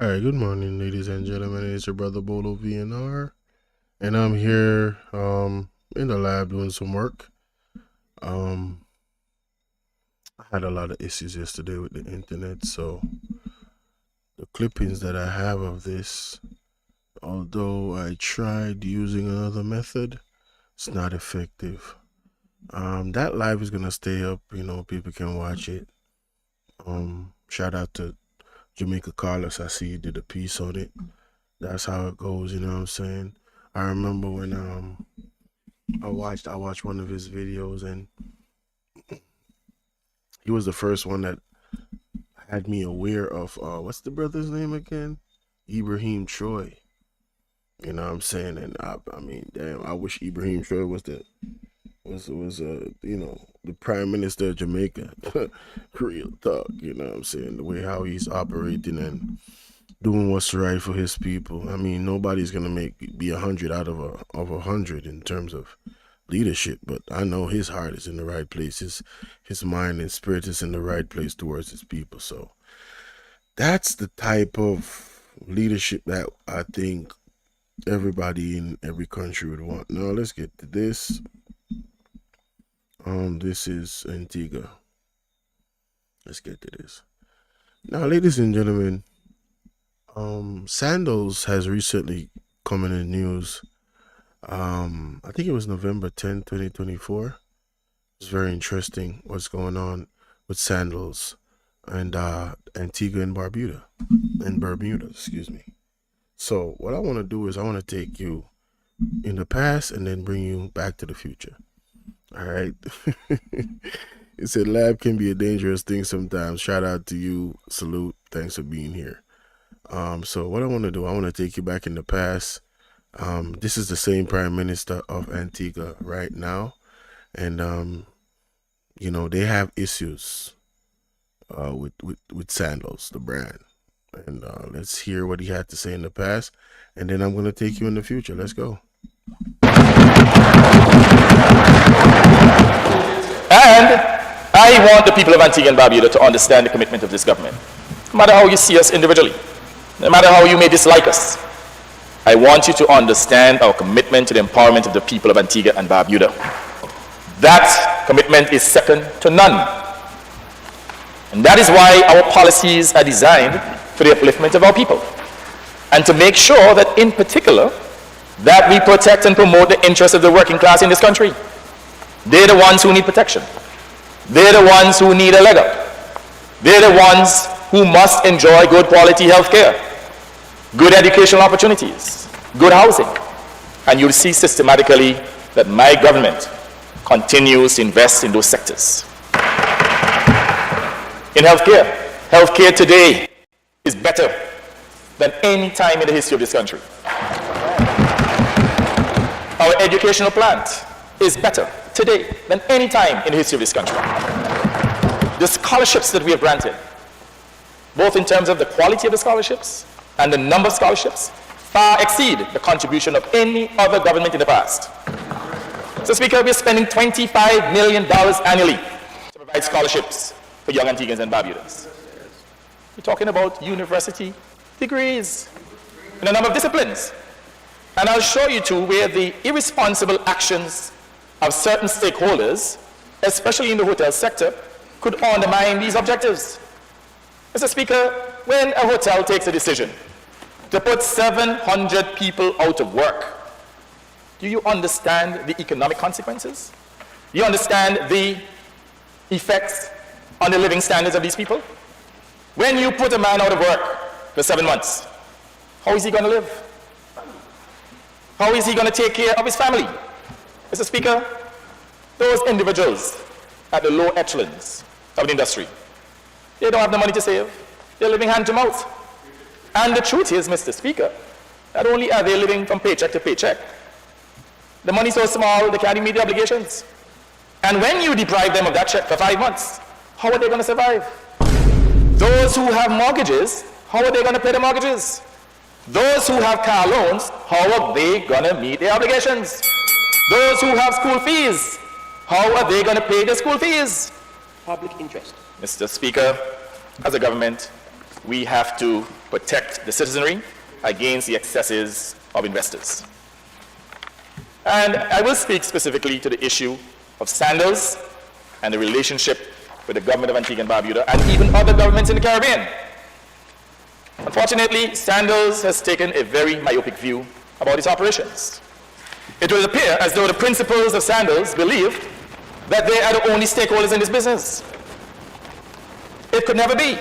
All right, good morning, ladies and gentlemen. It's your brother Bolo V&R, and I'm here in the lab doing some work. I had a lot of issues yesterday with the internet, so the clippings that I have of this, although I tried using another method, it's not effective. That live is gonna stay up, people can watch it. Shout out to Jamaica Carlos, I see you did a piece on it. That's how it goes, you know what I'm saying? I remember when I watched one of his videos, and he was the first one that had me aware of what's the brother's name again? Ibrahim Troy. You know what I'm saying? And I mean, damn, I wish Ibrahim Troy was the prime minister of Jamaica. Real talk, you know what I'm saying? The way how he's operating and doing what's right for his people. I mean, nobody's gonna be 100 out of 100 in terms of leadership, but I know his heart is in the right place. His mind and spirit is in the right place towards his people. So that's the type of leadership that I think everybody in every country would want. Now let's get to this. This is Antigua. Let's get to this. Now, ladies and gentlemen, Sandals has recently come in the news. I think it was November 10, 2024. It's very interesting what's going on with Sandals and Antigua and Bermuda, excuse me. So what I want to do is I want to take you in the past and then bring you back to the future. All right. It said lab can be a dangerous thing sometimes. Shout out to you. Salute. Thanks for being here. So what I want to do, I want to take you back in the past. This is the same prime minister of Antigua right now. And, they have issues with Sandals, the brand. And let's hear what he had to say in the past. And then I'm going to take you in the future. Let's go. And I want the people of Antigua and Barbuda to understand the commitment of this government. No matter how you see us individually, no matter how you may dislike us, I want you to understand our commitment to the empowerment of the people of Antigua and Barbuda. That commitment is second to none. And that is why our policies are designed for the upliftment of our people. And to make sure that, in particular, that we protect and promote the interests of the working class in this country. They're the ones who need protection. They're the ones who need a leg up. They're the ones who must enjoy good quality health care, good educational opportunities, good housing. And you'll see systematically that my government continues to invest in those sectors. In healthcare today is better than any time in the history of this country. Our educational plant is better today than any time in the history of this country. The scholarships that we have granted, both in terms of the quality of the scholarships and the number of scholarships, far exceed the contribution of any other government in the past. So, Speaker, we're spending $25 million annually to provide scholarships for young Antiguans and Barbudans. We're talking about university degrees in a number of disciplines. And I'll show you too where the irresponsible actions of certain stakeholders, especially in the hotel sector, could undermine these objectives. Mr. Speaker, when a hotel takes a decision to put 700 people out of work, do you understand the economic consequences? Do you understand the effects on the living standards of these people? When you put a man out of work for 7 months, how is he going to live? How is he going to take care of his family? Mr. Speaker, those individuals at the low echelons of the industry, they don't have the money to save. They're living hand to mouth. And the truth is, Mr. Speaker, not only are they living from paycheck to paycheck, the money's so small they can't even meet the obligations. And when you deprive them of that check for 5 months, how are they going to survive? Those who have mortgages, how are they going to pay the mortgages? Those who have car loans, how are they going to meet their obligations? Those who have school fees, how are they going to pay their school fees? Public interest. Mr. Speaker, as a government, we have to protect the citizenry against the excesses of investors. And I will speak specifically to the issue of Sandals and the relationship with the government of Antigua and Barbuda and even other governments in the Caribbean. Unfortunately, Sandals has taken a very myopic view about its operations. It will appear as though the principals of Sandals believed that they are the only stakeholders in this business. It could never be.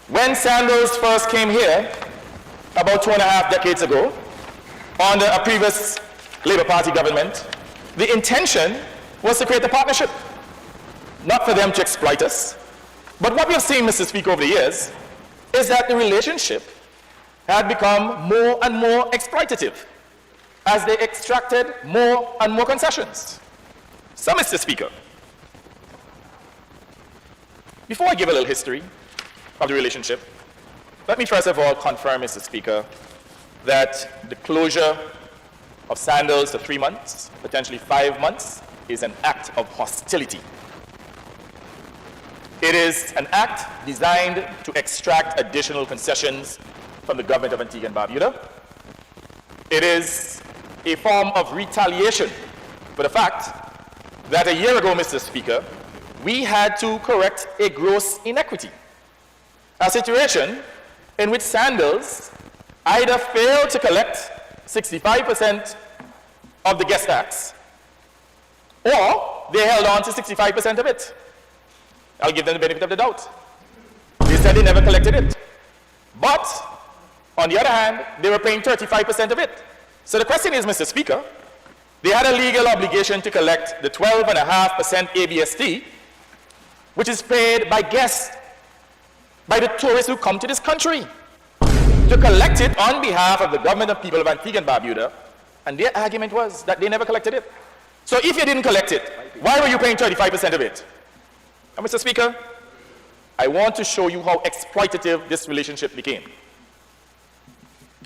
When Sandals first came here, about 2.5 decades ago, under a previous Labour Party government, the intention was to create a partnership, not for them to exploit us. But what we have seen, Mr. Speaker, over the years, is that the relationship had become more and more exploitative as they extracted more and more concessions. So, Mr. Speaker, before I give a little history of the relationship, let me first of all confirm, Mr. Speaker, that the closure of Sandals to 3 months, potentially 5 months, is an act of hostility. It is an act designed to extract additional concessions from the government of Antigua and Barbuda. It is a form of retaliation for the fact that a year ago, Mr. Speaker, we had to correct a gross inequity, a situation in which Sandals either failed to collect 65% of the guest tax, or they held on to 65% of it. I'll give them the benefit of the doubt. They said they never collected it. But, on the other hand, they were paying 35% of it. So the question is, Mr. Speaker, they had a legal obligation to collect the 12.5% ABST, which is paid by guests, by the tourists who come to this country, to collect it on behalf of the government and people of Antigua and Barbuda, and their argument was that they never collected it. So if you didn't collect it, why were you paying 35% of it? And Mr. Speaker, I want to show you how exploitative this relationship became.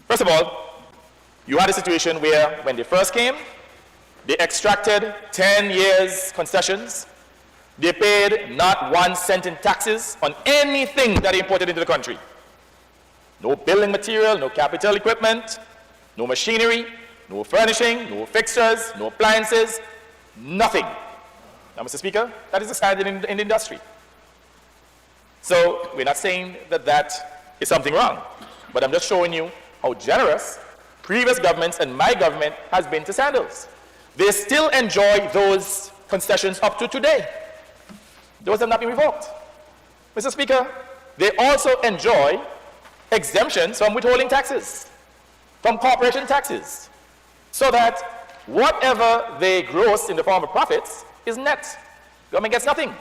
First of all, you had a situation where when they first came, they extracted 10 years concessions. They paid not 1 cent in taxes on anything that they imported into the country. No building material, no capital equipment, no machinery, no furnishing, no fixtures, no appliances, nothing. Now, Mr. Speaker, that is the standard in the industry. So we're not saying that that is something wrong, but I'm just showing you how generous previous governments and my government has been to Sandals. They still enjoy those concessions up to today. Those have not been revoked. Mr. Speaker, they also enjoy exemptions from withholding taxes, from corporation taxes, so that whatever they gross in the form of profits is net. Government gets nothing.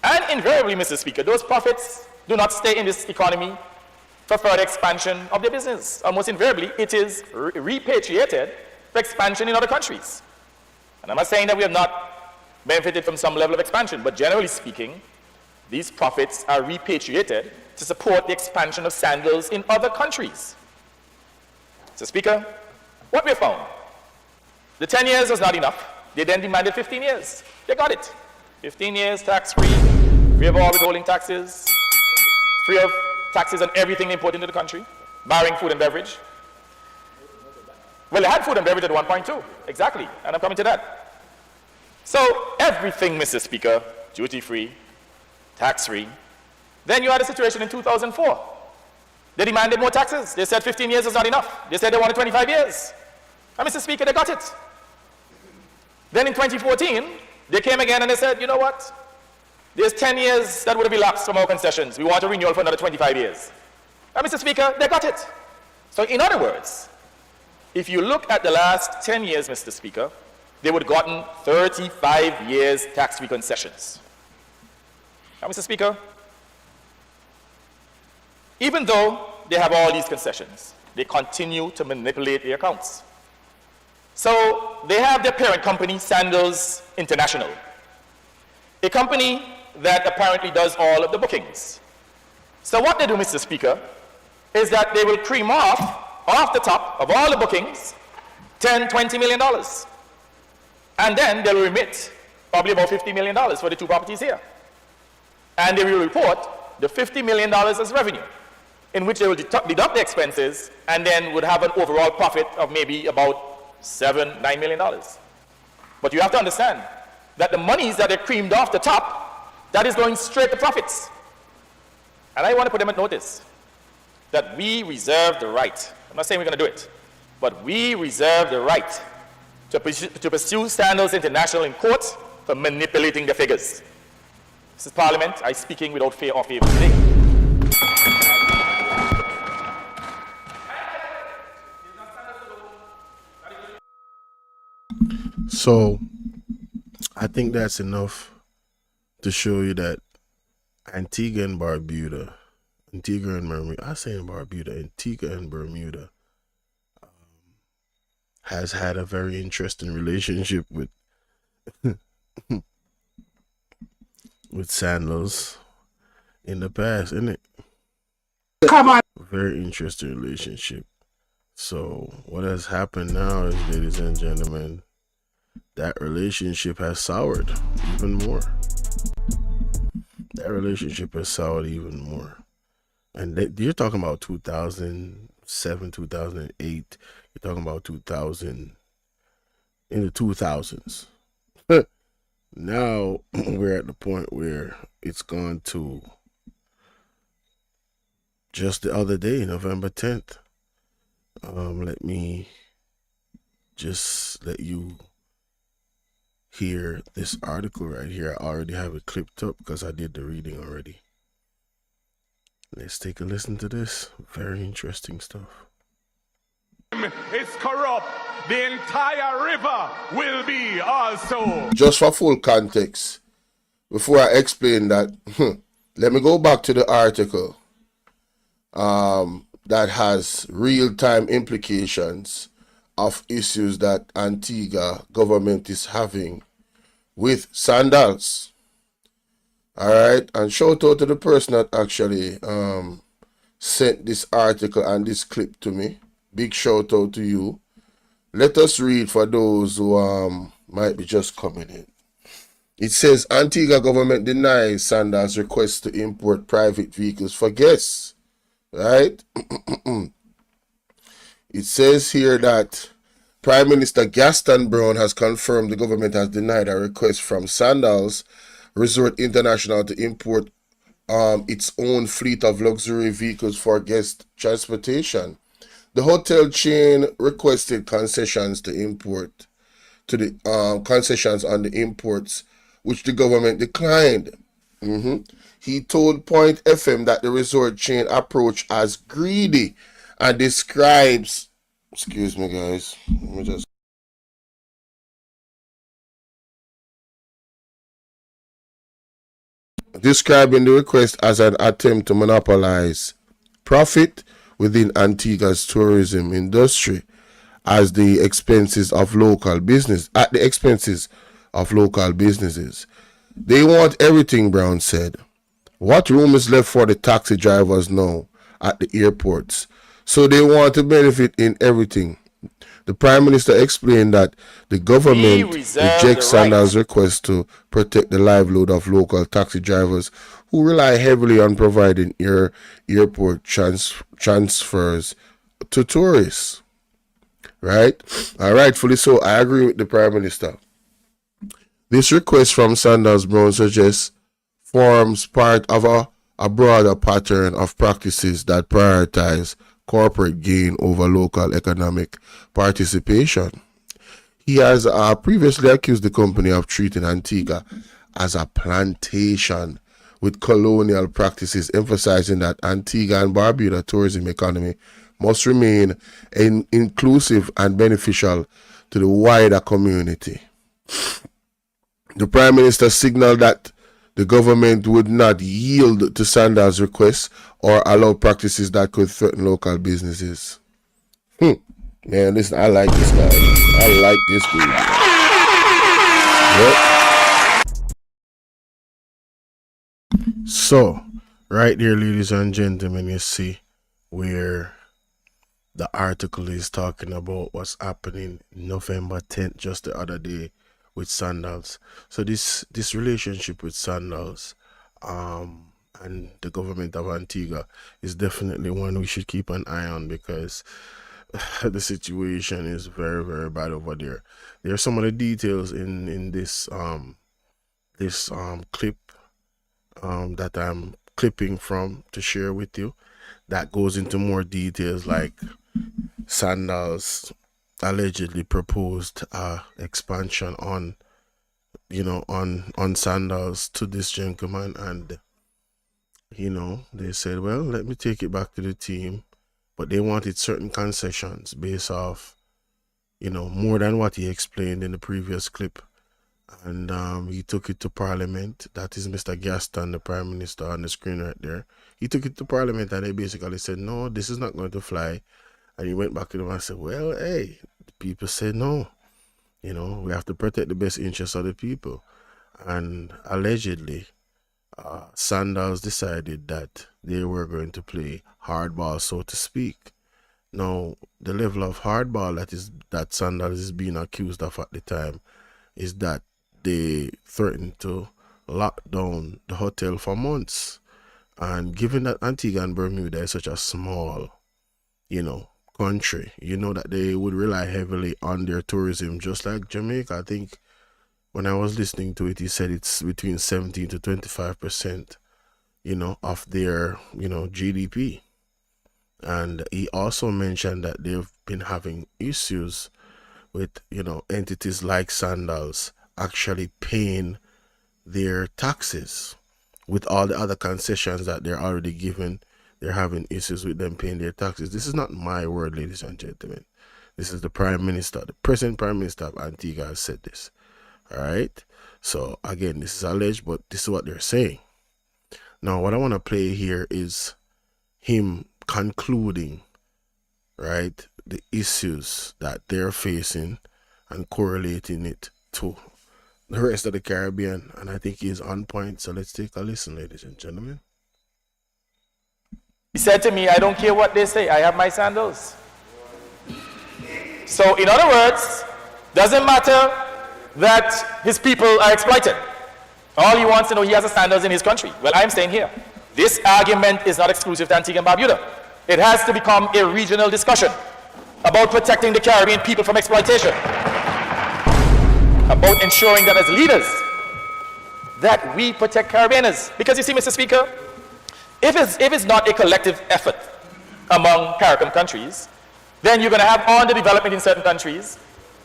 And invariably, Mr. Speaker, those profits do not stay in this economy for further expansion of their business. Almost invariably, it is repatriated for expansion in other countries. And I'm not saying that we have not benefited from some level of expansion, but generally speaking, these profits are repatriated to support the expansion of Sandals in other countries. Mr. Speaker, what we found, the 10 years was not enough. They then demanded 15 years. They got it. 15 years tax-free, free of all withholding taxes, free of taxes on everything imported into the country, barring food and beverage. Well, they had food and beverage at 1.2, exactly, and I'm coming to that. So everything, Mr. Speaker, duty-free, tax-free. Then you had a situation in 2004. They demanded more taxes. They said 15 years was not enough. They said they wanted 25 years. And Mr. Speaker, they got it. Then in 2014, they came again and they said, you know what? There's 10 years that would have elapsed from our concessions. We want a renewal for another 25 years. And Mr. Speaker, they got it. So in other words, if you look at the last 10 years, Mr. Speaker, they would have gotten 35 years tax-free concessions. And Mr. Speaker, even though they have all these concessions, they continue to manipulate their accounts. So they have their parent company, Sandals International, a company that apparently does all of the bookings. So what they do, Mr. Speaker, is that they will cream off the top of all the bookings, $10, $20 million. And then they'll remit probably about $50 million for the 2 properties here. And they will report the $50 million as revenue, in which they will deduct the expenses and then would have an overall profit of maybe about $7–9 million. But you have to understand that the monies that are creamed off the top, that is going straight to profits. And I want to put them at notice that we reserve the right, I'm not saying we're going to do it, but we reserve the right to pursue Sandals International in court for manipulating the figures. This is Parliament. I'm speaking without fear or favor today. So I think that's enough to show you that Antigua and Barbuda, Antigua and Bermuda has had a very interesting relationship with with Sandals in the past, isn't it? Come on. Very interesting relationship. So what has happened now is, ladies and gentlemen, that relationship has soured even more. That relationship has soured even more. And you're talking about 2007, 2008. You're talking about 2000, in the 2000s. Now we're at the point where it's gone to just the other day, November 10th. Let me just let you hear this article right here. I already have it clipped up because I did the reading already. Let's take a listen to this. Very interesting stuff. It's corrupt. The entire river will be also. Just for full context, before I explain that, let me go back to the article that has real-time implications of issues that Antigua government is having with Sandals. All right, and shout out to the person that actually sent this article and this clip to me. Big shout out to you. Let us read for those who might be just coming in. It says Antigua government denies Sandals' request to import private vehicles for guests. Right? It says here that Prime Minister Gaston Brown has confirmed the government has denied a request from Sandals Resort International to import its own fleet of luxury vehicles for guest transportation. The hotel chain requested concessions to import to the concessions on the imports, which the government declined. He told Point FM that the resort chain approach as greedy and describes. Excuse me, guys. Let me just. Describing the request as an attempt to monopolize profit within Antigua's tourism industry at the expenses of local businesses. They want everything, Brown said. What room is left for the taxi drivers now at the airports? So they want to benefit in everything. The Prime Minister explained that the government rejects Sandals' request to protect the livelihood of local taxi drivers who rely heavily on providing airport transfers to tourists. Right? Rightfully so. I agree with the Prime Minister. This request from Sandals Brown suggests forms part of a broader pattern of practices that prioritize corporate gain over local economic participation. He has previously accused the company of treating Antigua as a plantation with colonial practices, emphasizing that Antigua and Barbuda tourism economy must remain inclusive and beneficial to the wider community. The Prime Minister signaled that the government would not yield to Sandals' requests or allow practices that could threaten local businesses. Man, listen, I like this guy. I like this dude. Yep. So, right there, ladies and gentlemen, you see where the article is talking about what's happening November 10th, just the other day, with Sandals. So this relationship with Sandals, and the government of Antigua is definitely one we should keep an eye on, because the situation is very, very bad over there. There are some of the details in this clip that I'm clipping from to share with you, that goes into more details, like Sandals allegedly proposed expansion on Sandals to this gentleman, and they said, well, let me take it back to the team, but they wanted certain concessions based off more than what he explained in the previous clip. And he took it to Parliament. That is Mr. Gaston, the Prime Minister, on the screen right there. He took it to Parliament, and they basically said, no, this is not going to fly. And he went back to them and said, well, hey, the people said no. We have to protect the best interests of the people. And allegedly, Sandals decided that they were going to play hardball, so to speak. Now, the level of hardball that Sandals is being accused of at the time is that they threatened to lock down the hotel for months. And given that Antigua and Bermuda is such a small, country, that they would rely heavily on their tourism, just like Jamaica. I think when I was listening to it, he said it's between 17 to 25%, of their, GDP. And he also mentioned that they've been having issues with, entities like Sandals actually paying their taxes. With all the other concessions that they're already given, they're having issues with them paying their taxes. This is not my word, ladies and gentlemen. This is the Prime Minister, the present Prime Minister of Antigua has said this. All right? So, again, this is alleged, but this is what they're saying. Now, what I want to play here is him concluding, right, the issues that they're facing and correlating it to the rest of the Caribbean. And I think he's on point. So let's take a listen, ladies and gentlemen. He said to me, I don't care what they say, I have my sandals. So in other words, doesn't matter that his people are exploited. All he wants to know, he has the sandals in his country. Well, I'm saying here, this argument is not exclusive to Antigua and Barbuda. It has to become a regional discussion about protecting the Caribbean people from exploitation, about ensuring that as leaders, that we protect Caribbeaners. Because you see, Mr. Speaker, if it's not a collective effort among CARICOM countries, then you're going to have underdevelopment in certain countries,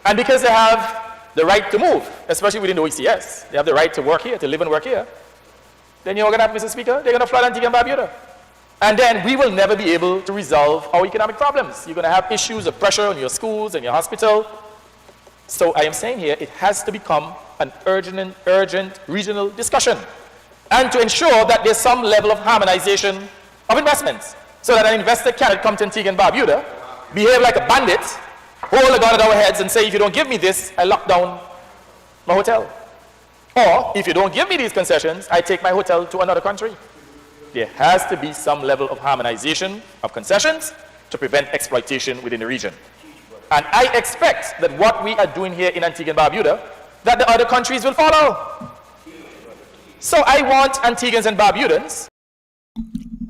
and because they have the right to move, especially within the OECS, they have the right to work here, to live and work here, then you're going to have, Mr. Speaker, they're going to flood Antigua and Barbuda. And then we will never be able to resolve our economic problems. You're going to have issues of pressure on your schools and your hospital. So I am saying here, it has to become an urgent regional discussion. And to ensure that there's some level of harmonization of investments, so that an investor cannot come to Antigua and Barbuda, behave like a bandit, hold a gun at our heads and say, if you don't give me this, I lock down my hotel. Or, if you don't give me these concessions, I take my hotel to another country. There has to be some level of harmonization of concessions to prevent exploitation within the region. And I expect that what we are doing here in Antigua and Barbuda, that the other countries will follow. So I want Antiguans and Barbudans.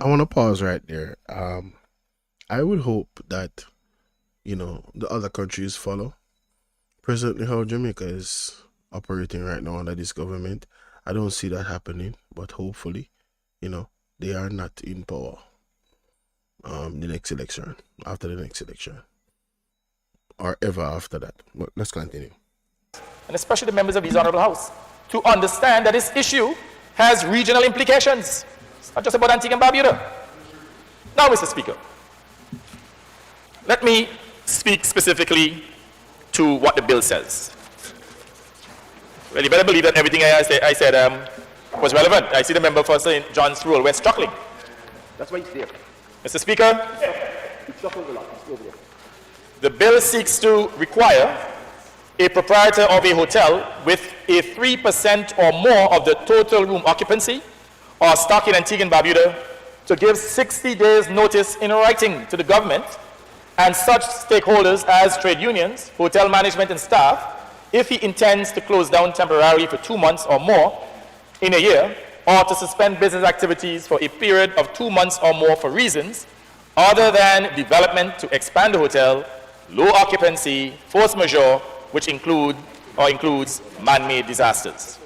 I want to pause right there. I would hope that, the other countries follow. Presently, how Jamaica is operating right now under this government, I don't see that happening, but hopefully, they are not in power the next election, after the next election, or ever after that. But let's continue. And especially the members of this Honorable House, to understand that this issue has regional implications. It's not just about Antigua and Barbuda. Now, Mr. Speaker, let me speak specifically to what the bill says. Well, you better believe that everything I said was relevant. I see the member for St. John's Rural West chuckling. That's why it's there. Mr. Speaker, It chuckles a lot. It's over there. the bill seeks to require a proprietor of a hotel with a 3% or more of the total room occupancy or stock in Antigua and Barbuda to give 60 days notice in writing to the government and such stakeholders as trade unions, hotel management and staff, if he intends to close down temporarily for 2 months or more in a year, or to suspend business activities for a period of 2 months or more for reasons other than development to expand the hotel, low occupancy, force majeure, which includes man-made disasters.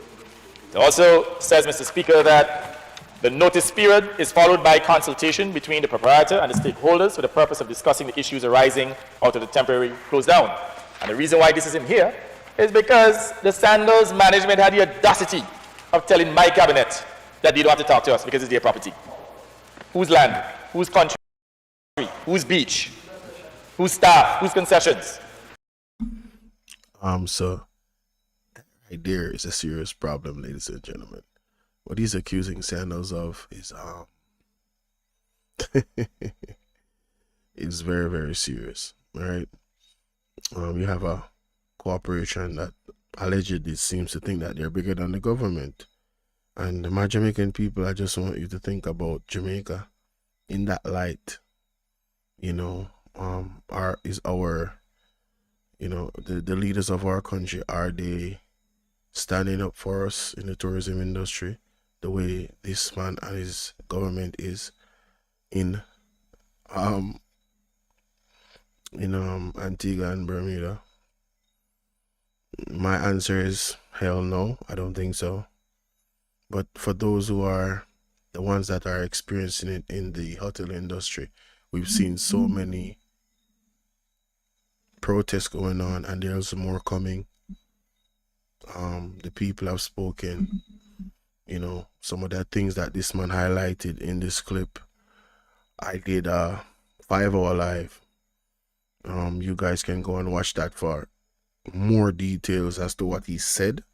It also says, Mr. Speaker, that the notice period is followed by consultation between the proprietor and the stakeholders for the purpose of discussing the issues arising out of the temporary close down. And the reason why this is in here is because the Sandals management had the audacity of telling my cabinet that they don't have to talk to us because it's their property. Whose land? Whose country? Whose beach? Whose staff? Whose concessions? So right there is a serious problem, ladies and gentlemen. What he's accusing Sandals of is is very, very serious. All right. You have a corporation that allegedly seems to think that they're bigger than the government. And my Jamaican people, I just want you to think about Jamaica in that light. You know, the leaders of our country, are they standing up for us in the tourism industry the way this man and his government is in Antigua and Bermuda? My answer is hell no, I don't think so. But for those who are the ones that are experiencing it in the hotel industry, we've seen so many protests going on, and there's more coming. The people have spoken. You know, some of the things that this man highlighted in this clip, I did a 5-hour live. You guys can go and watch that for more details as to what he said.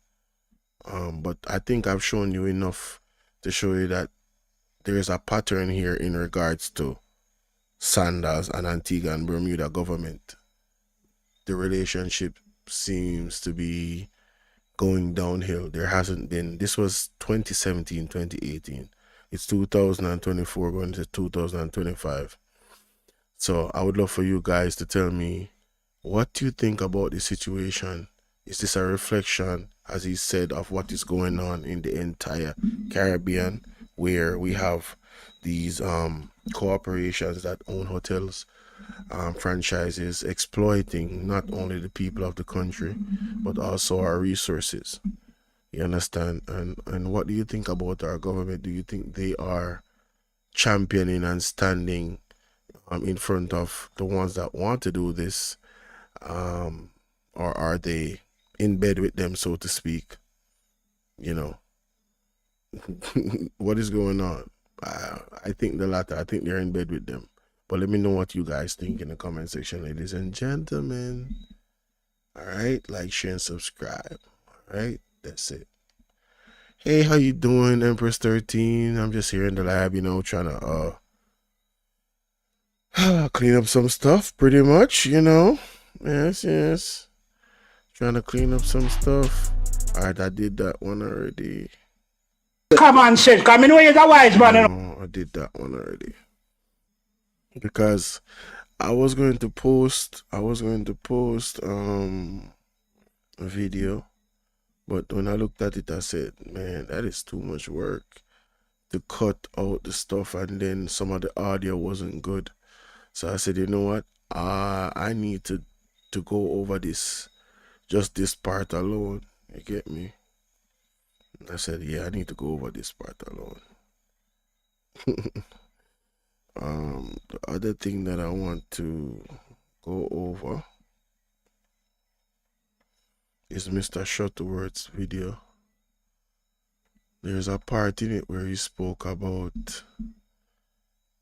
But I think I've shown you enough to show you that there is a pattern here in regards to Sandals and Antigua and Bermuda government. The relationship seems to be going downhill. There hasn't been, this was 2017, 2018. It's 2024 going to 2025. So I would love for you guys to tell me, what do you think about the situation? Is this a reflection, as he said, of what is going on in the entire Caribbean, where we have these corporations that own hotels, franchises, exploiting not only the people of the country, but also our resources? You understand? And what do you think about our government? Do you think they are championing and standing in front of the ones that want to do this? Or are they in bed with them, so to speak? You know, what is going on? I think the latter. I think they're in bed with them. But let me know what you guys think in the comment section, ladies and gentlemen. All right, like, share, and subscribe. All right, that's it. Hey, how you doing, Empress 13? I'm just here in the lab, you know, trying to clean up some stuff, pretty much, you know. Yes. Trying to clean up some stuff. Alright, I did that one already. Come on, shit. Come in where you're the wise man. I did that one already. Because I was going to post a video, but when I looked at it, I said, man, that is too much work to cut out the stuff, and then some of the audio wasn't good. So I said, you know what? I need to go over this, just this part alone. You get me? I said, yeah, I need to go over this part alone. The other thing that I want to go over is Mr. Shuttleworth's video. There's a part in it where he spoke about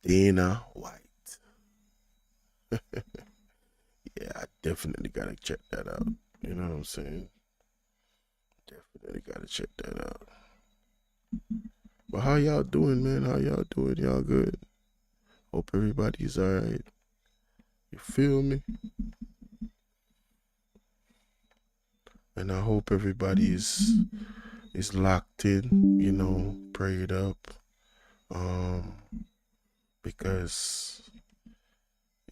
Dana White. Yeah, I definitely gotta check that out. You know what I'm saying? Definitely gotta check that out. But how y'all doing, man? How y'all doing? Y'all good? Hope everybody's alright. You feel me? And I hope everybody is locked in, you know, prayed up. Because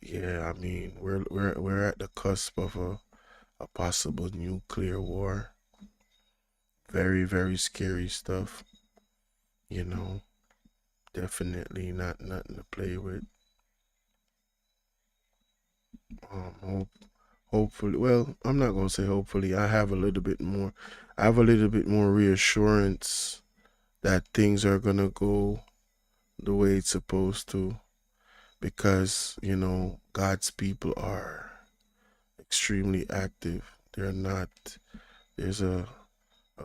yeah, I mean, we're at the cusp of a possible nuclear war. Very, very scary stuff. You know, definitely not nothing to play with. Hopefully, well, I'm not gonna say hopefully. I have a little bit more. I have a little bit more reassurance that things are gonna go the way it's supposed to, because God's people are extremely active. They're not. There's a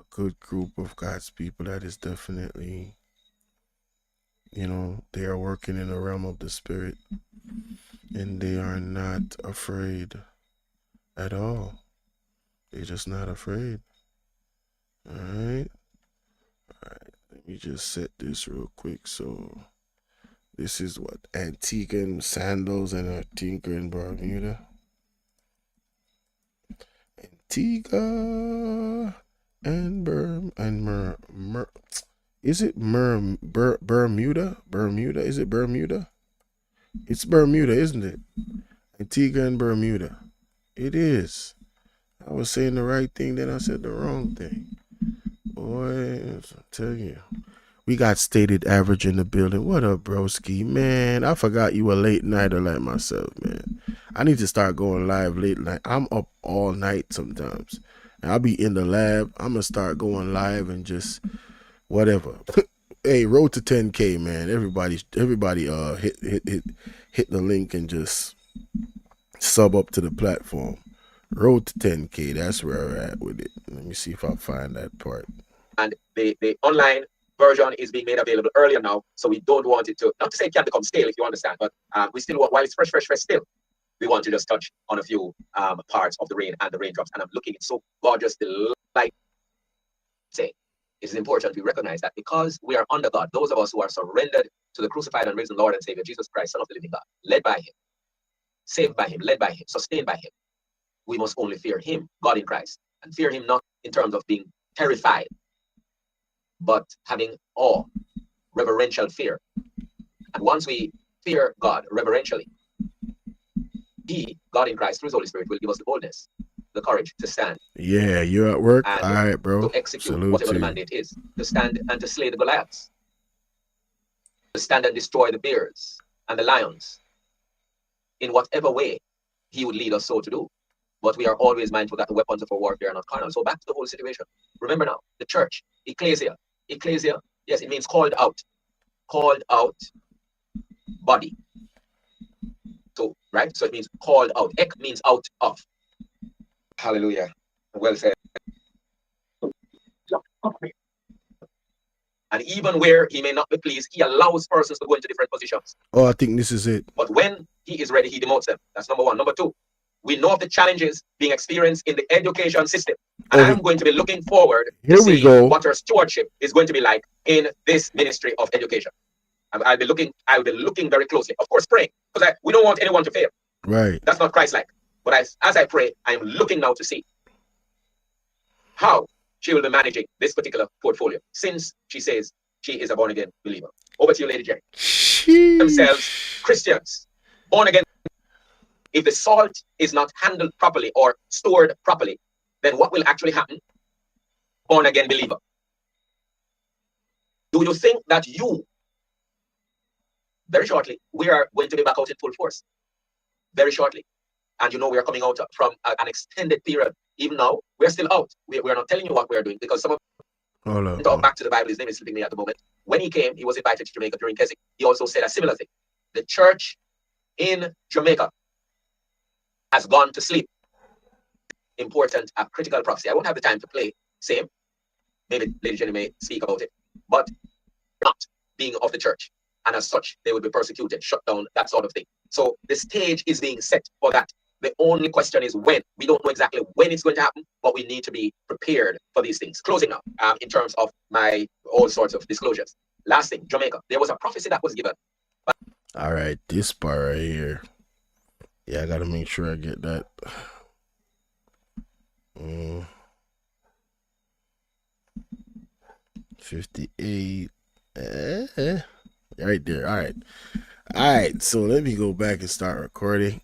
good group of God's people that is definitely, they are working in the realm of the spirit, and they are not afraid at all. They're just not afraid. All right. Let me just set this real quick. So this is what Antigua and Sandals and Antigua and Bermuda. Antigua and is it Bermuda? Bermuda? Is it Bermuda? It's Bermuda, isn't it? Antigua and Bermuda. It is. I was saying the right thing, then I said the wrong thing. Boy, I'm telling you. We got stated average in the building. What up, broski? Man, I forgot you a late nighter like myself, man. I need to start going live late night. I'm up all night sometimes. And I'll be in the lab. I'm going to start going live and just whatever. Hey, road to 10K, man. Everybody hit the link and just sub up to the platform. Road to 10K. That's where we're at with it. Let me see if I find that part. And the online version is being made available earlier now, so we don't want it to, not to say it can become stale, if you understand, but we still want, while it's fresh still, we want to just touch on a few parts of the rain and the raindrops. And I'm looking, it's so gorgeous, the light. Say, it is important we recognize that because we are under God, those of us who are surrendered to the crucified and risen Lord and Savior Jesus Christ, Son of the living God, led by him, saved by him, led by him, sustained by him, we must only fear him, God in Christ, and fear him not in terms of being terrified, but having awe, reverential fear. And once we fear God reverentially, he, God in Christ, through his Holy Spirit, will give us the boldness, the courage to stand. Yeah, you're at work? And all right, bro. to execute Salute whatever the you. mandate is, to stand and to slay the Goliaths, to stand and destroy the bears and the lions, in whatever way he would lead us so to do. But we are always mindful that the weapons of our warfare are not carnal. So back to the whole situation. Remember now, the church, ecclesia, yes, it means called out, body. So, right? So it means called out. Ek means out of. Hallelujah. Well said. And even where he may not be pleased, he allows persons to go into different positions. Oh, I think this is it. But when he is ready, he demotes them. That's number one. Number two, we know of the challenges being experienced in the education system. And I'm going to be looking forward to see what our stewardship is going to be like in this ministry of education. I'll be looking very closely. Of course, praying, because we don't want anyone to fail. Right. That's not Christ-like. But as I pray, I'm looking now to see how she will be managing this particular portfolio, since she says she is a born-again believer. Over to you, Lady Jerry. Themselves Christians, born again. If the salt is not handled properly or stored properly, then what will actually happen? Born again believer. Do you think that very shortly, we are going to be back out in full force? Very shortly. And we are coming out from an extended period. Even now, we're still out. We are not telling you what we are doing, because some of them talk back to the Bible. His name is slipping me at the moment. When he came, he was invited to Jamaica during Keswick. He also said a similar thing. The church in Jamaica has gone to sleep. Important, a critical prophecy. I won't have the time to play. Same. Maybe Lady Jenny may speak about it. But not being of the church. And as such, they will be persecuted, shut down, that sort of thing. So the stage is being set for that. The only question is when. We don't know exactly when it's going to happen, but we need to be prepared for these things. Closing now, in terms of my all sorts of disclosures. Last thing, Jamaica. There was a prophecy that was given. All right, this part right here. Yeah, I got to make sure I get that. 58. Right there. All right. So let me go back and start recording.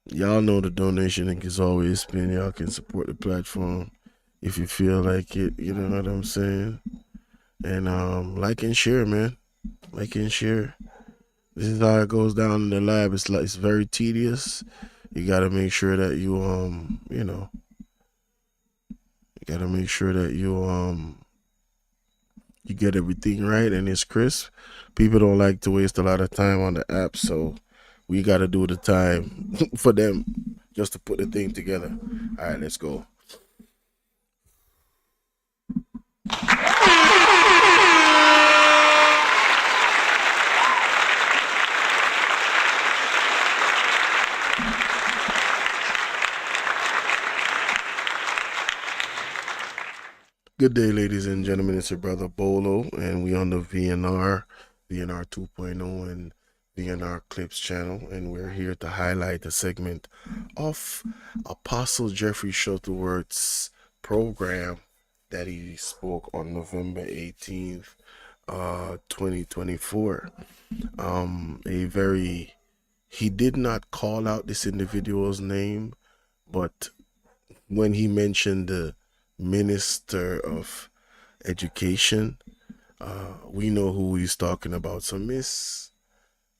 Y'all know the donation link is always spin. Y'all can support the platform if you feel like it. You know what I'm saying? And like and share, man. Like and share. This is how it goes down in the lab. It's very tedious. You gotta make sure that you gotta make sure that you get everything right and it's crisp. People don't like to waste a lot of time on the app, so we gotta do the time for them just to put the thing together. All right, let's go. Good day, ladies and gentlemen. It's your brother Bolo, and we on the V&R 2.0 and V&R Clips channel, and we're here to highlight a segment of Apostle Jeffrey Shuttleworth's program that he spoke on November 18th, 2024. He did not call out this individual's name, but when he mentioned the Minister of Education, we know who he's talking about. So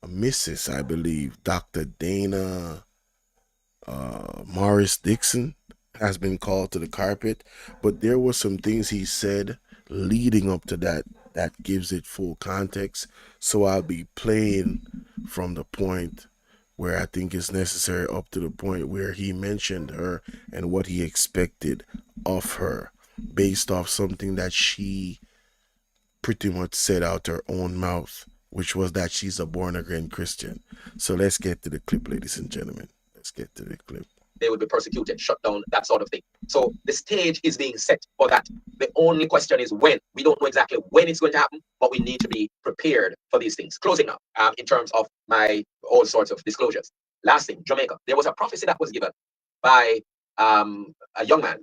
Mrs., I believe, Dr. Dana Morris-Dixon has been called to the carpet, but there were some things he said leading up to that gives it full context. So I'll be playing from the point where I think it's necessary up to the point where he mentioned her and what he expected of her based off something that she pretty much said out her own mouth, which was that she's a born-again Christian. So let's get to the clip, ladies and gentlemen. Let's get to the clip. They would be persecuted, shut down, that sort of thing. So the stage is being set for that. The only question is when. We don't know exactly when it's going to happen, but we need to be prepared for these things. Closing now, in terms of my all sorts of disclosures. Last thing, Jamaica. There was a prophecy that was given by a young man,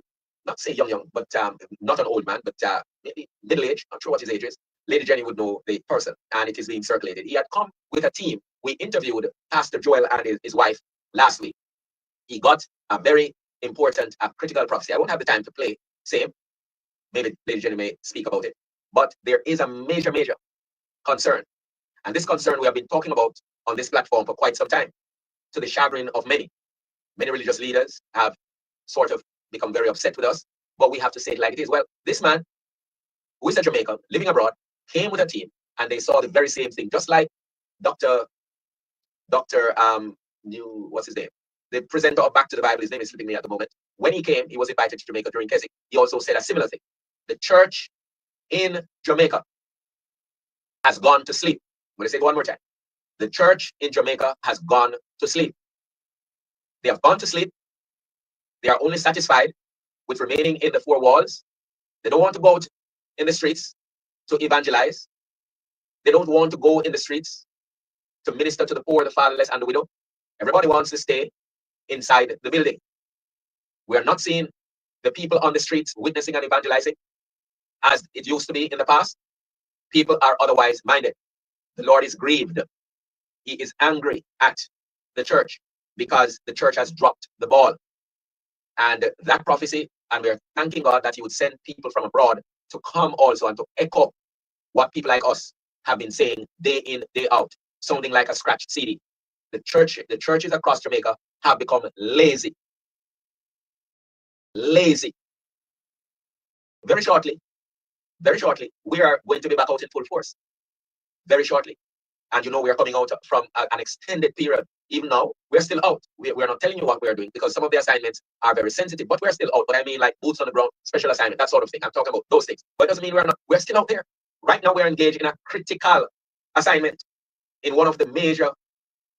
not say young, but not an old man, but maybe middle age. Not sure what his age is. Lady Jenny would know the person, and it is being circulated. He had come with a team. We interviewed Pastor Joel and his wife last week. He got a very important, critical prophecy. I won't have the time to play. Same. Maybe Lady Jenny may speak about it. But there is a major, major concern. And this concern we have been talking about on this platform for quite some time, to the chagrin of many. Many religious leaders have sort of become very upset with us, but we have to say it like it is. Well, this man, who is a Jamaican, living abroad, came with a team, and they saw the very same thing, just like Dr. What's his name? The presenter of Back to the Bible, his name is slipping me at the moment. When he came, he was invited to Jamaica during Keswick. He also said a similar thing. The church in Jamaica has gone to sleep. I'm going to say it one more time. The church in Jamaica has gone to sleep. They have gone to sleep. They are only satisfied with remaining in the four walls. They don't want to go out in the streets to evangelize. They don't want to go in the streets to minister to the poor, the fatherless, and the widow. Everybody wants to stay inside the building. We are not seeing the people on the streets witnessing and evangelizing as it used to be in the past. People are otherwise minded. The Lord is grieved. He is angry at the church because the church has dropped the ball. And that prophecy, and we're thanking God that He would send people from abroad to come also and to echo what people like us have been saying day in, day out, sounding like a scratched CD. The churches across Jamaica have become lazy. Lazy. Very shortly, we are going to be back out in full force. Very shortly. And you know, we are coming out from an extended period. Even now, we're still out. We're not telling you what we're doing because some of the assignments are very sensitive, but we're still out. But I mean, like boots on the ground, special assignment, that sort of thing. I'm talking about those things. But it doesn't mean we're still out there. Right now, we're engaged in a critical assignment in one of the major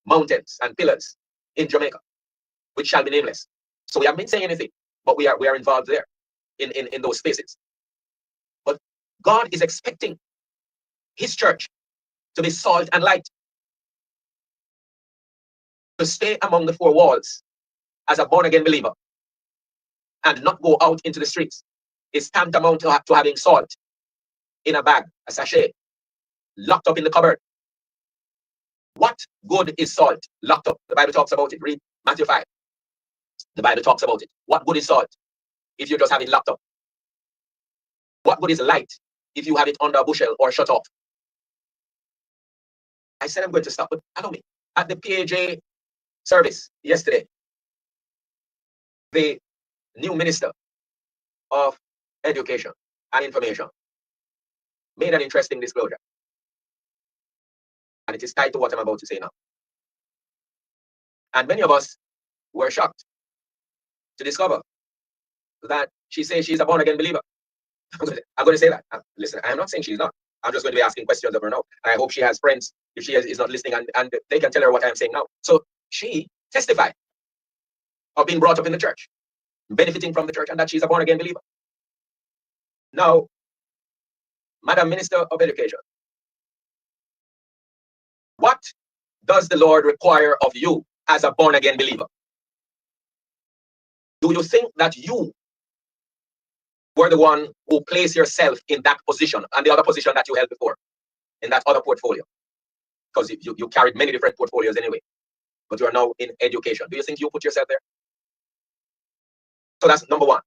mountains and pillars in Jamaica, which shall be nameless. So we haven't been saying anything, but we are involved there in those spaces. But God is expecting His church to be salt and light, to stay among the four walls as a born-again believer and not go out into the streets. Is tantamount to having salt in a bag, a sachet, locked up in the cupboard. What good is salt locked up? The Bible talks about it. Read Matthew 5. The Bible talks about it. What good is salt if you just have it locked up? What good is light if you have it under a bushel or shut off? I said I'm going to stop, but allow me. At the PAJ service yesterday, the new Minister of Education and Information made an interesting disclosure. And it is tied to what I'm about to say now. And many of us were shocked to discover that she says she's a born-again believer. I'm going to say that. Listen, I'm not saying she's not. I'm just going to be asking questions of her now. And I hope she has friends, if she is not listening, and they can tell her what I'm saying now. So she testified of being brought up in the church, benefiting from the church, and that she's a born-again believer. Now, Madam Minister of Education, what does the Lord require of you as a born-again believer? Do you think that you were the one who placed yourself in that position and the other position that you held before, in that other portfolio? Because you carried many different portfolios anyway, but you are now in education. Do you think you put yourself there? So that's number one.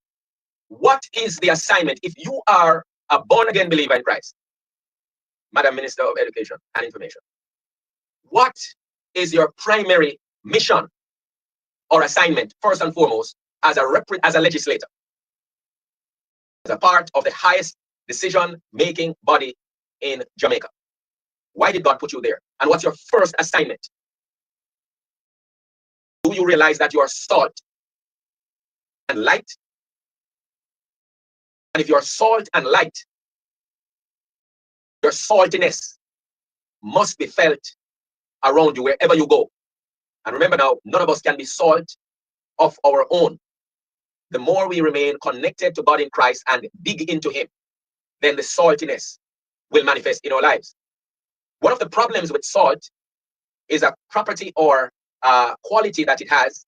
What is the assignment if you are a born-again believer in Christ, Madam Minister of Education and Information? What is your primary mission or assignment, first and foremost, as a legislator, as a part of the highest decision-making body in Jamaica? Why did God put you there? And what's your first assignment? Do you realize that you are salt and light? And if you're salt and light, your saltiness must be felt around you wherever you go. And remember now, none of us can be salt of our own. The more we remain connected to God in Christ and dig into Him, then the saltiness will manifest in our lives. One of the problems with salt is a property or quality that it has,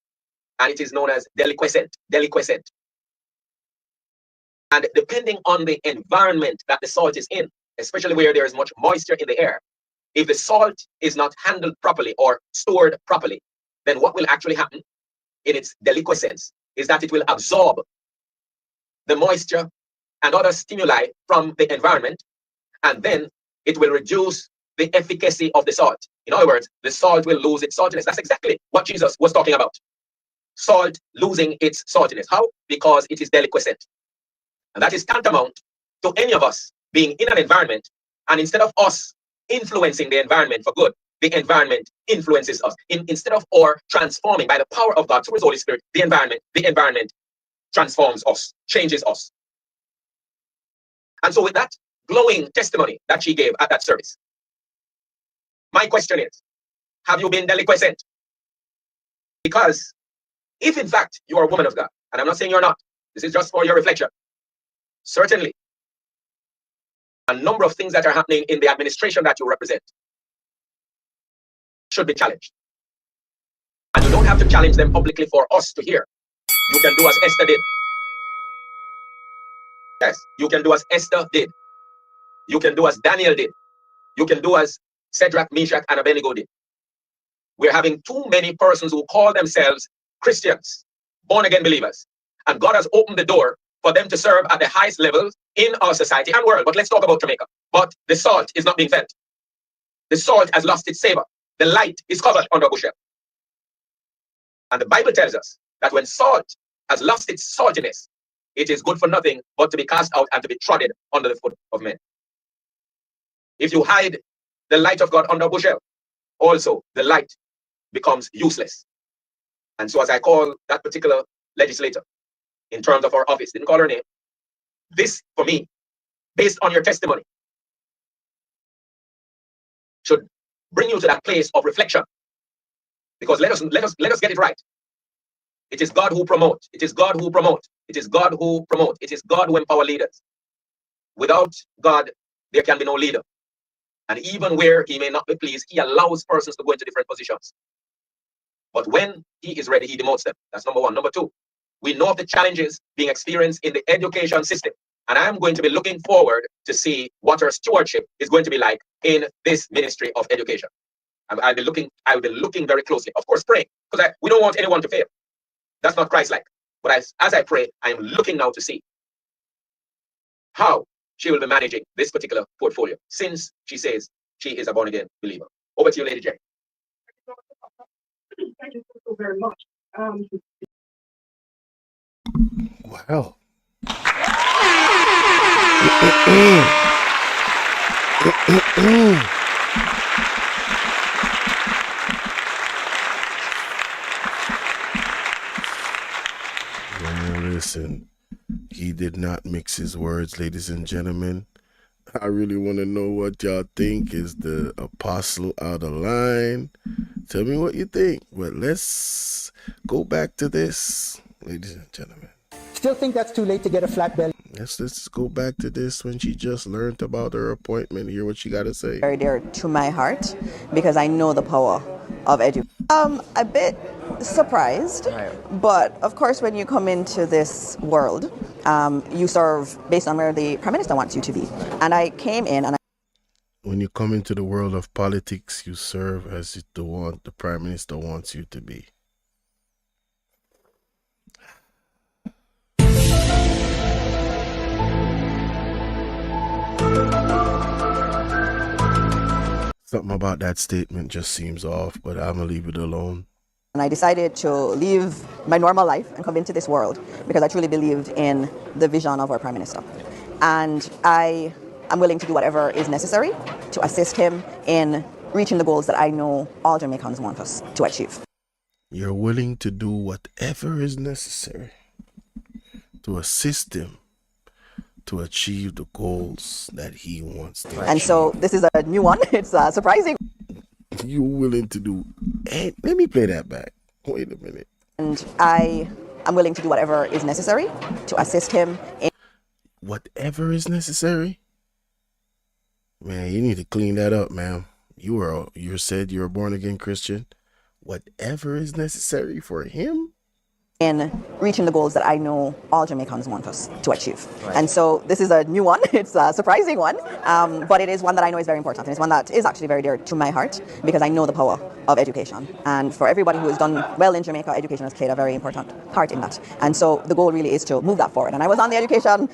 and it is known as deliquescent. And depending on the environment that the salt is in, especially where there is much moisture in the air, if the salt is not handled properly or stored properly, then what will actually happen in its deliquescence is that it will absorb the moisture and other stimuli from the environment, and then it will reduce the efficacy of the salt. In other words, the salt will lose its saltiness. That's exactly what Jesus was talking about. Salt losing its saltiness. How? Because it is deliquescent. And that is tantamount to any of us being in an environment, and instead of us influencing the environment for good, the environment influences us. Instead of our transforming by the power of God through His Holy Spirit, the environment transforms us, changes us. And so with that glowing testimony that she gave at that service, my question is, have you been deliquescent? Because if in fact you are a woman of God, and I'm not saying you're not, this is just for your reflection, certainly a number of things that are happening in the administration that you represent should be challenged. And you don't have to challenge them publicly for us to hear. You can do as Esther did. Yes, you can do as Esther did. You can do as Daniel did. You can do as Shadrach, Meshach, and Abednego did. We're having too many persons who call themselves Christians, born-again believers. And God has opened the door for them to serve at the highest levels in our society and world. But let's talk about Jamaica. But the salt is not being felt. The salt has lost its savor. The light is covered under a bushel. And the Bible tells us that when salt has lost its saltiness, it is good for nothing but to be cast out and to be trodden under the foot of men. If you hide the light of God under a bushel, also the light becomes useless. And so as I call that particular legislator in terms of our office, didn't call her name, this for me, based on your testimony, should bring you to that place of reflection. Because let us get it right. It is God who promotes. It is God who promotes. It is God who promotes. It is God who empowers leaders. Without God, there can be no leader. And even where He may not be pleased, He allows persons to go into different positions. But when He is ready, He demotes them. That's number one. Number two, we know of the challenges being experienced in the education system. And I'm going to be looking forward to see what our stewardship is going to be like in this ministry of education. I'll be looking very closely. Of course, praying, because we don't want anyone to fail. That's not Christ-like. But as I pray, I am looking now to see how she will be managing this particular portfolio, since she says she is a born-again believer. Over to you, Lady J. Thank you so very much. Well. Well, listen, he did not mix his words, ladies and gentlemen. I really want to know what y'all think. Is the apostle out of line? Tell me what you think. But let's go back to this, ladies and gentlemen. Still think that's too late to get a flat belly? Let's go back to this when she just learned about her appointment. Hear what she got to say. Very dear to my heart because I know the power of education. A bit surprised, but of course when you come into this world, you serve based on where the Prime Minister wants you to be. And I came in and when you come into the world of politics, you serve as the Prime Minister wants you to be. Something about that statement just seems off, but I'm going to leave it alone. And I decided to leave my normal life and come into this world because I truly believed in the vision of our Prime Minister. And I am willing to do whatever is necessary to assist him in reaching the goals that I know all Jamaicans want us to achieve. You're willing to do whatever is necessary to assist him to achieve the goals that he wants to achieve. And so this is a new one. It's surprising. You're willing to do... Hey, let me play that back. Wait a minute. And I am willing to do whatever is necessary to assist him in... Whatever is necessary? Man, you need to clean that up, ma'am. You said you're a born-again Christian. Whatever is necessary for him? In reaching the goals that I know all Jamaicans want us to achieve. Right. And so this is a new one. It's a surprising one, but it is one that I know is very important. And it's one that is actually very dear to my heart because I know the power of education. And for everybody who has done well in Jamaica, education has played a very important part in that. And so the goal really is to move that forward. And I was on the Education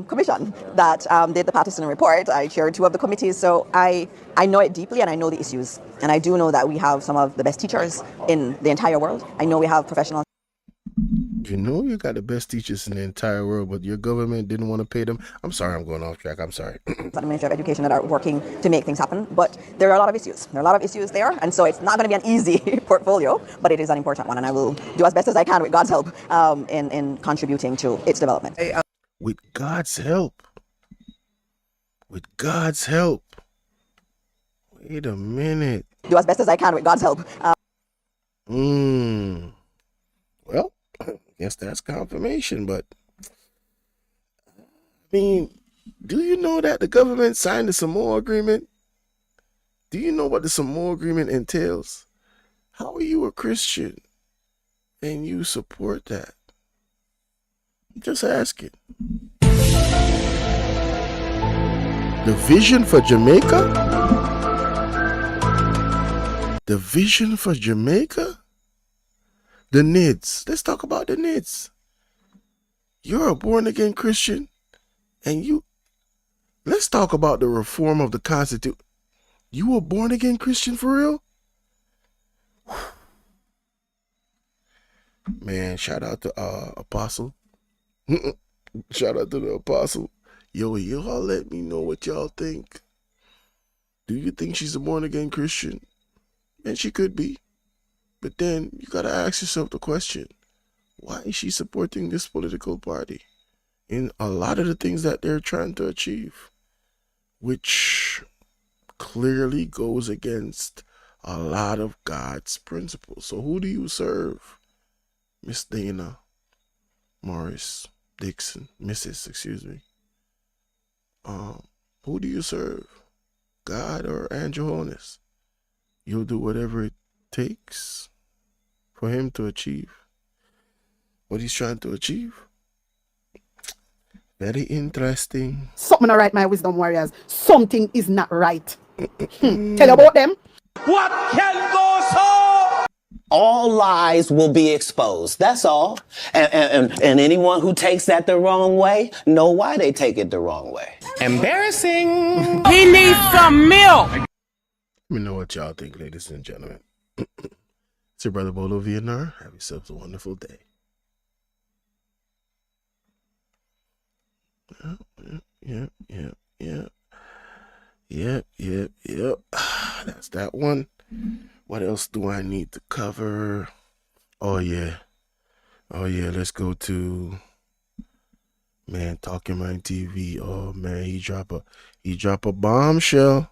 Commission that did the Patterson report. I chaired 2 of the committees. So I know it deeply and I know the issues. And I do know that we have some of the best teachers in the entire world. I know we have professionals. You know you got the best teachers in the entire world, but your government didn't want to pay them. I'm sorry, I'm going off track. I'm sorry. The Ministry of Education that are working to make things happen, but there are a lot of issues. There are a lot of issues there, and so it's not going to be an easy portfolio, but it is an important one, and I will do as best as I can with God's help in contributing to its development. With God's help. With God's help. Wait a minute. Do as best as I can with God's help. Well, I guess that's confirmation, but I mean, do you know that the government signed the Samoa Agreement? Do you know what the Samoa Agreement entails? How are you a Christian and you support that? I'm just asking. The vision for Jamaica? The vision for Jamaica? The NIDS. Let's talk about the NIDS. You're a born-again Christian, and let's talk about the reform of the Constitution. You a born-again Christian for real? Man, shout out to Apostle. Shout out to the Apostle. Yo, y'all let me know what y'all think. Do you think she's a born-again Christian? And she could be. But then you gotta ask yourself the question, why is she supporting this political party in a lot of the things that they're trying to achieve, which clearly goes against a lot of God's principles? So who do you serve? Miss Dana Morris-Dixon, Mrs. Who do you serve? God or Angel Honest? You'll do whatever it takes for him to achieve what he's trying to achieve. Very interesting. Something not right, my wisdom warriors. Something is not right. Tell about them. What can go so? all lies will be exposed. That's all. And anyone who takes that the wrong way, know why they take it the wrong way. Embarrassing. He needs some milk. Let me know what y'all think, ladies and gentlemen. It's your brother Bolo V&R. Have yourselves a wonderful day. Yep. That's that one. What else do I need to cover? Oh yeah. Let's go to Talking My TV. Oh man, he drop a bombshell.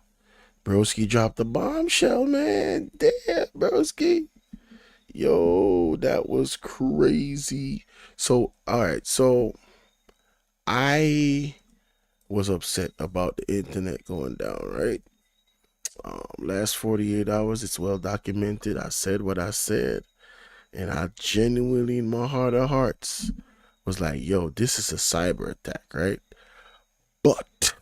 Broski dropped a bombshell, man. Damn, Broski. Yo, that was crazy. So, all right. So, I was upset about the internet going down, right? Last 48 hours, it's well documented. I said what I said. And I genuinely, in my heart of hearts, was like, yo, this is a cyber attack, right? But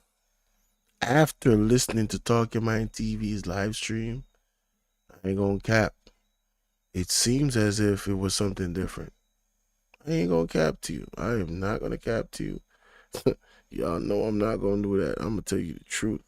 after listening to Talking My TV's live stream, I ain't gonna cap. It seems as if it was something different. I ain't gonna cap to you. I am not gonna cap to you. Y'all know I'm not gonna do that. I'm gonna tell you the truth.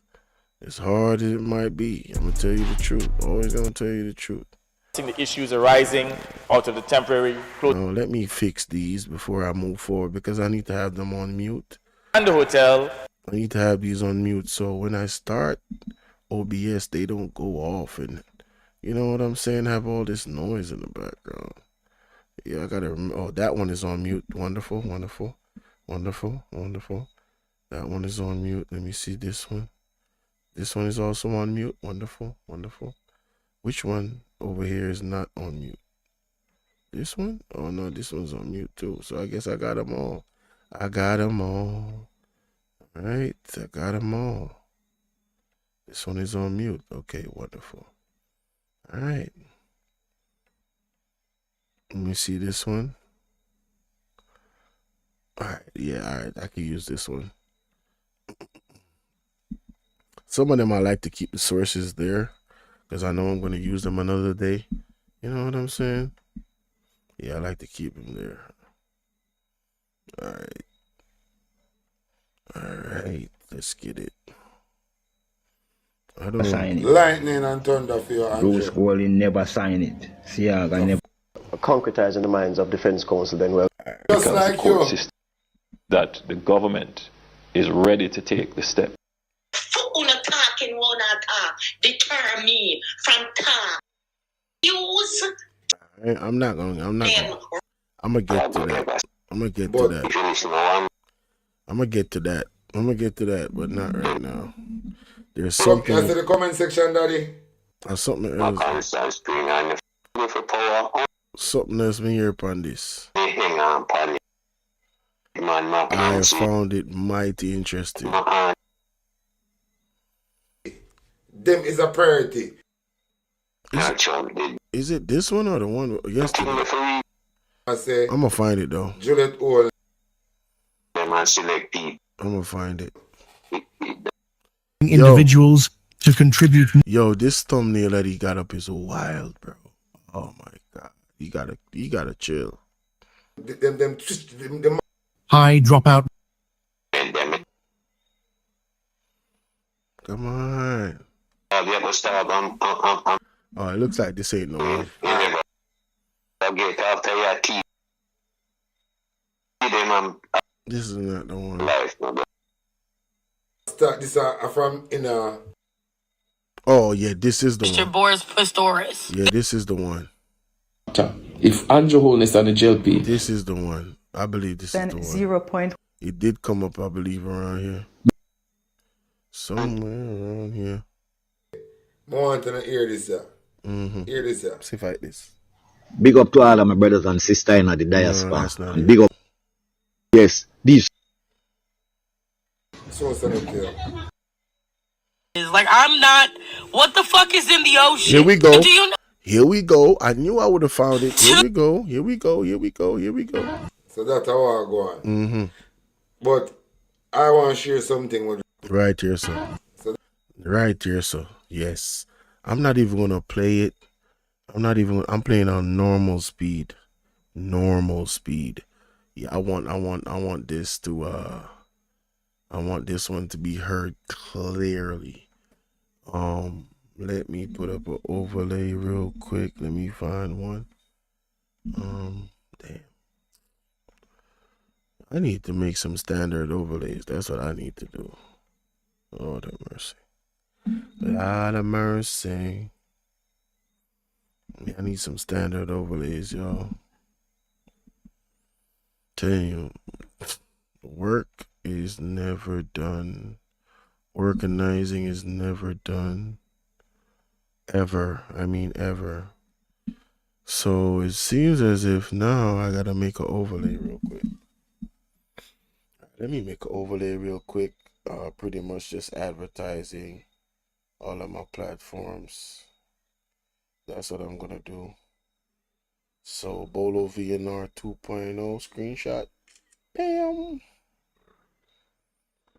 As hard as it might be, I'm gonna tell you the truth. Always gonna tell you the truth. The issues arising out of the temporary closure. No, let me fix these before I move forward because I need to have them on mute. And the hotel. I need to have these on mute so when I start OBS, they don't go off and, you know what I'm saying, have all this noise in the background. Yeah, I gotta remember. Oh, that one is on mute. Wonderful. That one is on mute. Let me see this one. This one is also on mute. Wonderful. Which one over here is not on mute? This one? Oh no, this one's on mute too. So I guess I got them all. All right, I got them all. This one is on mute. Okay, wonderful. All right. Let me see this one. All right, I can use this one. Some of them I like to keep the sources there because I know I'm going to use them another day. You know what I'm saying? Yeah, I like to keep them there. All right, let's get it. I don't sign it. Lightning and thunder for your Bruce Golding never sign it. Siaga never. Concretize in the minds of Defense Council, then well, just like you. That the government is ready to take the step. Talking won't deter me from talk. Use. I'm gonna get to that. I'm gonna get to that, but not right now. There's something. Look, the comment section, Daddy. Something else. Something else been here upon this. I found it mighty interesting. Them is a priority. Is it this one or the one yesterday? I say, I'm gonna find it though. Juliet Owl. I'm gonna find it. Individuals to contribute. Yo, this thumbnail that he got up is wild, bro. Oh my god, you gotta chill. Them. High dropout. Come on. Oh, it looks like this ain't no one. This is not the one. This from in a. Oh yeah, this is the Mr. one. Boris Pistorius. Yeah, this is the one. If Andrew Holness and the JLP. This is the one. I believe this is the one. 0. It did come up, I believe, around here. Somewhere around here. I want to hear this, sir. Hear this, sir. See if I this. Big up to all of my brothers and sisters in the diaspora. No, that's not and big up. Yes, these. So It's like, I'm not. What the fuck is in the ocean? Here we go. Do you know? Here we go. I knew I would have found it. Here we go. So that's how I go on. But I want to share something with you. Right here, sir. Right here, sir. Yes. I'm not even going to play it. I'm playing on normal speed. Normal speed. Yeah, I want this to I want this one to be heard clearly. Let me put up an overlay real quick. Let me find one. Damn. I need to make some standard overlays. That's what I need to do. Lord have mercy. Lord have mercy. I need some standard overlays, y'all. Telling you, work is never done. Organizing is never done. Ever. I mean, ever. So it seems as if now I gotta make an overlay real quick. Let me make an overlay real quick. Pretty much just advertising all of my platforms. That's what I'm gonna do. So Bolo V&R 2.0 screenshot. Bam.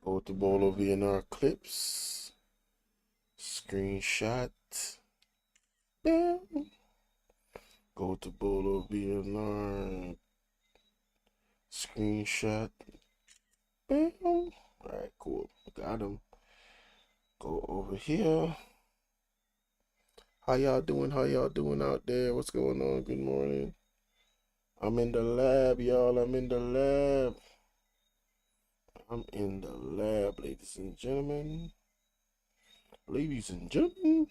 Go to Bolo V&R clips. Screenshot. Bam. Go to Bolo V&R screenshot. Bam. Alright, cool. Got him. Go over here. How y'all doing? How y'all doing out there? What's going on? Good morning. I'm in the lab, y'all. I'm in the lab. I'm in the lab, ladies and gentlemen. Ladies and gentlemen.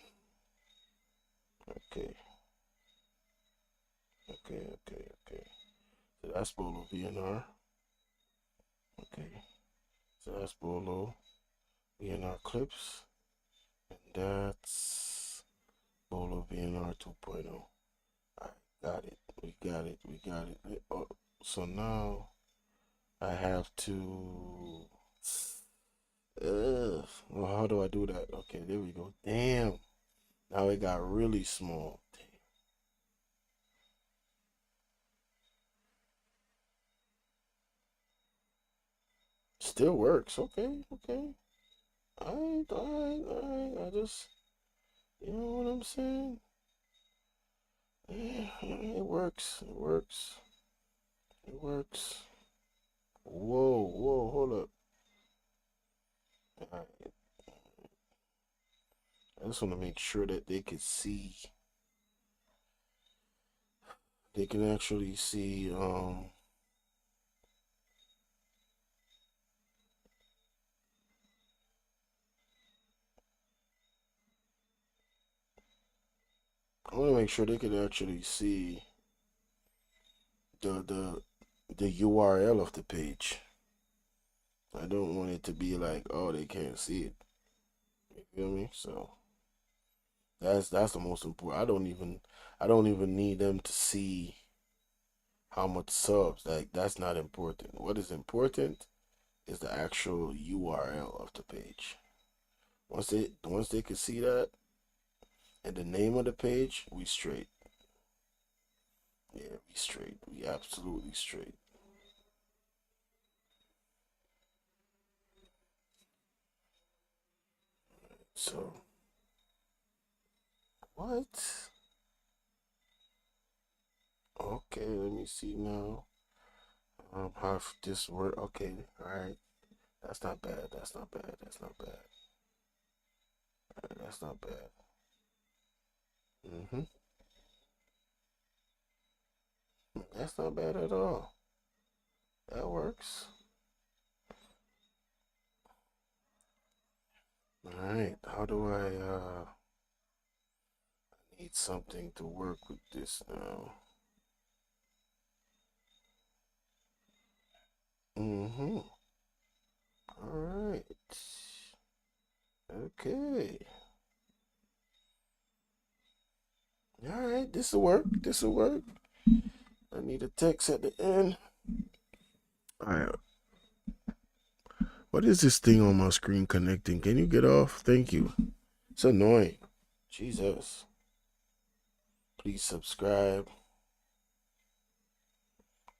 Okay. Okay. So that's Bolo V&R. Okay. So that's Bolo V&R clips. And that's Bolo V&R 2.0. I got it. We got it. Oh, so now I have to. Well, how do I do that? Okay, there we go. Damn. Now it got really small. Damn. Still works. Okay. I just, you know what I'm saying? Yeah, it works. Whoa, hold up. Alright. I just want to make sure that they can see. They can actually see, I want to make sure they can actually see the URL of the page. I don't want it to be like, oh, they can't see it. You feel me? So that's the most important. I don't even need them to see how much subs. Like, that's not important. What is important is the actual URL of the page. Once they can see that and the name of the page, we straight. Yeah, we straight. We absolutely straight. So what? Okay, let me see now. How this work? Okay, all right. That's not bad. That's not bad. That's not bad at all. That works. All right. How do I need something to work with this now? All right. Okay. All right. This will work. I need a text at the end. All right. What is this thing on my screen connecting? Can you get off? Thank you. It's annoying. Jesus. Please subscribe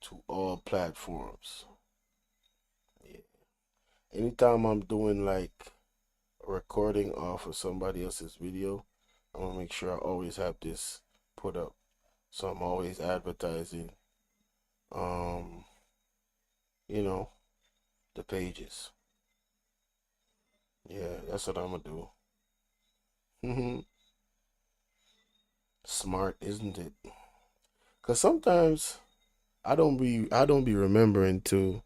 to all platforms. Yeah. Anytime I'm doing like a recording off of somebody else's video, I want to make sure I always have this put up. So I'm always advertising, you know, the pages. Yeah, that's what I'm gonna do. Smart, isn't it? Cause sometimes I don't be remembering to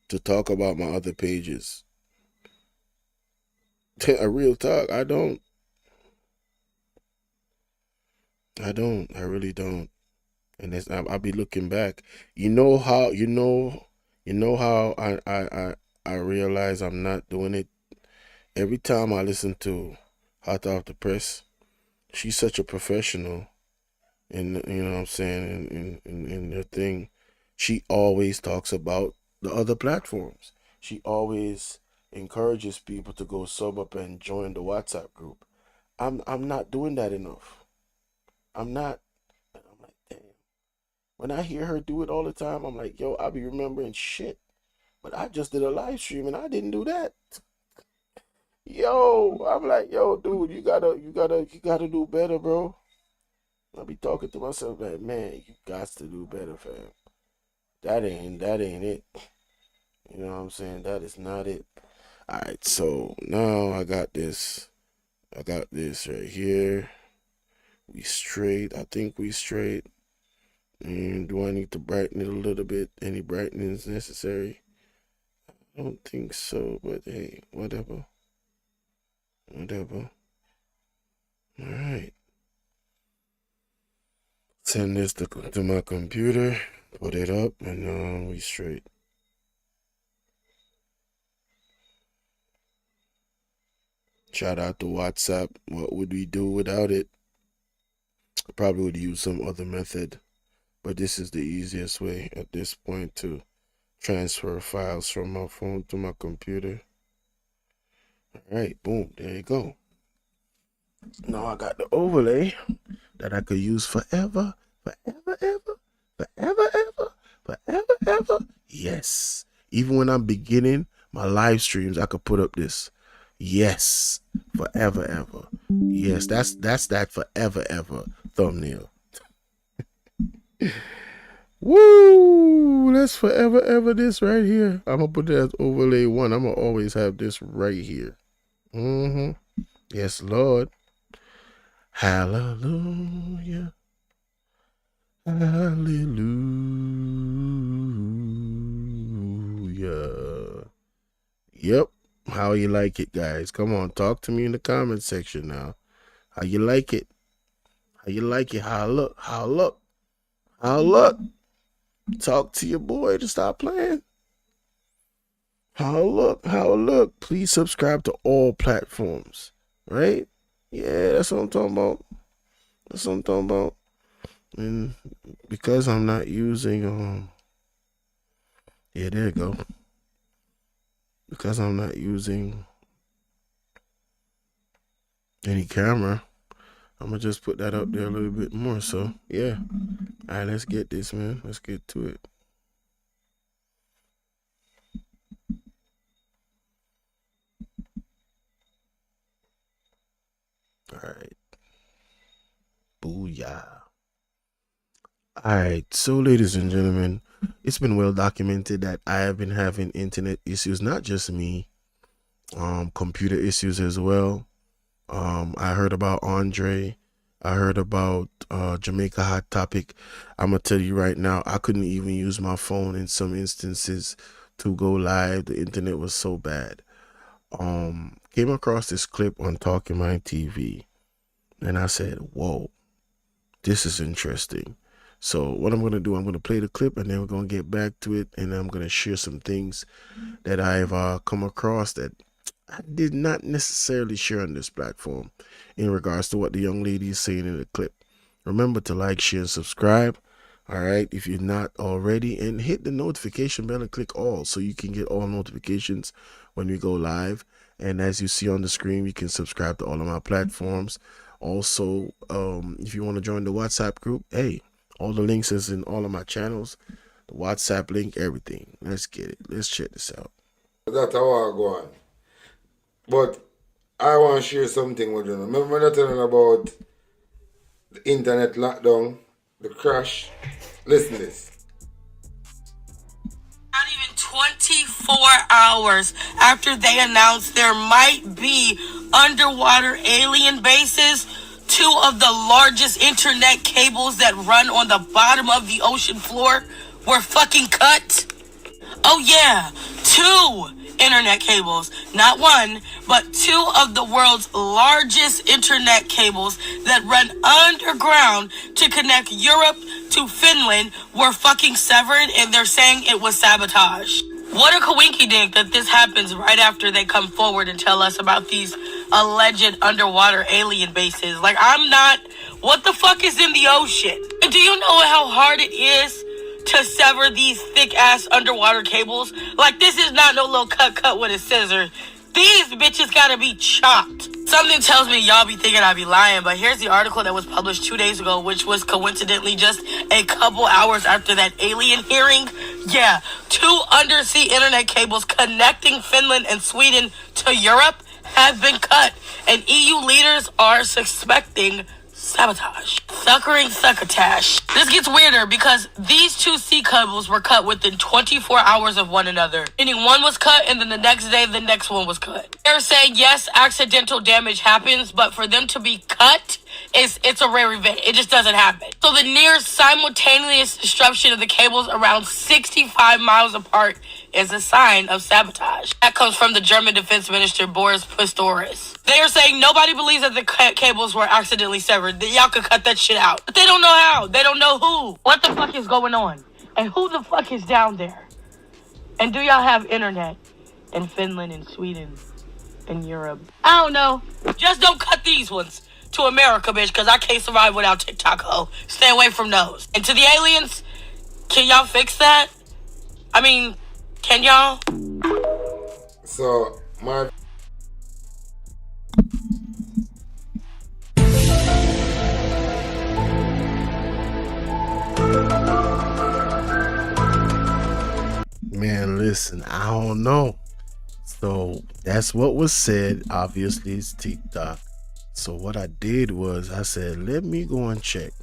to talk about my other pages. A real talk, I don't. I really don't. And I'll be looking back. You know how I realize I'm not doing it. Every time I listen to Hot Off the Press, she's such a professional, and you know what I'm saying, in her thing. She always talks about the other platforms. She always encourages people to go sub up and join the WhatsApp group. I'm not doing that enough. I'm not. And I'm like, damn. When I hear her do it all the time, I'm like, yo, I'll be remembering shit. But I just did a live stream and I didn't do that. Yo, I'm like, yo, dude, you gotta do better, bro. I be talking to myself like, man, you got to do better, fam. That ain't it. You know what I'm saying? That is not it. All right, so now I got this. I got this right here. We straight. I think we straight. And do I need to brighten it a little bit? Any brightening is necessary? I don't think so, but hey, whatever. Whatever. All right. Send this to my computer, put it up, and we straight. Shout out to WhatsApp. What would we do without it? Probably would use some other method, but this is the easiest way at this point to transfer files from my phone to my computer. All right, boom, there you go. Now I got the overlay that I could use forever, ever. Yes. Even when I'm beginning my live streams, I could put up this. Yes. Forever, ever. Yes, that's that forever, ever thumbnail. Woo! That's forever, ever this right here. I'm going to put that as overlay 1. I'm going to always have this right here. Yes, Lord. Hallelujah. Hallelujah. Yep. How you like it, guys? Come on, talk to me in the comment section now. How you like it? How you like it? How I look? How I look? How I look? Talk to your boy to stop playing. How I look? How I look? Please subscribe to all platforms. Right? Yeah, that's what I'm talking about. That's what I'm talking about. And because I'm not using yeah, there you go. Because I'm not using any camera, I'm gonna just put that up there a little bit more. So yeah. All right, let's get this, man. Let's get to it. All right. Booyah. All right, so ladies and gentlemen, it's been well documented that I have been having internet issues, not just me, computer issues as well. I heard about Andre. I heard about Jamaica Hot Topic. I'm gonna tell you right now, I couldn't even use my phone in some instances to go live. The internet was so bad. Came across this clip on Talking My TV, and I said, whoa, this is interesting. So what I'm going to do, I'm going to play the clip, and then we're going to get back to it, and I'm going to share some things that I've come across that I did not necessarily share on this platform in regards to what the young lady is saying in the clip. Remember to like, share, and subscribe. All right, if you're not already, and hit the notification bell and click all so you can get all notifications when we go live. And as you see on the screen, you can subscribe to all of my platforms. Also, if you want to join the WhatsApp group, hey, all the links is in all of my channels, the WhatsApp link, everything. Let's get it. Let's check this out. That's how I go on. But I want to share something with you. Remember that telling about the internet lockdown, the crash? Listen to this. Not even 24 hours after they announced there might be underwater alien bases, two of the largest internet cables that run on the bottom of the ocean floor were fucking cut. Oh yeah, two internet cables. Not one, but two of the world's largest internet cables that run underground to connect Europe to Finland were fucking severed, and they're saying it was sabotage. What a coinky dink that this happens right after they come forward and tell us about these alleged underwater alien bases. Like, I'm not... What the fuck is in the ocean? Do you know how hard it is to sever these thick-ass underwater cables? Like, this is not no little cut with a scissor. These bitches gotta be chopped. Something tells me y'all be thinking I be lying, but here's the article that was published 2 days ago, which was coincidentally just a couple hours after that alien hearing. Yeah, two undersea internet cables connecting Finland and Sweden to Europe have been cut, and EU leaders are suspecting sabotage. Succotash. This gets weirder because these two sea cables were cut within 24 hours of one another. Meaning one was cut and then the next day the next one was cut. They're saying yes, accidental damage happens, but for them to be cut, it's a rare event. It just doesn't happen. So the near simultaneous disruption of the cables around 65 miles apart is a sign of sabotage. That comes from the German Defense Minister Boris Pistorius. They are saying nobody believes that the cables were accidentally severed. Y'all could cut that shit out. But they don't know how. They don't know who. What the fuck is going on? And who the fuck is down there? And do y'all have internet in Finland and Sweden and Europe? I don't know. Just don't cut these ones to America, bitch, because I can't survive without TikTok, ho. Stay away from those. And to the aliens, can y'all fix that? I mean, can y'all? So, my... Man, listen, I don't know. So that's what was said. Obviously, it's TikTok. So what I did was I said, let me go and check.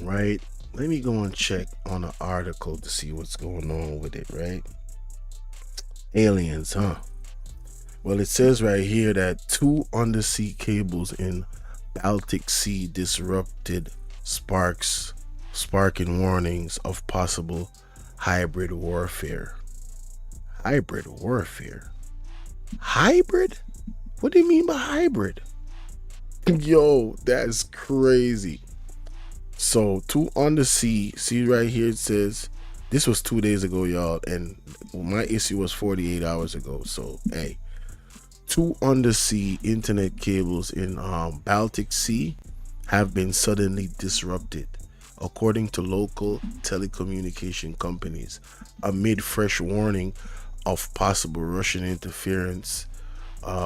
Right? Let me go and check on an article to see what's going on with it, right? Aliens, huh? Well, it says right here that two undersea cables in Baltic Sea disrupted, sparking warnings of possible hybrid warfare. Hybrid warfare? Hybrid? What do you mean by hybrid? Yo, that's crazy. So, two undersea, see right here it says, this was 2 days ago, y'all, and my issue was 48 hours ago. So, hey, two undersea internet cables in Baltic Sea have been suddenly disrupted, according to local telecommunication companies, amid fresh warning of possible Russian interference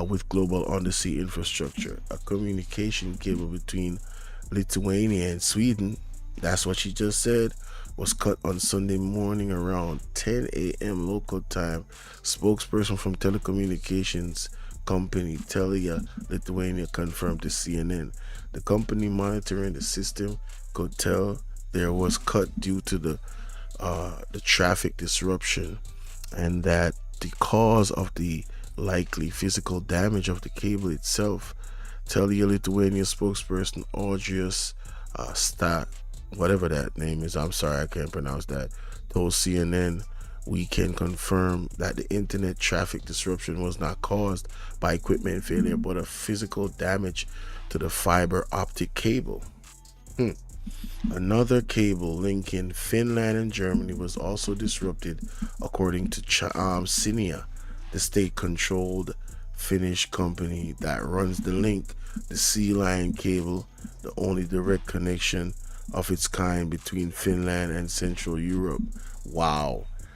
with global undersea infrastructure. A communication cable between Lithuania and Sweden, that's what she just said, was cut on Sunday morning around 10 a.m. local time. Spokesperson from telecommunications company Telia Lithuania confirmed to CNN. The company monitoring the system could tell there was cut due to the traffic disruption, and that the cause of the likely physical damage of the cable itself. Telia Lithuania spokesperson Audrius whatever that name is, I'm sorry, I can't pronounce that, told CNN, we can confirm that the internet traffic disruption was not caused by equipment failure, but a physical damage to the fiber optic cable. Another cable linking Finland and Germany was also disrupted, according to Cinia, the state-controlled Finnish company that runs the link. The Sea Line cable, the only direct connection of its kind between Finland and Central Europe,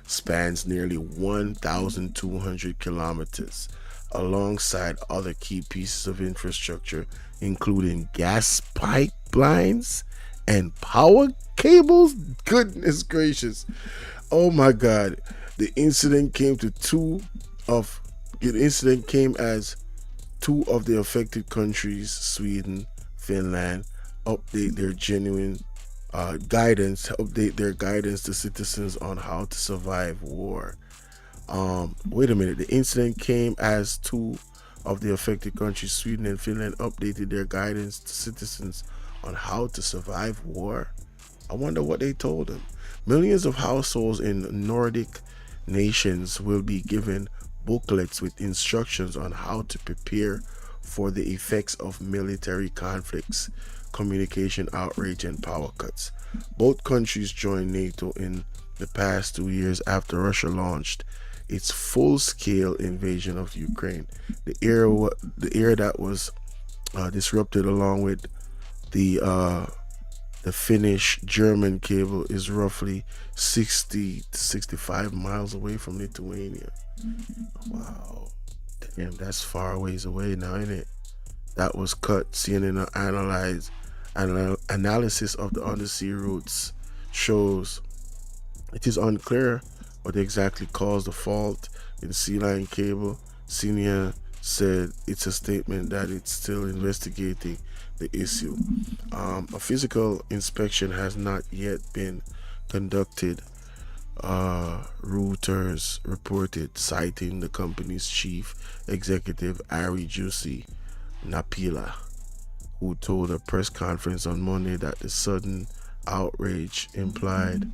spans nearly 1,200 kilometers, alongside other key pieces of infrastructure, including gas pipelines and power cables. Goodness gracious. Oh my God. The incident came to two of The incident came as two of the affected countries, Sweden, Finland, update their guidance to citizens on how to survive war. Wait a minute. The incident came as two of the affected countries, Sweden and Finland, updated their guidance to citizens on how to survive war. I wonder what they told them. Millions of households in Nordic nations will be given booklets with instructions on how to prepare for the effects of military conflicts, communication outrage, and power cuts. Both countries joined NATO in the past 2 years after Russia launched its full-scale invasion of Ukraine. The era that was disrupted, along with the Finnish-German cable, is roughly 60 to 65 miles away from Lithuania. Wow, damn, that's far ways away now, isn't it? That was cut. CNN analysis of the undersea routes shows it is unclear what exactly caused the fault in Sea Line cable. CNN said it's a statement that it's still investigating the issue. A physical inspection has not yet been conducted, Reuters reported, citing the company's chief executive Ari Jussi Napila, who told a press conference on Monday that the sudden outage, implied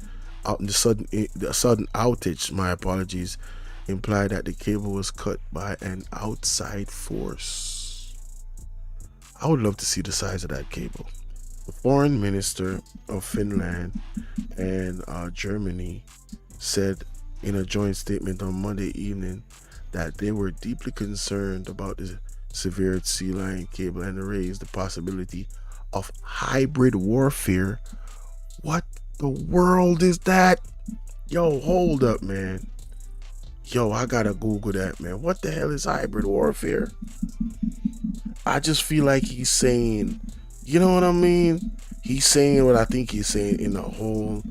that the cable was cut by an outside force. I would love to see the size of that cable. The foreign minister of Finland and Germany said in a joint statement on Monday evening that they were deeply concerned about the severed Sea Line cable and raised the possibility of hybrid warfare. What the world is that? Yo, hold up, man. Yo, I gotta Google that, man. What the hell is hybrid warfare? I just feel like he's saying, you know what I mean? He's saying what I think he's saying in a whole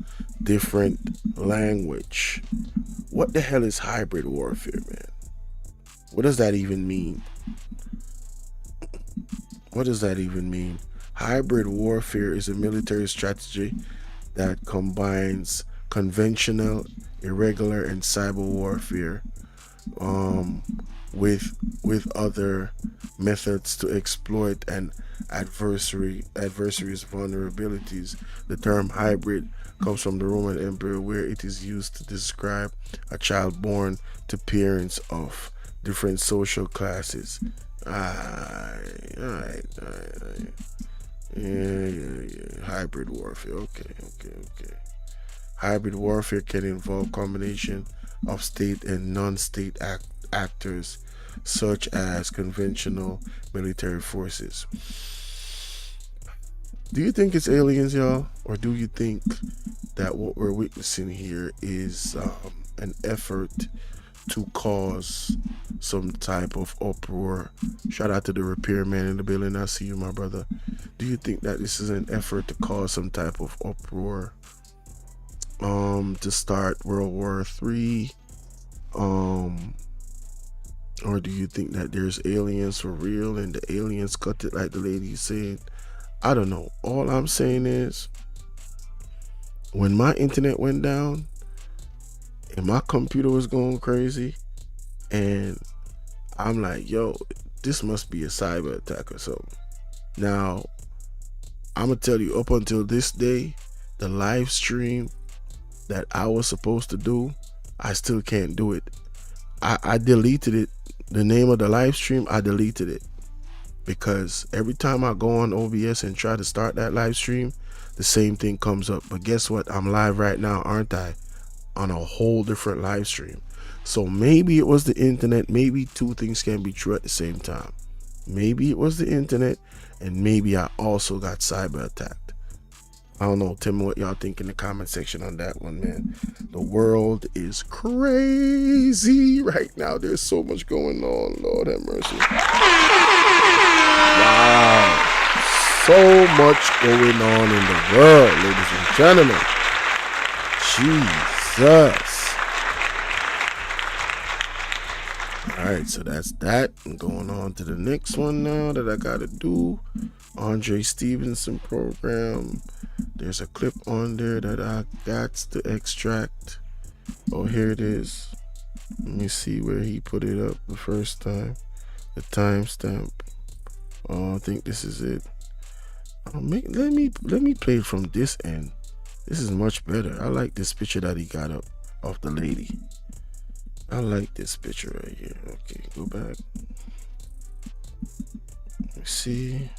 different language. What the hell is hybrid warfare, man? What does that even mean? What does that even mean? Hybrid warfare is a military strategy that combines conventional, irregular, and cyber warfare with other methods to exploit an adversary's vulnerabilities. The term hybrid comes from the Roman Empire, where it is used to describe a child born to parents of different social classes. Yeah. Hybrid warfare. Okay. Hybrid warfare can involve combination of state and non-state actors, such as conventional military forces. Do you think it's aliens, y'all? Or do you think that what we're witnessing here is an effort to cause some type of uproar? Shout out to the repairman in the building. I see you, my brother. Do you think that this is an effort to cause some type of uproar to start World War III? Or do you think that there's aliens for real and the aliens cut it like the lady said? I don't know. All I'm saying is, when my internet went down and my computer was going crazy, and I'm like, yo, this must be a cyber attack or something. Now, I'm gonna tell you, up until this day, the live stream that I was supposed to do, I still can't do it. I deleted it. The name of the live stream, I deleted it, because every time I go on OBS and try to start that live stream, the same thing comes up. But guess what? I'm live right now, aren't I? On a whole different live stream. So maybe it was the internet. Maybe two things can be true at the same time. Maybe it was the internet, and maybe I also got cyber attacked. I don't know. Tell me what y'all think in the comment section on that one, man. The world is crazy right now. There's so much going on. Lord have mercy. Wow. So much going on in the world, ladies and gentlemen. Jesus. All right, so that's that. I'm going on to the next one now that I gotta do. Andre Stevenson program. There's a clip on there that I got to extract. Oh, here it is. Let me see where he put it up the first time. The timestamp. Oh, I think this is it. Let me play it from this end. This is much better. I like this picture that he got up of the lady. I like this picture right here. Okay, go back. Let's see.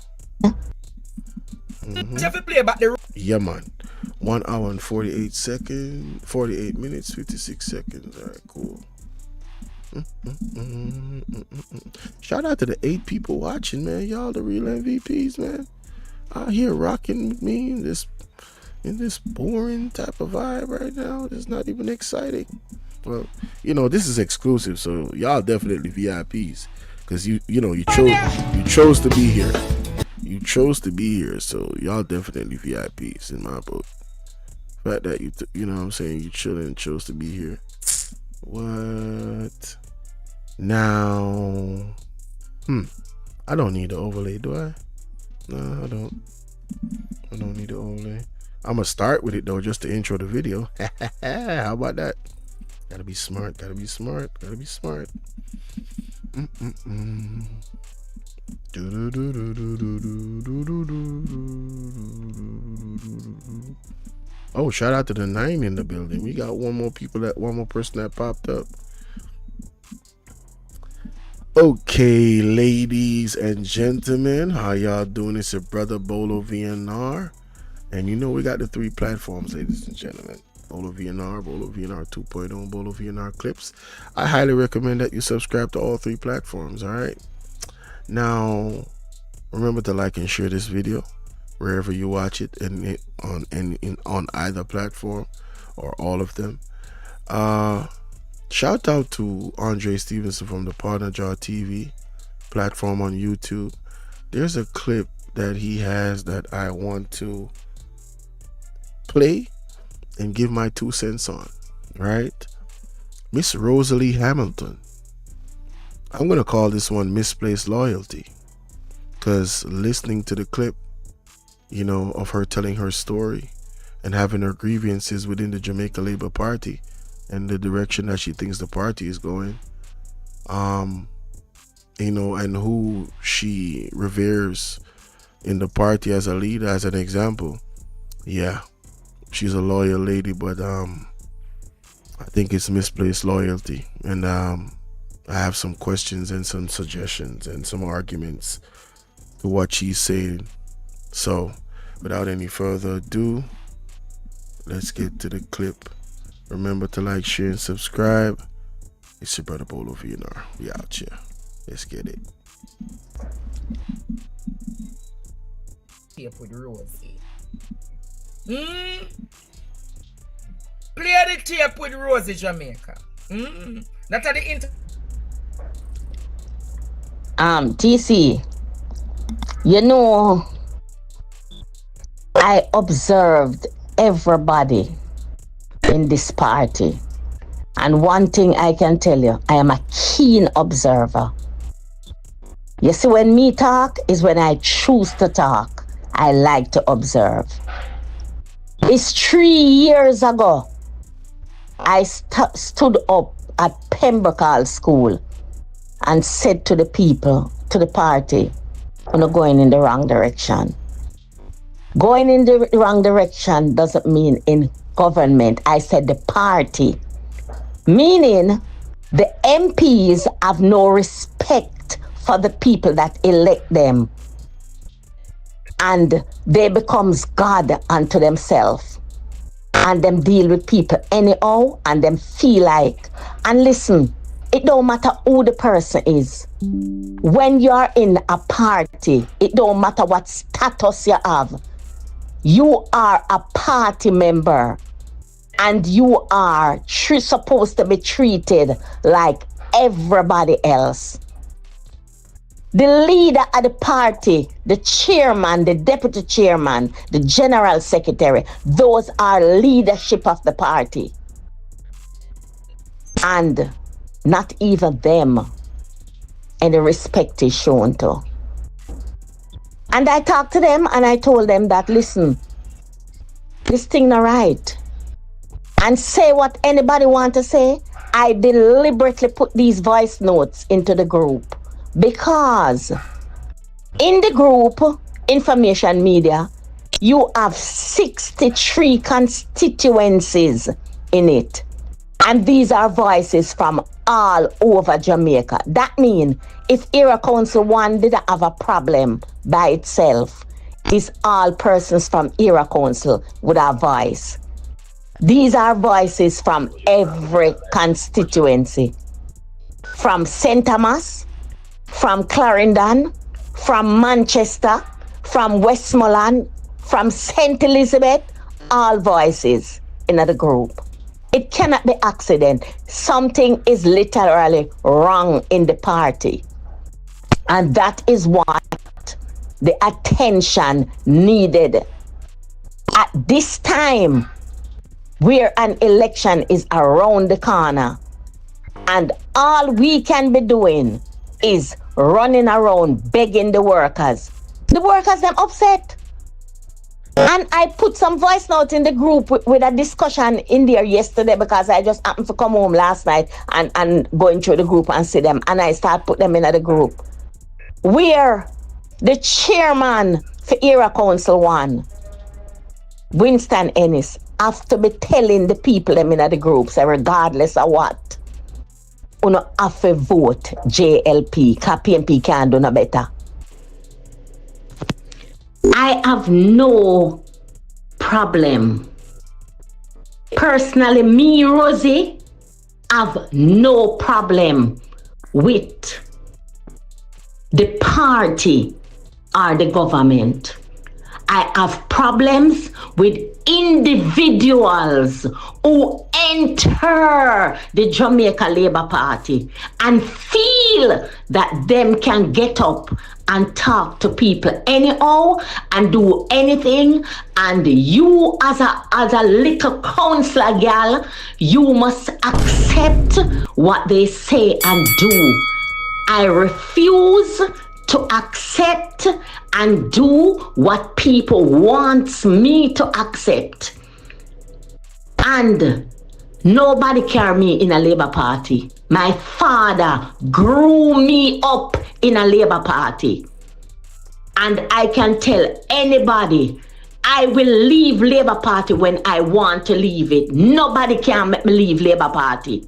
Yeah, man. 1 hour and 48 seconds. 48 minutes, 56 seconds. All right, cool. Shout out to the 8 people watching, man. Y'all the real MVPs, man. Out here rocking with me in this boring type of vibe right now. It's not even exciting. Well, this is exclusive, so y'all definitely VIPs, because you chose to be here. You chose to be here, so y'all definitely VIPs in my book. The fact that you know what I'm saying, you chilling and chose to be here. What? Now, I don't need the overlay, do I? No, I don't. I don't need the overlay. I'm gonna start with it though, just to intro the video. How about that? Gotta be smart. Gotta be smart. Gotta be smart. Oh, shout out to the 9 in the building. We got one more person that popped up. Okay, ladies and gentlemen, how y'all doing? It's your brother Bolo V&R, and we got the 3 platforms, ladies and gentlemen. Bolo V&R, Bolo V&R 2.0, Bolo V&R clips. I highly recommend that you subscribe to all 3 platforms. All right. Now, remember to like and share this video wherever you watch it, and on either platform or all of them. Shout out to Andre Stevenson from the Partner Jar TV platform on YouTube. There's a clip that he has that I want to play and give my 2 cents on, right? Miss Rosalie Hamilton. I'm going to call this one Misplaced Loyalty, because listening to the clip, of her telling her story and having her grievances within the Jamaica Labour Party and the direction that she thinks the party is going, and who she reveres in the party as a leader, as an example. Yeah, she's a loyal lady, but I think it's misplaced loyalty, and I have some questions and some suggestions and some arguments to what she's saying. So, without any further ado, let's get to the clip. Remember to like, share, and subscribe. It's your brother Bolo V&R. We out here. Let's get it. Tape with Rosie. Play the tape with Rosie, Jamaica. That's at the inter. TC, I observed everybody in this party, and one thing I can tell you, I am a keen observer. You see, when me talk is when I choose to talk. I like to observe. It's 3 years ago I stood up at Pembroke School and said to the people, to the party, you're not going in the wrong direction. Going in the wrong direction doesn't mean in government. I said the party. Meaning the MPs have no respect for the people that elect them. And they becomes God unto themselves. And them deal with people anyhow, and them feel like, and listen, it don't matter who the person is. When you're in a party, it don't matter what status you have. You are a party member, and you are supposed to be treated like everybody else. The leader of the party, the chairman, the deputy chairman, the general secretary, those are leadership of the party. And not even them any respect is shown to. And I talked to them and I told them that, listen, this thing not right. And say what anybody want to say. I deliberately put these voice notes into the group because in the group, Information Media, you have 63 constituencies in it. And these are voices from all over Jamaica. That means if Era Council 1 didn't have a problem by itself, it's all persons from Era Council would have voice. These are voices from every constituency. From St. Thomas, from Clarendon, from Manchester, from Westmoreland, from St. Elizabeth, all voices in the group. It cannot be accident. Something is literally wrong in the party. And that is what the attention needed. At this time, where an election is around the corner, and all we can be doing is running around begging the workers. The workers, them upset. And I put some voice notes in the group with a discussion in there yesterday because I just happened to come home last night and going through the group and see them. And I start put them in the group. Where the chairman for Era Council 1, Winston Ennis, have to be telling the people them in the group, so regardless of what, you know, have to vote JLP, because PNP can't do no better. I have no problem. Personally, me, Rosie, have no problem with the party or the government. I have problems with individuals who enter the Jamaica Labour Party and feel that them can get up and talk to people anyhow and do anything, and you as a little councillor girl, you must accept what they say and do. I refuse to accept and do what people want me to accept. And nobody carry me in a Labour Party. My father grew me up in a Labour Party. And I can tell anybody, I will leave Labour Party when I want to leave it. Nobody can make me leave Labour Party.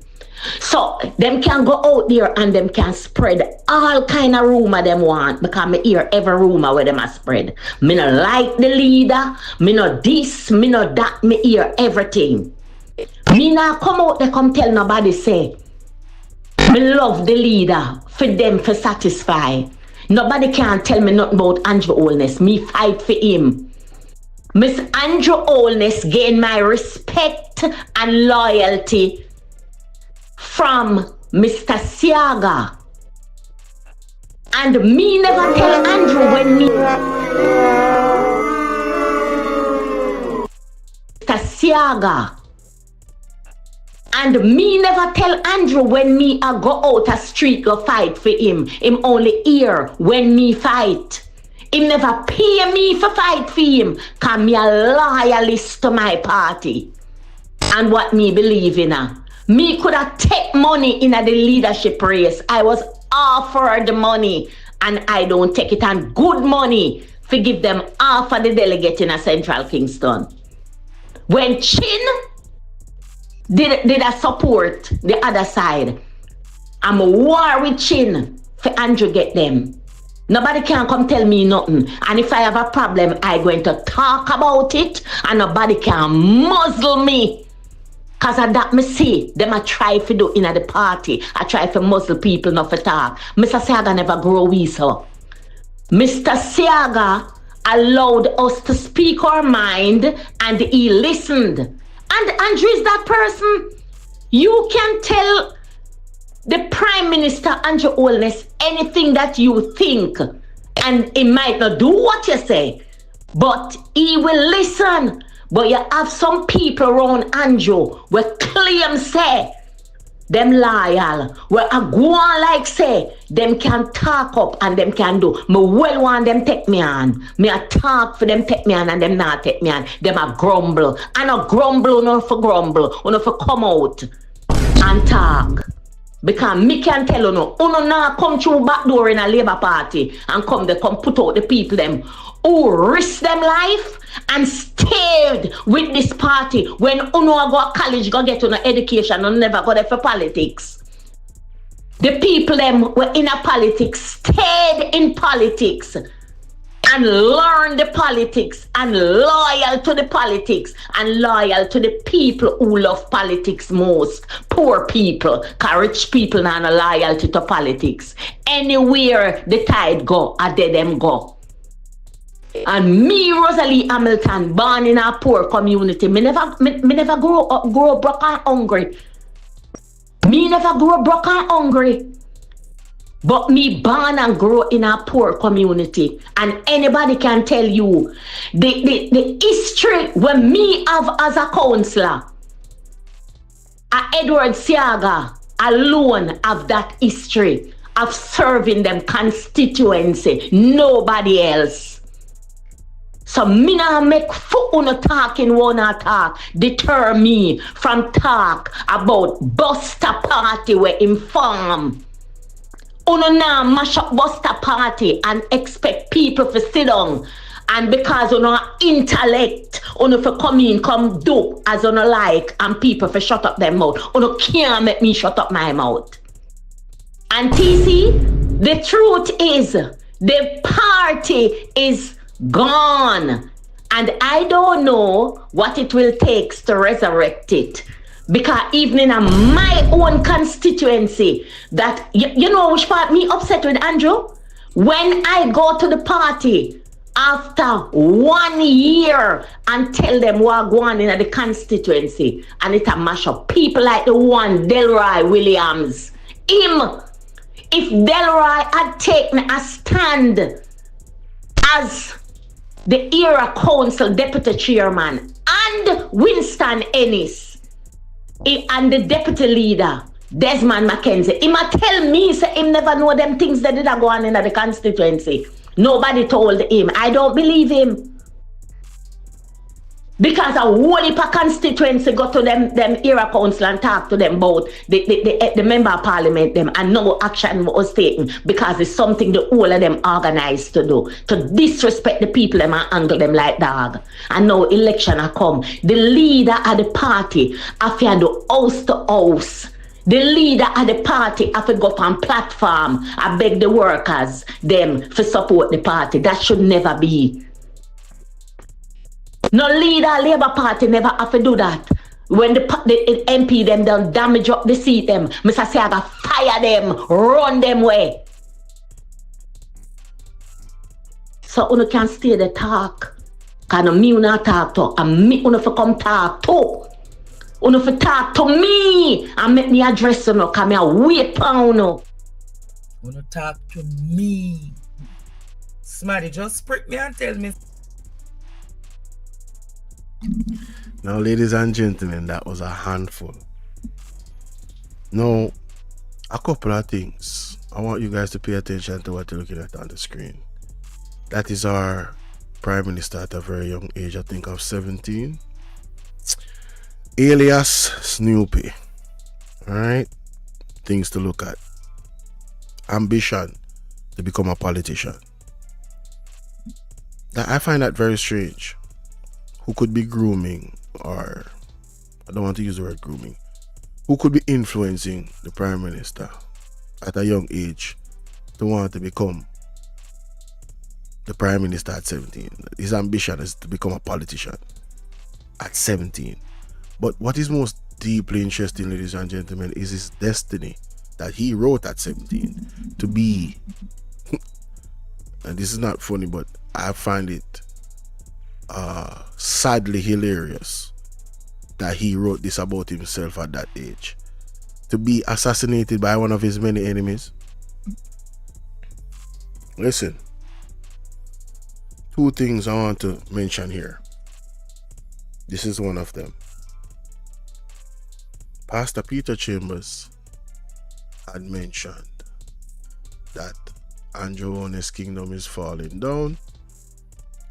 So them can go out there and them can spread all kind of rumor them want, because me hear every rumor where them a spread. Me no like the leader, me no this, me no that, me hear everything. Me not come out there come tell nobody say me love the leader for them for satisfy. Nobody can tell me nothing about Andrew Holness. Me fight for him. Miss Andrew Holness gain my respect and loyalty from Mr. Siaga. And me never tell Andrew when me Mr. Siaga. And me never tell Andrew when me I go out a street go fight for him. Him only hear when me fight. Him never pay me for fight for him, cause me a loyalist to my party and what me believe in. Me could have take money in the leadership race. I was offered the money and I don't take it, and good money for give them half of the delegate in a Central Kingston. When Chin did a support the other side, I'm a war with Chin for Andrew get them. Nobody can come tell me nothing. And if I have a problem, I'm going to talk about it and nobody can muzzle me. Because of that, me see, them I try to do in the party. I try to muzzle people not for talk. Mr. Siaga never grow weasel. Mr. Siaga allowed us to speak our mind and he listened. And Andrew is that person. You can tell the Prime Minister Andrew Holness anything that you think, and he might not do what you say, but he will listen. But you have some people around Andrew who claim say them loyal, where I go on like say, them can talk up and them can do. Me well want them take me on. Me a talk for them take me on and them not take me on. Them a grumble. And a grumble, no for grumble. No for come out and talk. Because me can tell you no, now come through back door in a Labour Party and come put out the people them who risk them life and stayed with this party when uno go to college, go get an education and never go there for politics. The people them were in a politics, stayed in politics and learned the politics and loyal to the politics and loyal to the people who love politics most. Poor people, cause rich people not no loyalty to politics. Anywhere the tide go, I did them go. And me, Rosalie Hamilton, born in a poor community, me never grow broke and hungry. Me never grow broke and hungry. But me born and grow in a poor community. And anybody can tell you the history when me have as a counselor, Edward Siaga alone have that history of serving them constituency. Nobody else. So me nah make foot on a talking one talk deter me from talk about Buster Party where inform. Uno now mash up Buster Party and expect people to sit down. And because uno intellect, uno for come do as uno like and people for shut up their mouth. Uno can't make me shut up my mouth. And TC, the truth is the party is gone. And I don't know what it will take to resurrect it. Because even in my own constituency, that, you know which part me upset with, Andrew? When I go to the party after 1 year and tell them what go on in the constituency, and it a mash up. People like the one, Delroy Williams. Him, if Delroy had taken a stand as the era council deputy chairman and Winston Ennis and the deputy leader Desmond McKenzie, he might tell me say him never know them things that did go on in the constituency. Nobody told him. I don't believe him. Because a whole heap of constituency go to them era council and talk to them about the member of parliament them and no action was taken because it's something the whole of them organized to do. To disrespect the people them and handle them like dog. And now election a come. The leader of the party have to do house to house. The leader of the party have to go up on platform and beg the workers them for support the party. That should never be. No leader Labour Party never have to do that. When the MP them done damage up the seat them, Mr. Siaga fire them, run them way. So you can stay the talk. Cause me you not talk to, and me you for come talk to. You for talk to me and make me address you, cause me a wait for you. You talk to me. Smarty, just prick me and tell me. Now, ladies and gentlemen, that was a handful. Now, a couple of things. I want you guys to pay attention to what you're looking at on the screen. That is our Prime Minister at a very young age, I think of 17. Alias Snoopy. Alright? Things to look at. Ambition to become a politician. I find that very strange. Who could be grooming, or I don't want to use the word grooming, who could be influencing the Prime Minister at a young age to want to become the Prime Minister at 17. His ambition is to become a politician at 17. But what is most deeply interesting, ladies and gentlemen, is his destiny that he wrote at 17 to be, and this is not funny, but I find it sadly hilarious that he wrote this about himself at that age. To be assassinated by one of his many enemies. Listen, two things I want to mention here. This is one of them. Pastor Peter Chambers had mentioned that Andrew One's kingdom is falling down.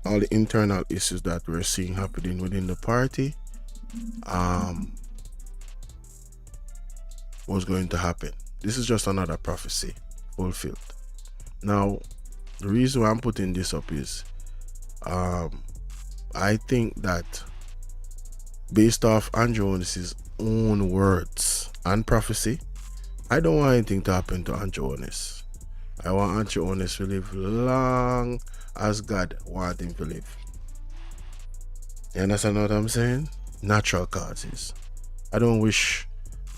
All the internal issues that we're seeing happening within the party was going to happen. This is just another prophecy fulfilled. Now, the reason why I'm putting this up is I think that based off Andrew One's own words and prophecy, I don't want anything to happen to Andrew Ones. I want Andrew Ones to live long as God wants him to live. You understand what I'm saying? Natural causes. I don't wish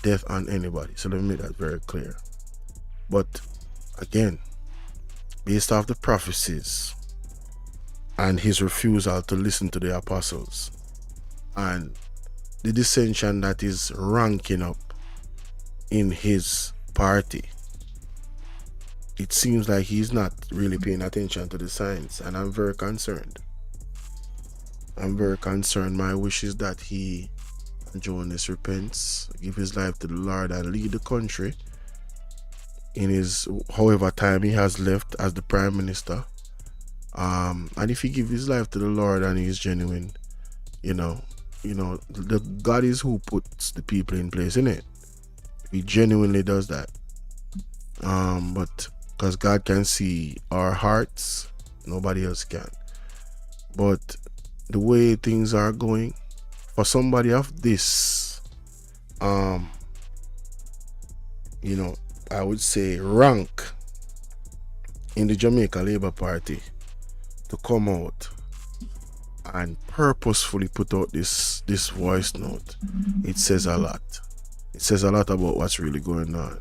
death on anybody, so let me make that very clear. But again, based off the prophecies and his refusal to listen to the apostles and the dissension that is ranking up in his party, it seems like he's not really paying attention to the signs, and I'm very concerned. My wish is that he, Jonas, repents, give his life to the Lord, and lead the country in his however time he has left as the prime minister. And if he gives his life to the Lord and he's genuine, the God is who puts the people in place, innit? If he genuinely does that. But because God can see our hearts, nobody else can. But the way things are going, for somebody of this, I would say rank in the Jamaica Labour Party to come out and purposefully put out this voice note, it says a lot. It says a lot about what's really going on.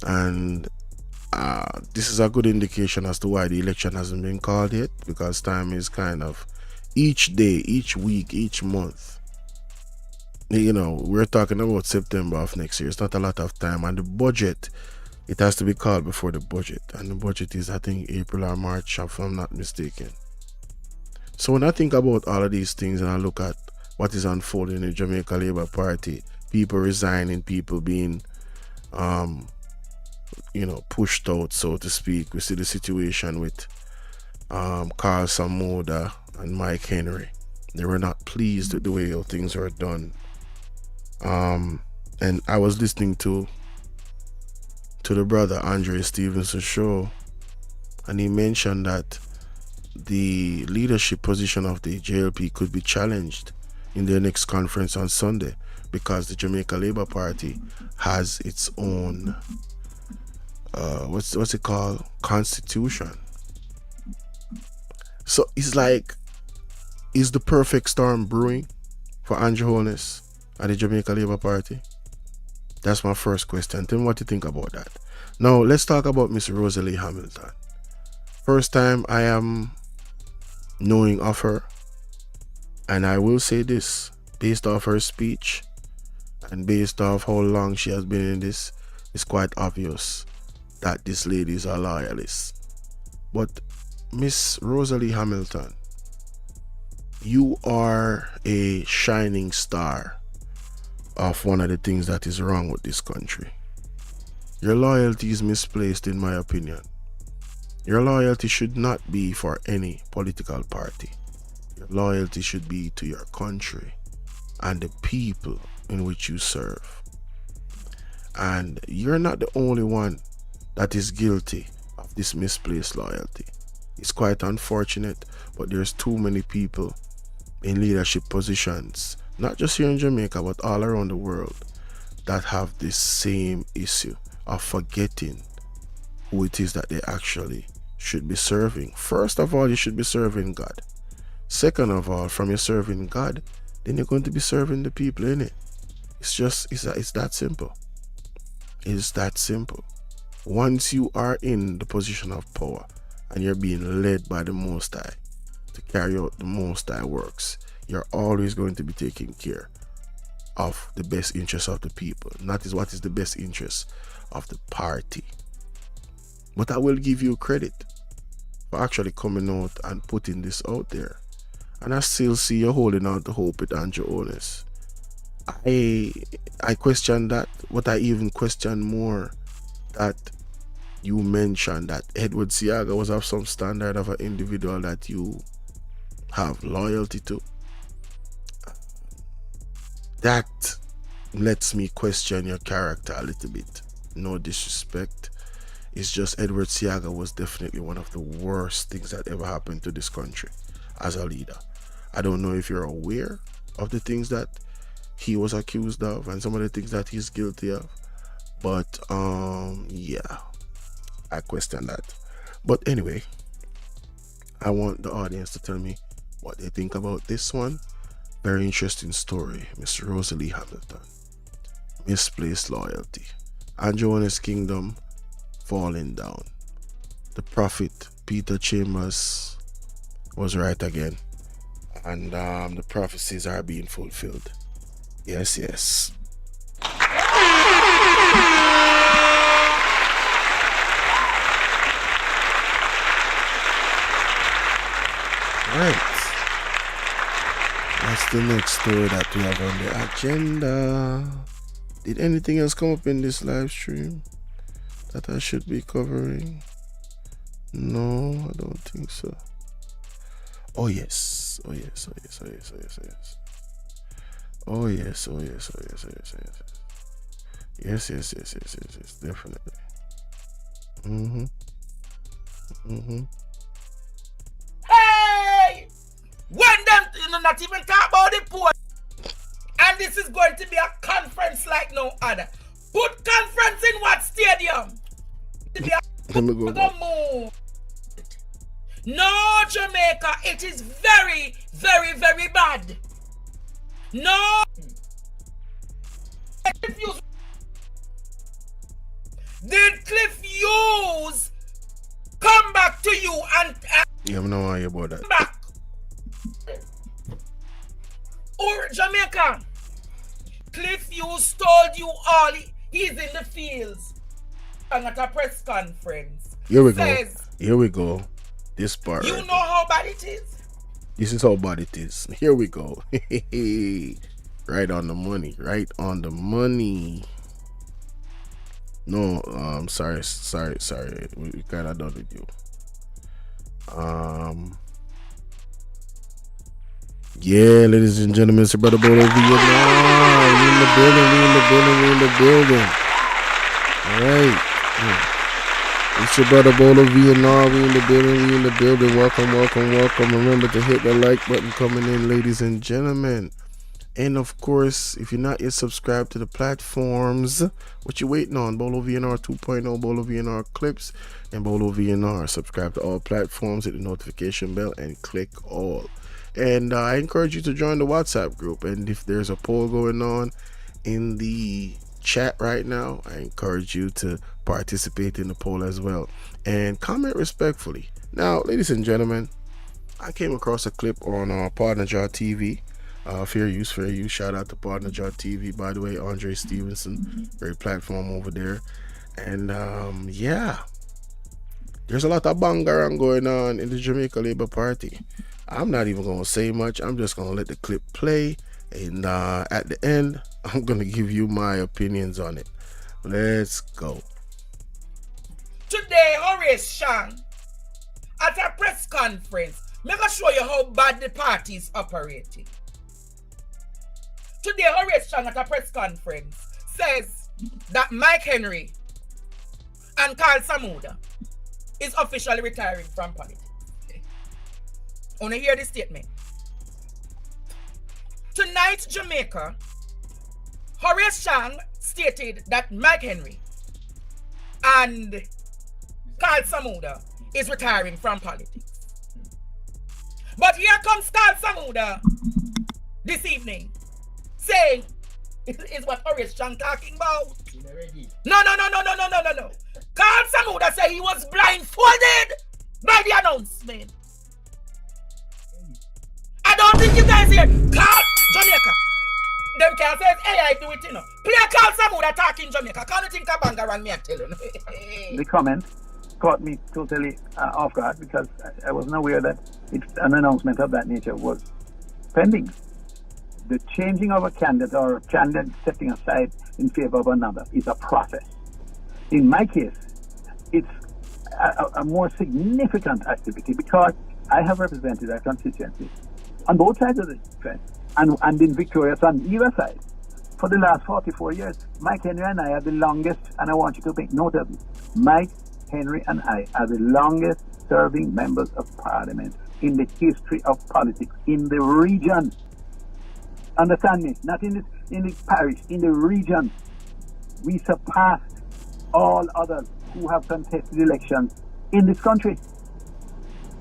And this is a good indication as to why the election hasn't been called yet, because time is kind of each day, each week, each month. We're talking about September of next year. It's not a lot of time. And the budget, it has to be called before the budget. And the budget is, I think, April or March, if I'm not mistaken. So when I think about all of these things and I look at what is unfolding in the Jamaica Labour Party, people resigning, people being pushed out, so to speak. We see the situation with Carl Samoda and Mike Henry. They were not pleased with the way how things were done. And I was listening to the brother Andre Stevenson's show, and he mentioned that the leadership position of the JLP could be challenged in their next conference on Sunday, because the Jamaica Labour Party has its own what's it called, constitution. So it's like, is the perfect storm brewing for Andrew Holness and the Jamaica Labour Party? That's my first question. Tell me what you think about that. Now let's talk about Miss Rosalie Hamilton. First time I am knowing of her, and I will say this, based off her speech and based off how long she has been in this, it's quite obvious that this lady is a loyalist. But Miss Rosalie Hamilton, you are a shining star of one of the things that is wrong with this country. Your loyalty is misplaced, in my opinion. Your loyalty should not be for any political party. Your loyalty should be to your country and the people in which you serve. And you're not the only one that is guilty of this misplaced loyalty. It's quite unfortunate, but there's too many people in leadership positions, not just here in Jamaica, but all around the world, that have this same issue of forgetting who it is that they actually should be serving. First of all, you should be serving God. Second of all, from you serving God, then you're going to be serving the people, innit? It's that simple. It's that simple. Once you are in the position of power and you're being led by the Most High to carry out the Most High works, you're always going to be taking care of the best interests of the people. And that is what is the best interest of the party. But I will give you credit for actually coming out and putting this out there. And I still see you holding out the hope with Andrew Holness. I question that, but I even question more that you mentioned that Edward Siaga was of some standard of an individual that you have loyalty to, that lets me question your character a little bit. No disrespect. It's just Edward Siaga was definitely one of the worst things that ever happened to this country as a leader. I don't know if you're aware of the things that he was accused of and some of the things that he's guilty of, but yeah, I question that. But anyway, I want the audience to tell me what they think about this one. Very interesting story. Miss Rosalie Hamilton, misplaced loyalty, Andrew and his kingdom falling down. The prophet Peter Chambers was right again, and the prophecies are being fulfilled. Yes, yes. Right. That's the next story that we have on the agenda. Did anything else come up in this live stream that I should be covering? No, I don't think so. Oh yes. Oh yes. Oh yes. Oh yes. Oh yes. Oh yes. Oh yes. Oh yes. Oh yes. Oh yes. Oh yes. Yes. Yes. Yes. Yes. Yes. Yes. Definitely. Hey! When them not even talk about the poor, and this is going to be a conference like no other. Put conference in what stadium? Let me go back. No, Jamaica, it is very, very, very bad. No. Did Cliff Hughes come back to you and yeah, I'm not worried about that. back? Or Jamaica, Cliff Hughes told you all he's in the fields and at a press conference. Here we go. Here we go. This part. You know how bad it is? This is how bad it is. Here we go. Right on the money. Right on the money. No, sorry. We kind of done with you. Yeah, ladies and gentlemen, it's your brother Bolo V&R. We in the building. All right. It's your brother Bolo V&R. We in the building. Welcome. Remember to hit the like button coming in, ladies and gentlemen. And of course, if you're not yet subscribed to the platforms, what you waiting on? Bolo V&R 2.0, Bolo V&R Clips, and Bolo V&R. Subscribe to all platforms, hit the notification bell, and click all. And I encourage you to join the WhatsApp group. And if there's a poll going on in the chat right now, I encourage you to participate in the poll as well. And comment respectfully. Now, ladies and gentlemen, I came across a clip on Partner Jar TV. Fair use. Shout out to Partner Jar TV, by the way. Andre Stevenson, great platform over there. And yeah, there's a lot of bangarang going on in the Jamaica Labour Party. I'm not even going to say much. I'm just going to let the clip play. And at the end, I'm going to give you my opinions on it. Let's go. Today, Horace Shang, at a press conference, I'm going to show you how bad the party is operating. Today, Horace Shang at a press conference says that Mike Henry and Carl Samuda is officially retiring from politics. I want to hear this statement. Tonight, Jamaica, Horace Shang stated that Mike Henry and Carl Samuda is retiring from politics. But here comes Carl Samuda this evening saying, is what Horace Shang talking about? No. Carl Samuda said he was blindfolded by the announcement. I don't think you guys hear Carl Jamaica. Them can say, hey, I do it, you know. Play Carl Samuda talking Jamaica. Can't you think of Bangarang me, I tell you? The comment caught me totally off guard because I wasn't aware that an announcement of that nature was pending. The changing of a candidate or candidate stepping aside in favor of another is a process. In my case, it's a more significant activity because I have represented a constituency on both sides of the fence and been victorious on either side. For the last 44 years, Mike Henry and I are the longest, and I want you to make note of it. Mike Henry and I are the longest serving members of parliament in the history of politics in the region. Understand me? Not in the parish, in the region. We surpassed all others who have contested elections in this country.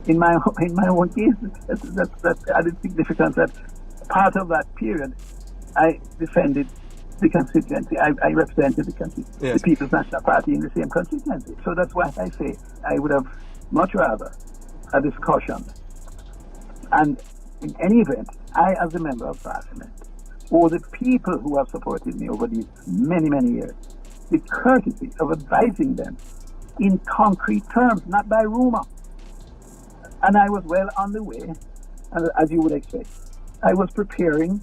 In my own case, that's added significance that part of that period, I defended the constituency. I represented the People's National Party in the same constituency. So that's why I say I would have much rather a discussion. And in any event, I, as a member of parliament, or the people who have supported me over these many, many years, the courtesy of advising them in concrete terms, not by rumor. And I was well on the way, as you would expect. I was preparing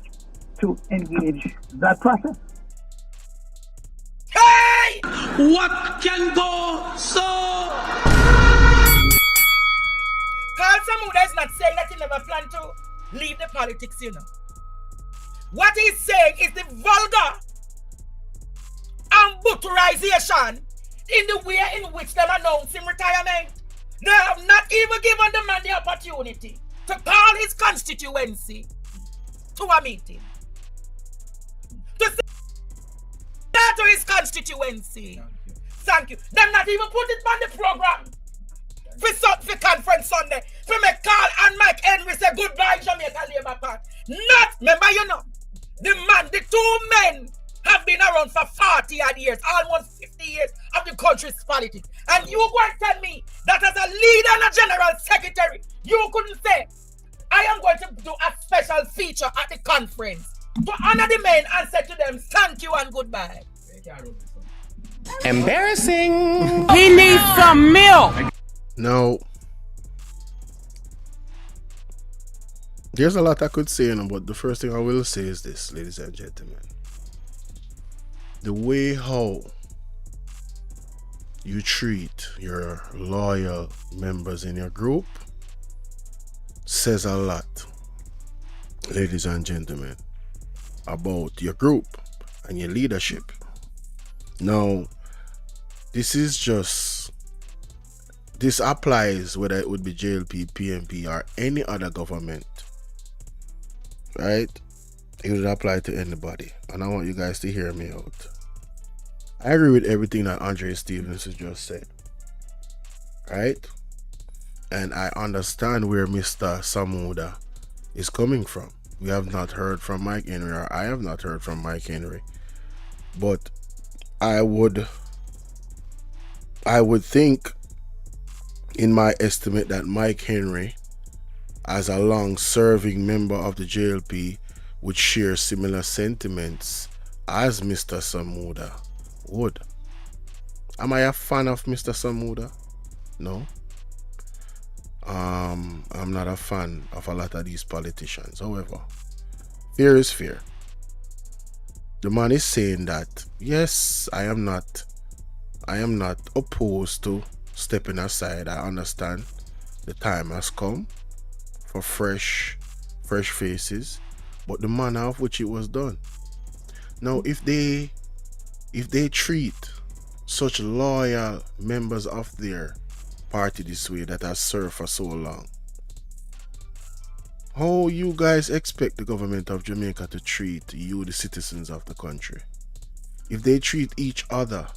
to engage that process. Hey! What can go so? Carl Samuda is not saying that he never planned to leave the politics, you know. What he's saying is the vulgar ambutterization in the way in which they're announcing retirement. They have not even given the man the opportunity to call his constituency to a meeting. To say that to his constituency. Thank you. They're not even put it on the program. For conference Sunday. For me Carl and Mike Henry say goodbye Jamaica Labour Party. Not, remember you know, the two men have been around for 40 odd years, almost 50 years of the country's politics. And you go and tell me that as a leader and a general secretary, you couldn't say, I am going to do a special feature at the conference to honor the men and say to them, thank you and goodbye. Embarrassing. He needs some milk. Now, there's a lot I could say, but the first thing I will say is this, ladies and gentlemen. The way how you treat your loyal members in your group says a lot, ladies and gentlemen, about your group and your leadership. Now, this applies whether it would be JLP, PNP, or any other government, right? It would apply to anybody, and I want you guys to hear me out. I agree with everything that Andre Stevens has just said, right? And I understand where Mr. Samuda is coming from. We have not heard from Mike Henry, or I have not heard from Mike Henry, but I would think, in my estimate, that Mike Henry, as a long-serving member of the JLP, would share similar sentiments as Mr. Samuda would. Am I a fan of Mr. Samuda? No. I'm not a fan of a lot of these politicians. However, fear is fear. The man is saying that, yes, I am not opposed to stepping aside. I understand the time has come for fresh faces, but the manner of which it was done. Now, if they treat such loyal members of their party this way that has served for so long, how you guys expect the government of Jamaica to treat you, the citizens of the country? If they treat each other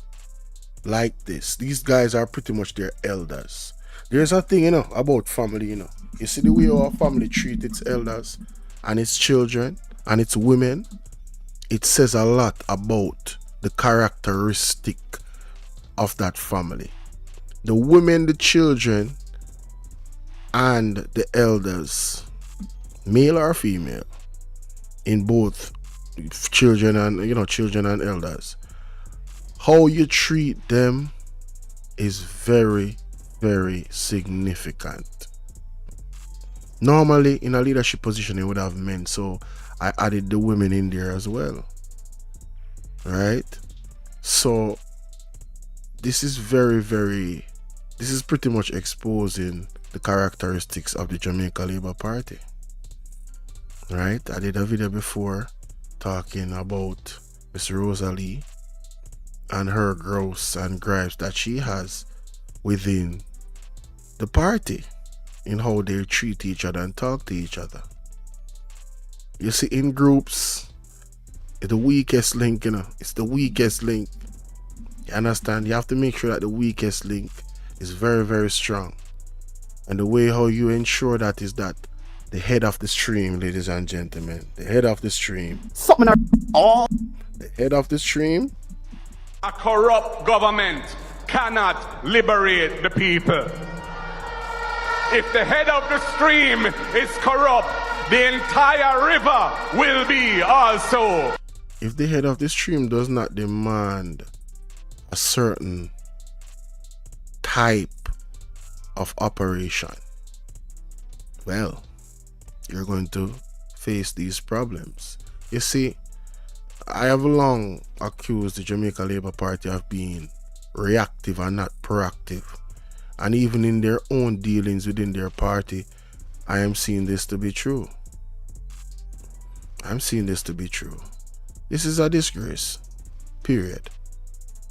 like this, these guys are pretty much their elders. There's a thing, about family, You see the way our family treat its elders and its children and its women, it says a lot about the characteristic of that family. The women, the children, and the elders, male or female, in both children and elders, how you treat them is very, very significant. Normally, in a leadership position, it would have men, so I added the women in there as well. Right? So this is this is pretty much exposing the characteristics of the Jamaica Labour Party. Right? I did a video before talking about Miss Rosalie and her grouse and gripes that she has within the party in how they treat each other and talk to each other. You see, in groups, it's the weakest link, it's the weakest link. You understand? You have to make sure that the weakest link is very, very strong. And the way how you ensure that is that the head of the stream, ladies and gentlemen, the head of the stream. The head of the stream. A corrupt government cannot liberate the people. If the head of the stream is corrupt, the entire river will be also. If the head of the stream does not demand a certain type of operation, well, you're going to face these problems. You see, I have long accused the Jamaica Labour Party of being reactive and not proactive. And even in their own dealings within their party, I am seeing this to be true. I'm seeing this to be true. This is a disgrace. Period.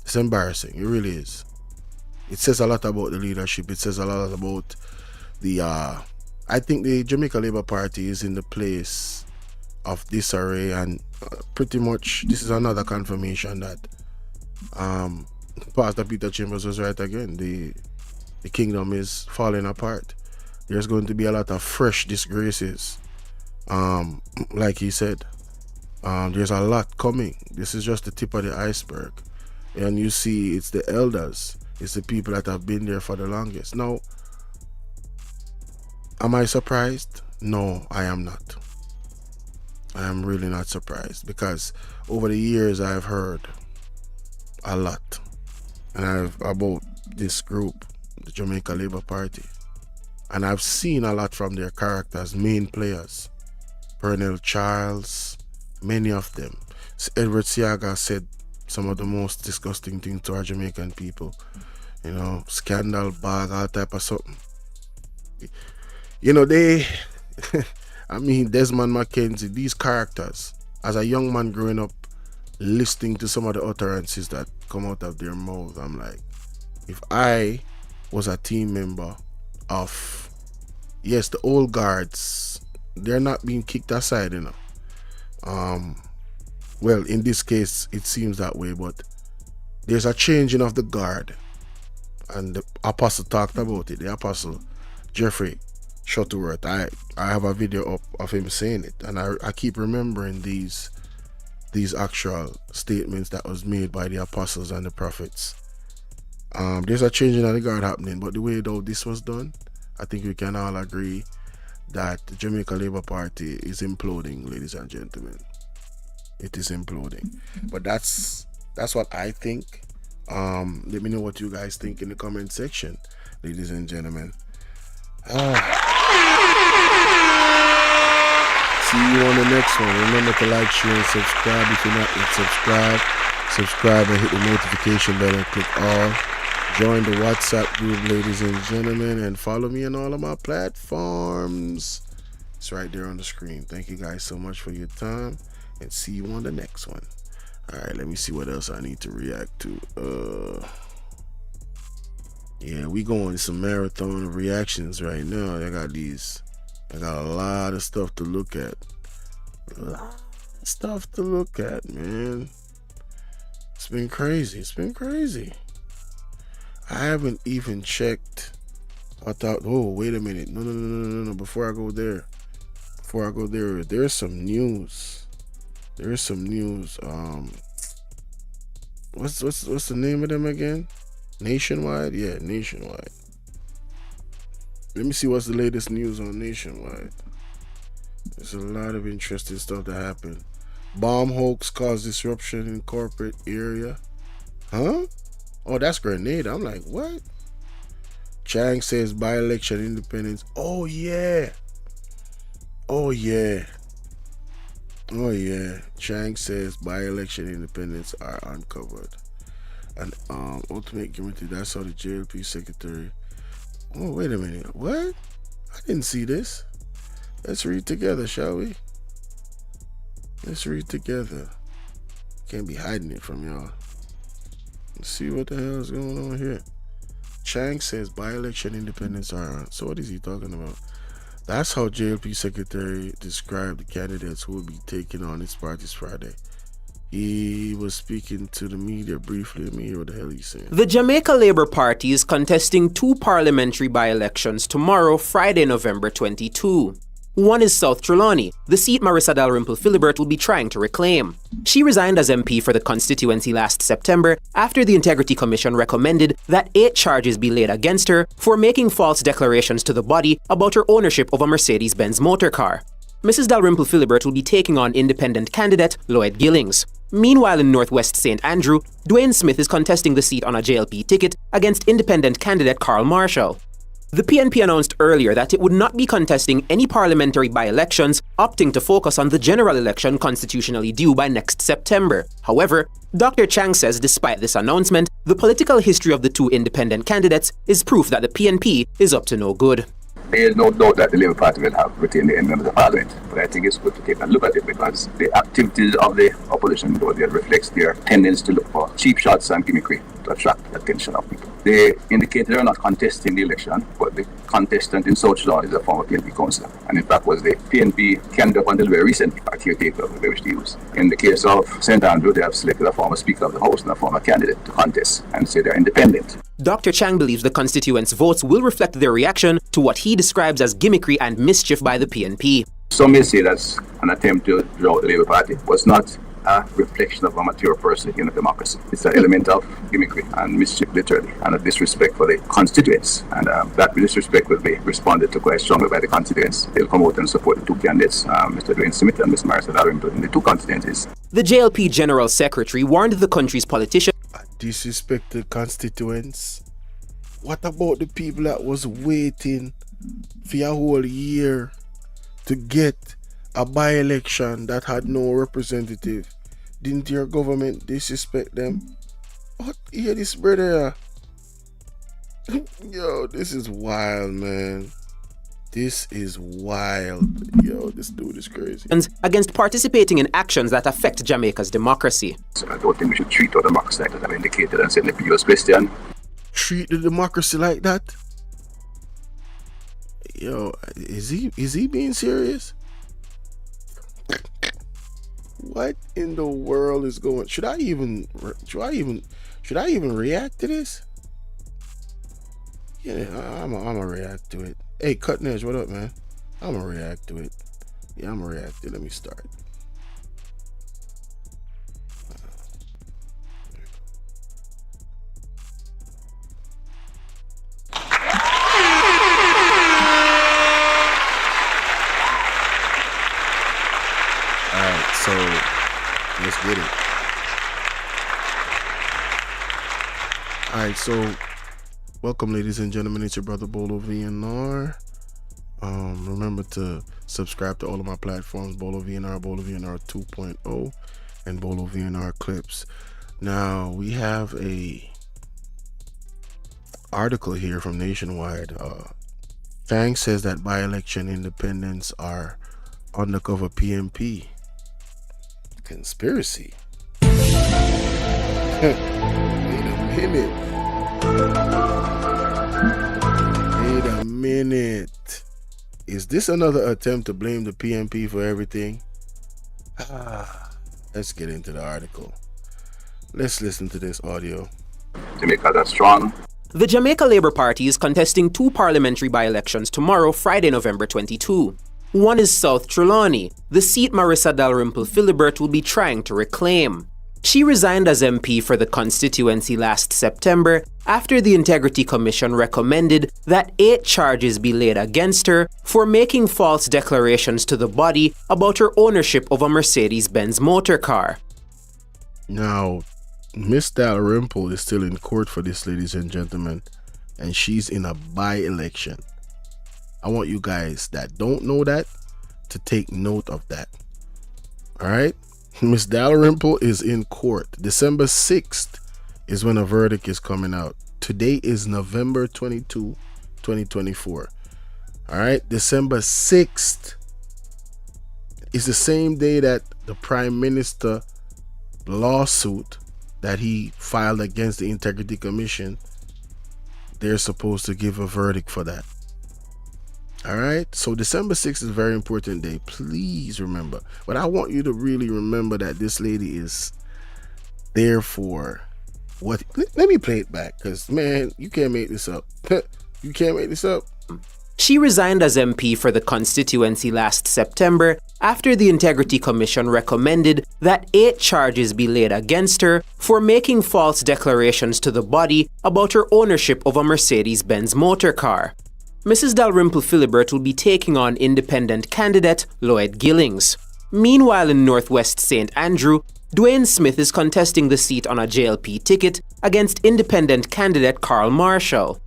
It's embarrassing. It really is. It says a lot about the leadership. It says a lot about the I think the Jamaica Labour Party is in the place of disarray, and pretty much this is another confirmation that Pastor Peter Chambers was right again. The kingdom is falling apart. There's going to be a lot of fresh disgraces. Like he said, there's a lot coming. This is just the tip of the iceberg. And you see, it's the elders, it's the people that have been there for the longest. Now, am I surprised? No, I am not. I am really not surprised, because over the years I've heard a lot about this group, the Jamaica Labour Party, and I've seen a lot from their characters, main players. Pernell Charles, many of them. Edward Siaga said some of the most disgusting things to our Jamaican people. You know, scandal bag, all type of something. You know, they I mean, Desmond McKenzie, these characters, as a young man growing up, listening to some of the utterances that come out of their mouth, I'm like, if I was a team member of, yes, the old guards, they're not being kicked aside, you know. Well, in this case, it seems that way, but there's a changing of the guard. And the apostle talked about it. The apostle, Jeffrey Shuttleworth, I have a video up of him saying it. And I keep remembering these actual statements that was made by the apostles and the prophets. There's a changing of the guard happening, but the way though this was done, I think we can all agree that the Jamaica Labour Party is imploding, ladies and gentlemen. It is imploding. But that's what I think. Let me know what you guys think in the comment section, ladies and gentlemen. See you on the next one. Remember to like, share, and subscribe if you're not yet subscribed. Subscribe and hit the notification bell and click all. Join the WhatsApp group, ladies and gentlemen, and follow me on all of my platforms. It's right there on the screen. Thank you guys so much for your time, and see you on the next one. Alright, let me see what else I need to react to. Yeah, we going some marathon of reactions right now. I got a lot of stuff to look at. A lot of stuff to look at, man. It's been crazy. It's been crazy. I haven't even checked. I thought, oh, wait a minute. No. Before I go there, there's some news. There's some news. What's the name of them again? Nationwide? Yeah, Nationwide. Let me see what's the latest news on Nationwide. There's a lot of interesting stuff that happened. Bomb hoax caused disruption in corporate area. Huh? Oh, that's Grenada. I'm like, what? Chang says by-election independence. Oh yeah. Chang says by-election independents are uncovered. an ultimate guarantee. That's how the JLP secretary. Oh, wait a minute. What? I didn't see this. Let's read together, shall we? Let's read together. Can't be hiding it from y'all. Let's see what the hell is going on here. Chang says by-election independents are on. So what is he talking about? That's how JLP secretary described the candidates who will be taking on his party's Friday. He was speaking to the media briefly. Let me hear what the hell he's saying. The Jamaica Labour Party is contesting 2 parliamentary by-elections tomorrow, Friday, November 22. One is South Trelawney, the seat Marissa Dalrymple Philibert will be trying to reclaim. She resigned as MP for the constituency last September after the Integrity Commission recommended that 8 charges be laid against her for making false declarations to the body about her ownership of a Mercedes-Benz motor car. Mrs. Dalrymple Philibert will be taking on independent candidate Lloyd Gillings. Meanwhile, in Northwest St. Andrew, Dwayne Smith is contesting the seat on a JLP ticket against independent candidate Carl Marshall. The PNP announced earlier that it would not be contesting any parliamentary by-elections, opting to focus on the general election constitutionally due by next September. However, Dr. Chang says despite this announcement, the political history of the 2 independent candidates is proof that the PNP is up to no good. There is no doubt that the Labour Party will have retained the members of Parliament, but I think it's good to take a look at it because the activities of the opposition reflects their tendency to look for cheap shots and gimmickry to attract the attention of people. They indicated they are not contesting the election, but the contestant in South Law is a former PNP councillor, and in fact was the PNP candidate until very recently, a caretaker of the which they use. In the case of St. Andrew, they have selected a former Speaker of the House and a former candidate to contest and say they're independent. Dr. Chang believes the constituents' votes will reflect their reaction to what he describes as gimmickry and mischief by the PNP. Some may say that's an attempt to draw out the Labour Party, but it's not a reflection of a mature person in a democracy. It's an element of gimmickry and mischief, literally, and a disrespect for the constituents. And that disrespect will be responded to quite strongly by the constituents. They'll come out and support the 2 candidates, Mr. Dwayne Smith and Ms. Marissa Dalrymple, in the 2 constituencies. The JLP General Secretary warned the country's politicians. Disrespect the constituents. What about the people that was waiting for a whole year to get a by-election that had no representative? Didn't your government disrespect them? What? Hear this, brother? Yo, this is wild, man. This is wild. Yo, this dude is crazy. Against participating in actions that affect Jamaica's democracy. So I don't think we should treat our democracy like that. I've indicated and said the previous question. Treat the democracy like that? Yo, is he being serious? What in the world is going? Should I even react to this? Yeah, I'm gonna react to it. Hey, Cutting Edge, what up, man? I'm gonna react to it. Yeah, I'm gonna react to it. Let me start. Alright, so let's get it. Alright, so welcome, ladies and gentlemen. It's your brother Bolo V&R. Remember to subscribe to all of my platforms: Bolo V&R, Bolo V&R 2.0, and Bolo V&R Clips. Now we have a article here from Nationwide. Fang says that by-election independents are undercover PNP. Conspiracy. Wait a minute. Is this another attempt to blame the PNP for everything? Let's get into the article. Let's listen to this audio. Jamaica, that's strong. The Jamaica Labour Party is contesting 2 parliamentary by-elections tomorrow, Friday, November 22. One is South Trelawney, the seat Marissa Dalrymple Philibert will be trying to reclaim. She resigned as MP for the constituency last September after the Integrity Commission recommended that 8 charges be laid against her for making false declarations to the body about her ownership of a Mercedes-Benz motor car. Now, Miss Dalrymple is still in court for this, ladies and gentlemen, and she's in a by-election. I want you guys that don't know that to take note of that. All right? Miss Dalrymple is in court. December 6th is when a verdict is coming out. Today is November 22, 2024. All right, December 6th is the same day that the Prime Minister lawsuit that he filed against the Integrity Commission, they're supposed to give a verdict for that. All right, so December 6th is a very important day. Please remember. But I want you to really remember that this lady is there for what? Let me play it back, because, man, you can't make this up. You can't make this up. She resigned as MP for the constituency last September after the Integrity Commission recommended that 8 charges be laid against her for making false declarations to the body about her ownership of a Mercedes-Benz motor car. Mrs. Dalrymple Philibert will be taking on independent candidate Lloyd Gillings. Meanwhile, in Northwest St. Andrew, Dwayne Smith is contesting the seat on a JLP ticket against independent candidate Carl Marshall.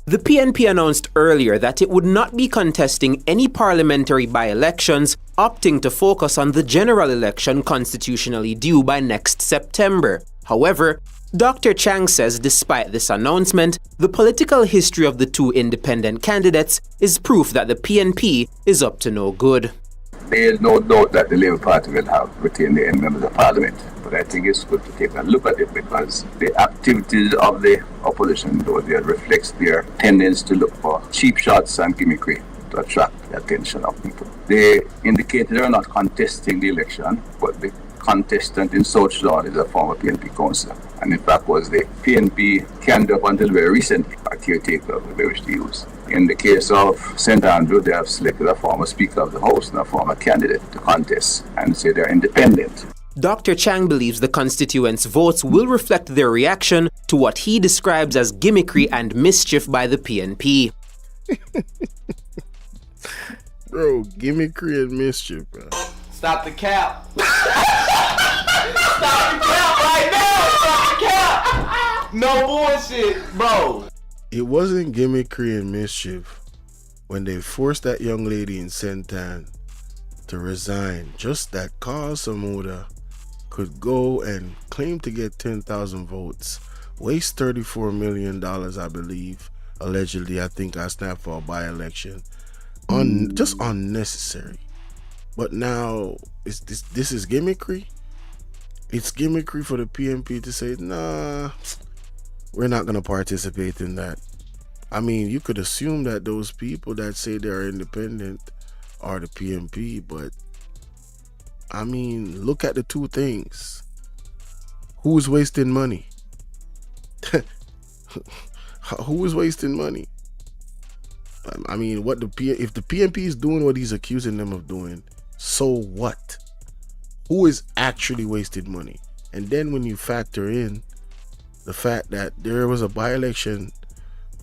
The PNP announced earlier that it would not be contesting any parliamentary by-elections, opting to focus on the general election constitutionally due by next September. However, Dr. Chang says despite this announcement, the political history of the 2 independent candidates is proof that the PNP is up to no good. There is no doubt that the Labour Party will have retained the members of Parliament, but I think it's good to take a look at it because the activities of the opposition, though, they reflects their tendency to look for cheap shots and gimmickry to attract the attention of people. They indicated they are not contesting the election, but the contestant in South Sudan is a former PNP councillor, and in fact was the PNP candidate up until very recently, a caretaker of the wish to use. In the case of St. Andrew, they have selected a former Speaker of the House and a former candidate to contest and say they're independent. Dr. Chang believes the constituents' votes will reflect their reaction to what he describes as gimmickry and mischief by the PNP. Bro, gimmickry and mischief, bro. Stop the cap. Stop the cap right now. Stop the cap. No bullshit, bro. It wasn't gimmickry and mischief when they forced that young lady in Sentan to resign, just that Carl Samuda could go and claim to get 10,000 votes, waste $34 million, I believe, allegedly, I think I snapped for a by-election. Just unnecessary. But now, this is gimmickry? It's gimmickry for the PNP to say, nah, we're not going to participate in that. I mean, you could assume that those people that say they're independent are the PNP, but I mean, look at the 2 things. Who's wasting money? Who is wasting money? I mean, if the PNP is doing what he's accusing them of doing, so what? Who is actually wasting money? And then when you factor in the fact that there was a by-election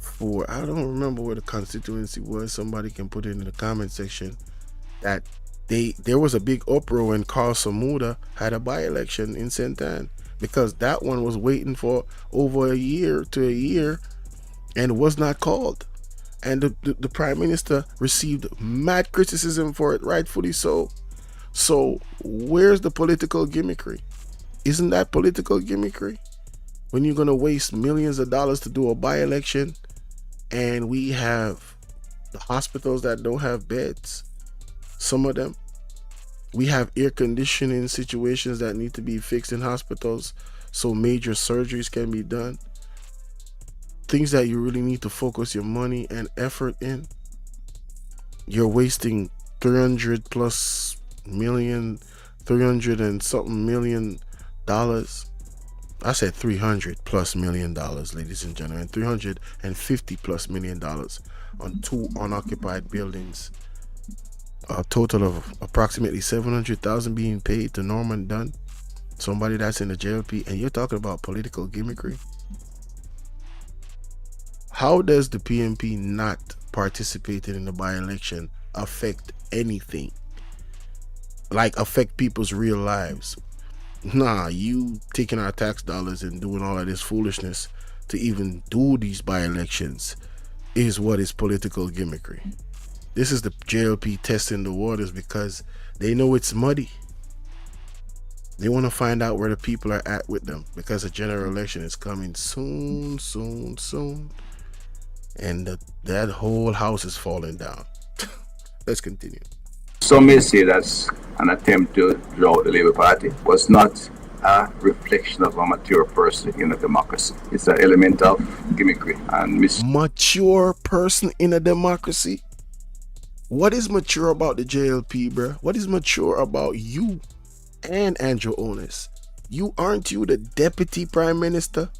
for, I don't remember where the constituency was, somebody can put it in the comment section, that there was a big uproar when Carl Samuda had a by-election in Sentan, because that one was waiting for over a year and was not called. And the Prime Minister received mad criticism for it, rightfully so. So where's the political gimmickry? Isn't that political gimmickry? When you're going to waste millions of dollars to do a by-election, and we have the hospitals that don't have beds, some of them. We have air conditioning situations that need to be fixed in hospitals so major surgeries can be done. Things that you really need to focus your money and effort in. You're wasting 300 and something million dollars. I said $300+ million, ladies and gentlemen. $350+ million on 2 unoccupied buildings. A total of approximately $700,000 being paid to Norman Dunn, somebody that's in the JLP, and you're talking about political gimmickry. How does the PNP not participating in the by-election affect anything? Like affect people's real lives? Nah, you taking our tax dollars and doing all of this foolishness to even do these by-elections is what is political gimmickry. This is the JLP testing the waters because they know it's muddy. They want to find out where the people are at with them because the general election is coming soon. And that whole house is falling down. Let's continue. Some may say that's an attempt to draw out the Labour Party was not a reflection of a mature person in a democracy. It's an element of gimmickry and mature person in a democracy? What is mature about the JLP, bro? What is mature about you and Andrew Onis? Aren't you the deputy prime minister?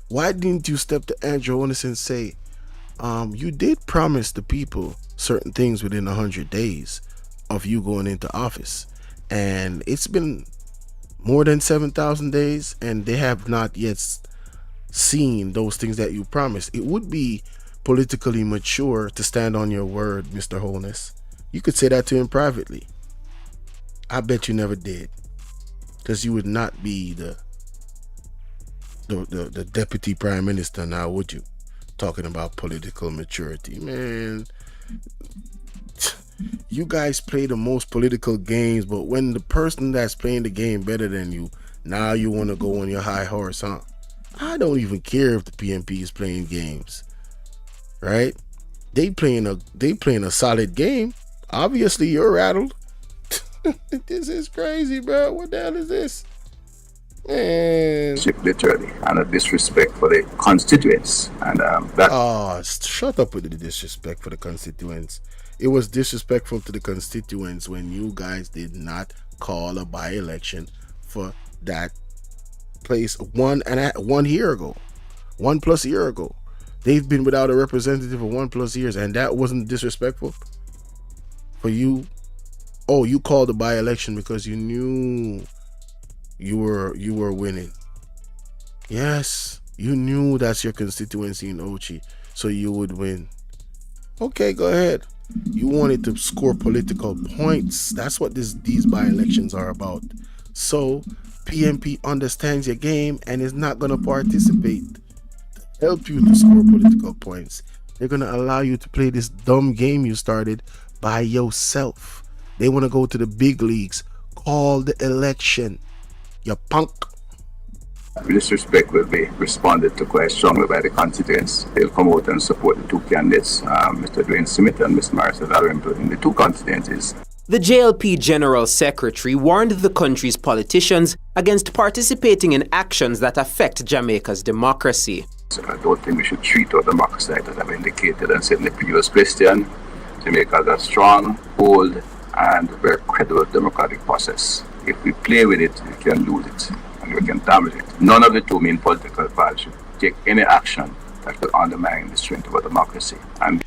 Why didn't you step to Andrew Onis and say, you did promise the people certain things within 100 days of you going into office, and it's been more than 7,000 days and they have not yet seen those things that you promised. It would be politically mature to stand on your word, Mr. Holness. You could say that to him privately. I bet you never did, because you would not be the deputy prime minister now, would you? Talking about political maturity, man. You guys play the most political games, but when the person that's playing the game better than you, now you want to go on your high horse, huh? I don't even care if the PNP is playing games, right? They playing a solid game. Obviously, you're rattled. This is crazy, bro. What the hell is this? Man. Literally, and a disrespect for the constituents. And shut up with the disrespect for the constituents. It was disrespectful to the constituents when you guys did not call a by-election for that place 1 year ago. 1+ year ago. They've been without a representative for 1+ years, and that wasn't disrespectful for you. Oh, you called a by-election because you knew you were winning. Yes, you knew that's your constituency in Ochi, so you would win. Okay, go ahead. You wanted to score political points. That's what these by-elections are about. So PNP understands your game and is not going to participate to help you to score political points. They're going to allow you to play this dumb game you started by yourself. They want to go to the big leagues. Call the election, you punk. Disrespect will be responded to quite strongly by the constituents. They'll come out and support the two candidates, Mr. Dwayne Smith and Ms. Rosalie Hamilton, in the two constituencies. The JLP General Secretary warned the country's politicians against participating in actions that affect Jamaica's democracy. So I don't think we should treat our democracy as I've indicated and said in the previous question. Jamaica has a strong, bold, and very credible democratic process. If we play with it, we can lose it. We can damage it. None of the two main political parties should take any action that could undermine the strength of our democracy. And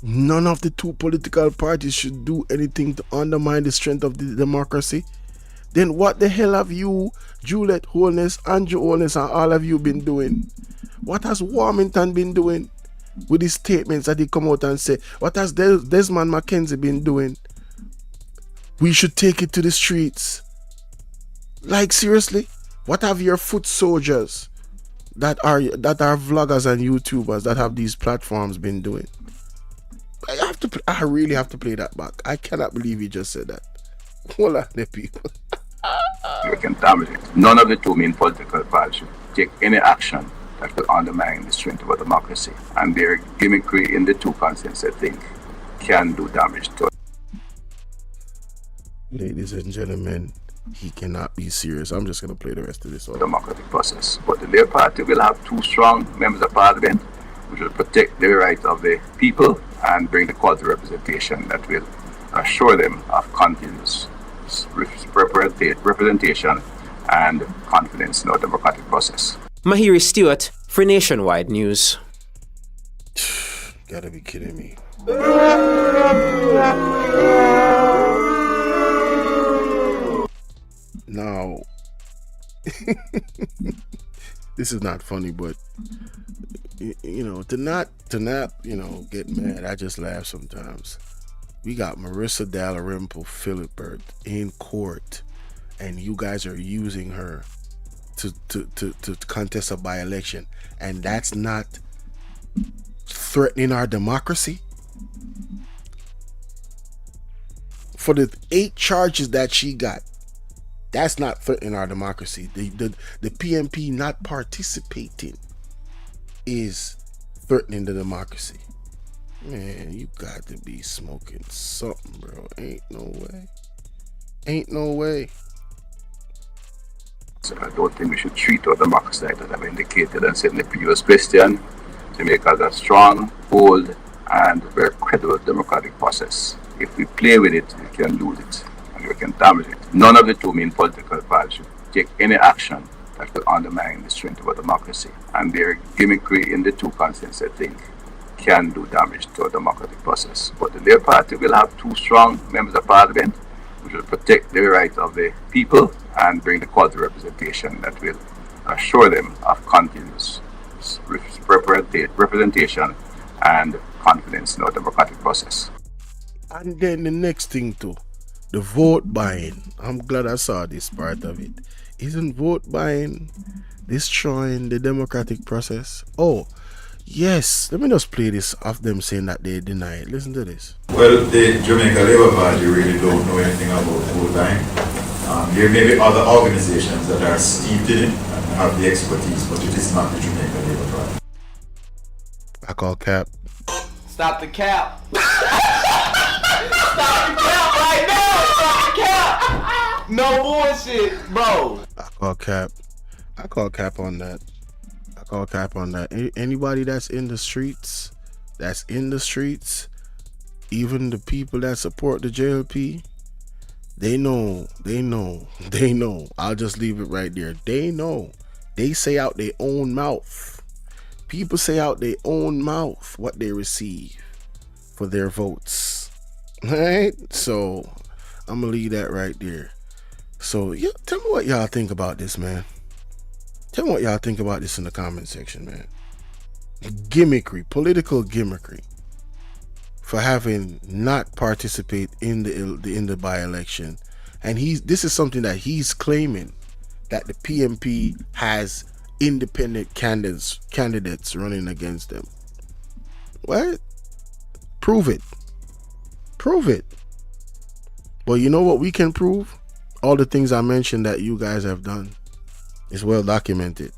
none of the two political parties should do anything to undermine the strength of the democracy. Then what the hell have you, Juliet Holness, Andrew Holness, and all of you been doing? What has Warmington been doing with his statements that he come out and say? What has Desmond McKenzie been doing? We should take it to the streets. Like, seriously? What have your foot soldiers that are vloggers and YouTubers that have these platforms been doing? I really have to play that back. I cannot believe you just said that. Hold on, the people. We can damage it. None of the two main political parties should take any action that could undermine the strength of our democracy. And their gimmickry in the two constants, I think, can do damage to it. Ladies and gentlemen, he cannot be serious. I'm just going to play the rest of this. Democratic process. But the Labour Party will have two strong members of Parliament which will protect the rights of the people and bring the quality representation that will assure them of continuous representation and confidence in our democratic process. Mahiri Stewart for Nationwide News. Gotta be kidding me. Now, this is not funny, but to not get mad, I just laugh sometimes. We got Marissa Dalrymple Philibert in court, and you guys are using her to contest a by-election, and that's not threatening our democracy. For the 8 charges that she got, That's not threatening our democracy. The PMP not participating is threatening the democracy. Man, you got to be smoking something, bro. Ain't no way. Ain't no way. So I don't think we should treat our democracy like that. I've indicated and said in the previous question, Jamaica has a strong, bold, and very credible democratic process. If we play with it, we can lose it and we can damage it. None of the two main political parties should take any action that could undermine the strength of our democracy. And their gimmickry in the two continents, I think, can do damage to our democratic process. But the Labour Party will have two strong members of parliament which will protect the rights of the people and bring the quality representation that will assure them of continuous representation and confidence in our democratic process. And then the next thing too, the vote buying. I'm glad I saw this part of it. Isn't vote buying destroying the democratic process? Oh, yes. Let me just play this of them saying that they deny it. Listen to this. Well, the Jamaica Labour Party really don't know anything about vote buying. There may be other organizations that are steeped in it and have the expertise, but it is not the Jamaica Labour Party. I call cap. Stop the cap. Stop the cap right now. Stop the cap. No bullshit, bro. I call cap. I call cap on that. I call cap on that. Anybody that's in the streets, even the people that support the JLP, they know. I'll just leave it right there. They know. They say out their own mouth. People say out their own mouth what they receive for their votes. Alright? So I'm gonna leave that right there. So yeah, tell me what y'all think about this, man. Tell me what y'all think about this in the comment section, man. Gimmickry, political gimmickry, for having not participate in the by-election, and this is something that he's claiming, that the PMP has independent candidates running against them. What? Prove it. Well, you know what we can prove? All the things I mentioned that you guys have done. It's well documented.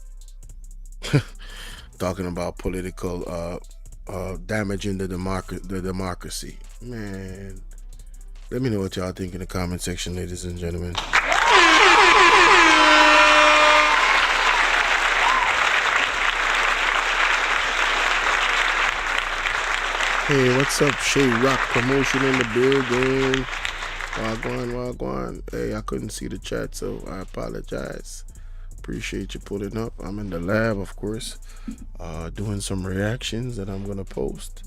Talking about political damaging the democracy. Man, let me know what y'all think in the comment section, ladies and gentlemen. Hey, what's up? Shay Rock Promotion in the building. Wagwan. Hey, I couldn't see the chat, so I apologize. Appreciate you pulling up. I'm in the lab, of course, doing some reactions that I'm gonna post.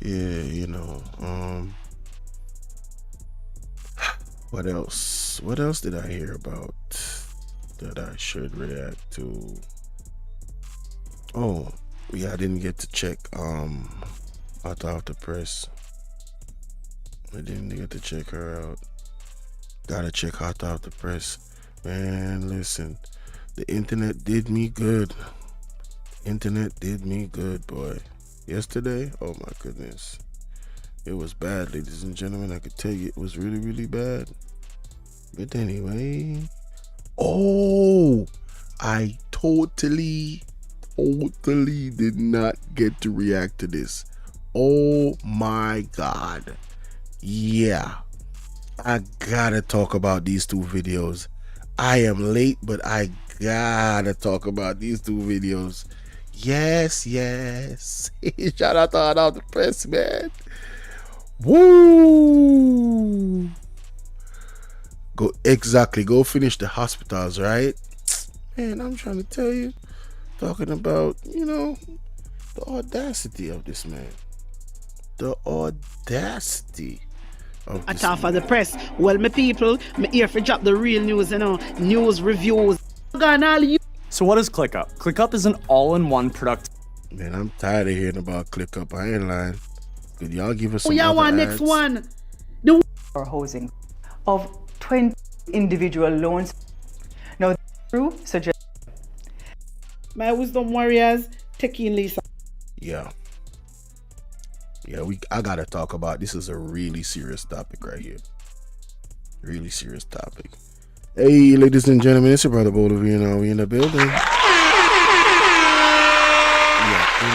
Yeah, you know. What else? What else did I hear about that I should react to? Oh, yeah, I didn't get to check hot off the press. I didn't get to check her out. Gotta check hot off the press. Man, listen. The internet did me good. Internet did me good, boy. Yesterday, oh my goodness. It was bad, ladies and gentlemen. I could tell you it was really, really bad. But anyway. Oh, I totally did not get to react to this. Oh my God. Yeah. I gotta talk about these two videos. I am late, but I gotta talk about these two videos. Yes. Shout out to all the press, man. Woo! Go finish the hospitals, right? Man, I'm trying to tell you, talking about, the audacity of this man. The audacity of this Attack for the press. Well, my people, me here for drop the real news, news reviews. So what is ClickUp? ClickUp is an all-in-one product. Man, I'm tired of hearing about ClickUp. I ain't lying. Could y'all give us some y'all other want ads? next one? Or housing of 20 individual loans. Now, through suggest my wisdom warriors taking Lisa. Yeah, I gotta talk about this. Is a really serious topic right here. Really serious topic. Hey, ladies and gentlemen, it's your brother Bolo V&R. We in the building. We are in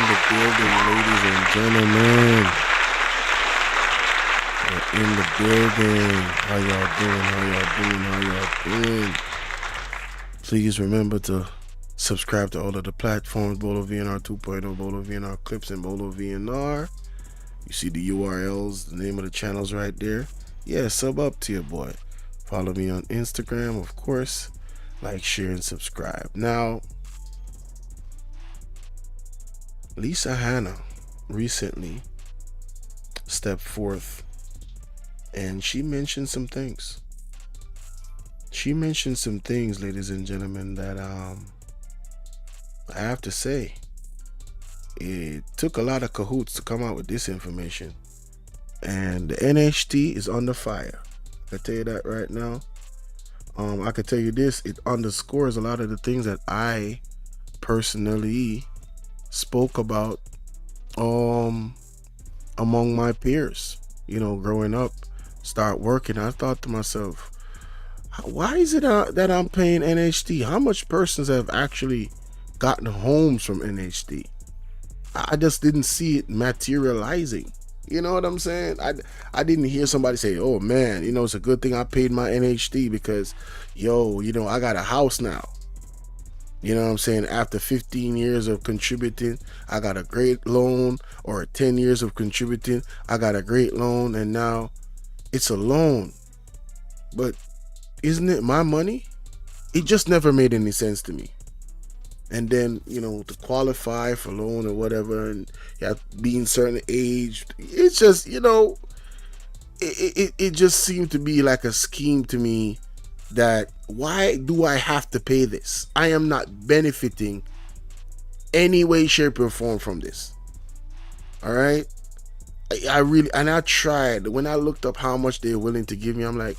the building, ladies and gentlemen. We're in the building. How y'all doing? Please remember to subscribe to all of the platforms, Bolo V&R 2.0, Bolo V&R Clips, and Bolo V&R. You see the URLs, the name of the channels right there. Yeah, sub up to your boy. Follow me on Instagram, of course. Like, share, and subscribe. Now, Lisa Hanna recently stepped forth and she mentioned some things. Ladies and gentlemen, that I have to say, it took a lot of cahoots to come out with this information. And the NHT is under fire. I tell you that right now. I can tell you this, it underscores a lot of the things that I personally spoke about among my peers. You know, growing up, start working, I thought to myself, why is it that I'm paying NHT? How much persons have actually gotten homes from NHT? I just didn't see it materializing. You know what I'm saying? I didn't hear somebody say, oh man, you know, it's a good thing I paid my NHT because, yo, you know, I got a house now. You know what I'm saying? After 15 years of contributing, I got a great loan, or 10 years of contributing, I got a great loan, and now it's a loan. But isn't it my money? It just never made any sense to me. And then, you know, to qualify for loan or whatever, and you have to be in certain age, it's just, you know, it just seemed to be like a scheme to me that, why do I have to pay this? I am not benefiting any way, shape, or form from this. All right? I tried. When I looked up how much they're willing to give me, I'm like,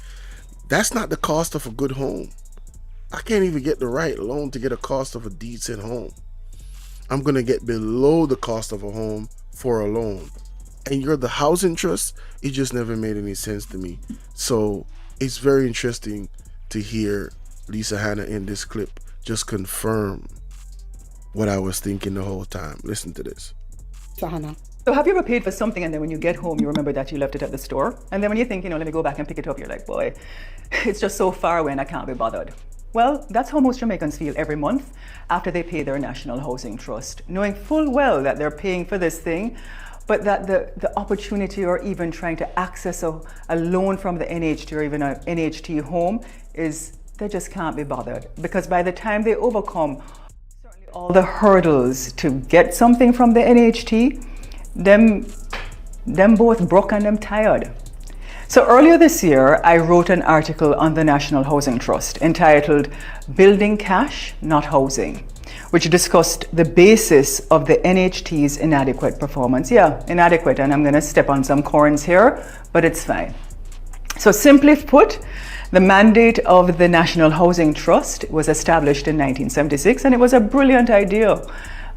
that's not the cost of a good home. I can't even get the right loan to get a cost of a decent home. I'm going to get below the cost of a home for a loan. And you're the housing trust. It just never made any sense to me. So it's very interesting to hear Lisa Hanna in this clip just confirm what I was thinking the whole time. Listen to this. Hannah. So have you ever paid for something and then when you get home, you remember that you left it at the store? And then when you think, you know, let me go back and pick it up, you're like, boy, it's just so far away and I can't be bothered. Well, that's how most Jamaicans feel every month after they pay their National Housing Trust, knowing full well that they're paying for this thing, but that the opportunity or even trying to access a loan from the NHT or even an NHT home is, they just can't be bothered. Because by the time they overcome certainly all the hurdles to get something from the NHT, them both broke and them tired. So earlier this year, I wrote an article on the National Housing Trust entitled Building Cash, Not Housing, which discussed the basis of the NHT's inadequate performance. Yeah, inadequate, and I'm going to step on some corns here, but it's fine. So simply put, the mandate of the National Housing Trust was established in 1976, and it was a brilliant idea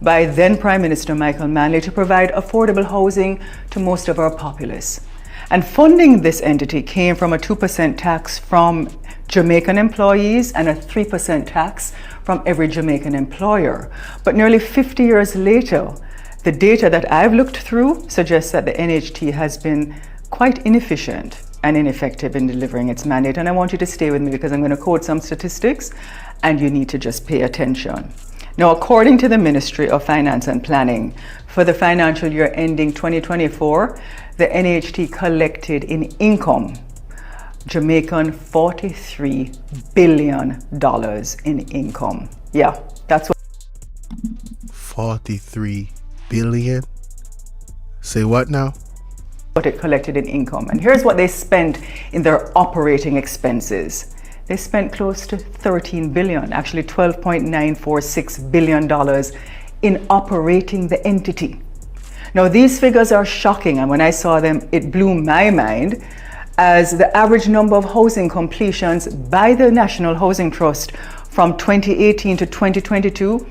by then Prime Minister Michael Manley to provide affordable housing to most of our populace. And funding this entity came from a 2% tax from Jamaican employees and a 3% tax from every Jamaican employer. But nearly 50 years later, the data that I've looked through suggests that the NHT has been quite inefficient and ineffective in delivering its mandate. And I want you to stay with me because I'm going to quote some statistics and you need to just pay attention. Now, according to the Ministry of Finance and Planning, for the financial year ending 2024, the NHT collected in income Jamaican $43 billion in income. Yeah, that's what. 43 billion? Say what now? What it collected in income. And here's what they spent in their operating expenses. They spent close to 13 billion, actually $12.946 billion in operating the entity. Now, these figures are shocking, and when I saw them, it blew my mind, as the average number of housing completions by the National Housing Trust from 2018 to 2022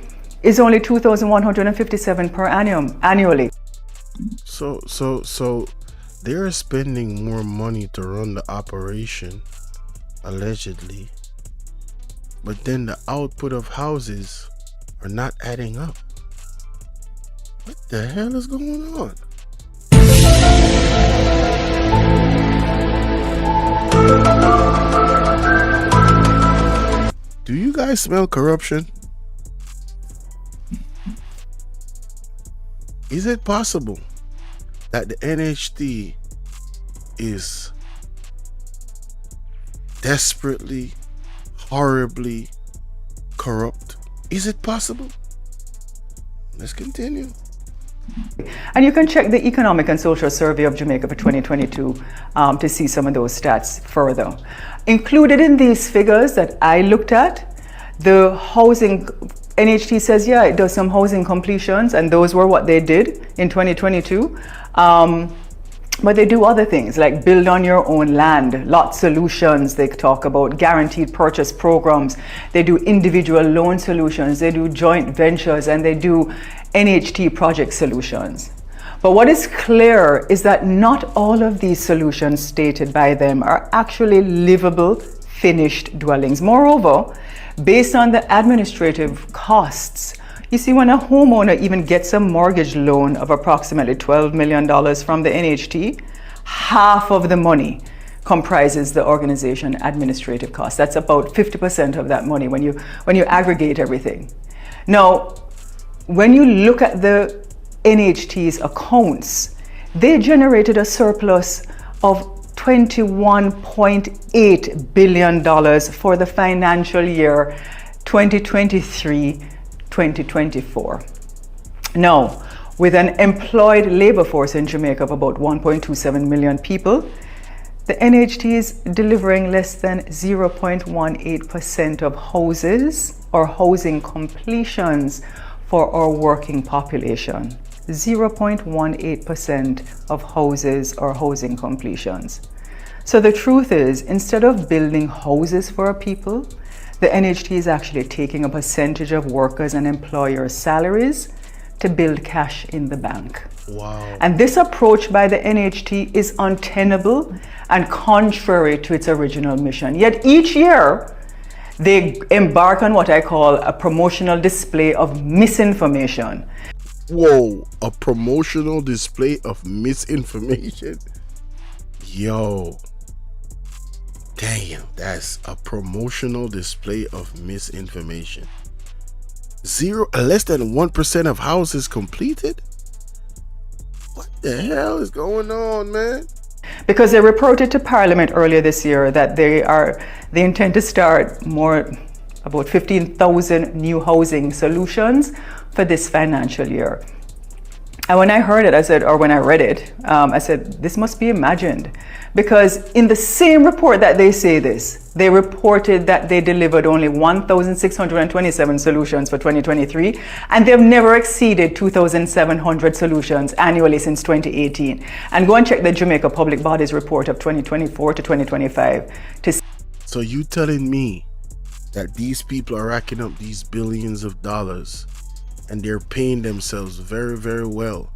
is only 2,157 per annum, annually. So they're spending more money to run the operation, allegedly, but then the output of houses are not adding up. What the hell is going on? Do you guys smell corruption? Is it possible that the NHT is desperately, horribly corrupt? Is it possible? Let's continue. And you can check the Economic and Social Survey of Jamaica for 2022 to see some of those stats further. Included in these figures that I looked at, the housing, NHT says, yeah, it does some housing completions, and those were what they did in 2022. But they do other things like build on your own land, lot solutions they talk about, guaranteed purchase programs, they do individual loan solutions, they do joint ventures, and they do NHT project solutions. But what is clear is that not all of these solutions stated by them are actually livable, finished dwellings. Moreover, based on the administrative costs, you see, when a homeowner even gets a mortgage loan of approximately $12 million from the NHT, half of the money comprises the organization administrative costs. That's about 50% of that money when you aggregate everything. Now, when you look at the NHT's accounts, they generated a surplus of $21.8 billion for the financial year 2023-2024. Now, with an employed labor force in Jamaica of about 1.27 million people, the NHT is delivering less than 0.18% of houses or housing completions for our working population. 0.18% of houses or housing completions. So the truth is, instead of building houses for our people, the NHT is actually taking a percentage of workers and employers' salaries to build cash in the bank. Wow. And this approach by the NHT is untenable and contrary to its original mission. Yet each year, they embark on what I call a promotional display of misinformation. Whoa, a promotional display of misinformation? Yo. Damn, that's a promotional display of misinformation. Less than 1% of houses completed? What the hell is going on, man? Because they reported to Parliament earlier this year that they intend to start about 15,000 new housing solutions for this financial year. And when I heard it, when I read it, I said, this must be imagined. Because in the same report that they say this, they reported that they delivered only 1,627 solutions for 2023, and they've never exceeded 2,700 solutions annually since 2018. And go and check the Jamaica Public Bodies report of 2024 to 2025 to see. So you telling me that these people are racking up these billions of dollars and they're paying themselves very, very well,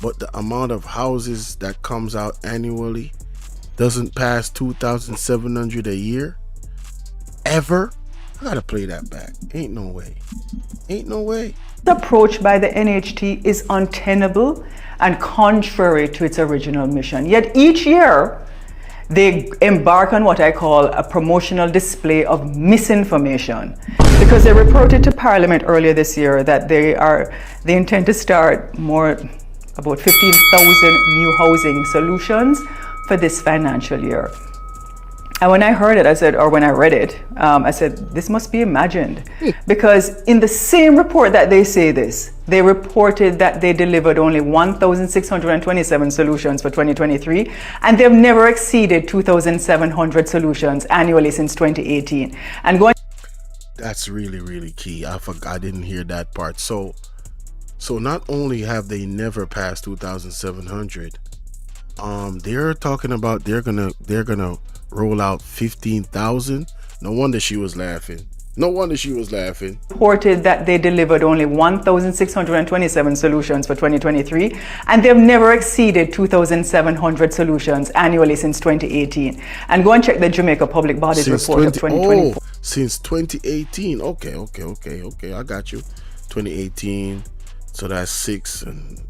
but the amount of houses that comes out annually doesn't pass 2,700 a year? Ever? I gotta play that back. Ain't no way. Ain't no way. The approach by the NHT is untenable and contrary to its original mission. Yet each year, they embark on what I call a promotional display of misinformation. Because they reported to Parliament earlier this year that they intend to start about 15,000 new housing solutions for this financial year. And when I heard it, when I read it, I said, this must be imagined. Because in the same report that they say this, they reported that they delivered only 1,627 solutions for 2023, and they've never exceeded 2,700 solutions annually since 2018. And that's really, really key. I didn't hear that part. So not only have they never passed 2,700, they're talking about they're gonna roll out 15,000. No wonder she was laughing. No wonder she was laughing. Reported that they delivered only 1,627 solutions for 2023, and they've never exceeded 2,700 solutions annually since 2018. And go and check the Jamaica Public Bodies report of 2024. Oh, since 2018. Okay. I got you. 2018. So that's 6 and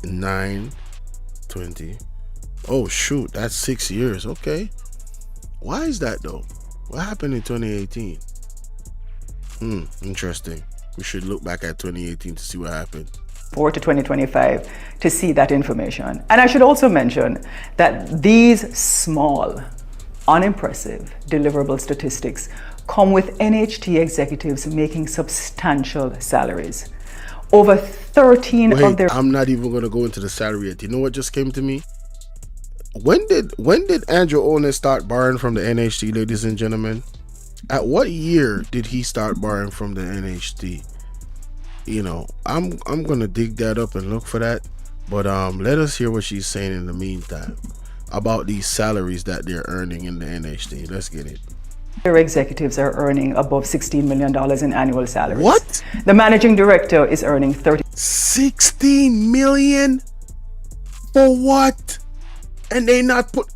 9, 20. Oh, shoot. That's 6 years. Okay. Why is that, though? What happened in 2018? Interesting. We should look back at 2018 to see what happened. 4 to 2025 to see that information. And I should also mention that these small, unimpressive deliverable statistics come with NHT executives making substantial salaries. Over 13 of their... I'm not even going to go into the salary yet. You know what just came to me? When did Andrew Onis start borrowing from the NHT, ladies and gentlemen? At what year did he start borrowing from the NHT? You know, I'm gonna dig that up and look for that. But let us hear what she's saying in the meantime about these salaries that they're earning in the NHT. Let's get it. Their executives are earning above $16 million in annual salaries. What? The managing director is earning $16 million? For what? And they not put...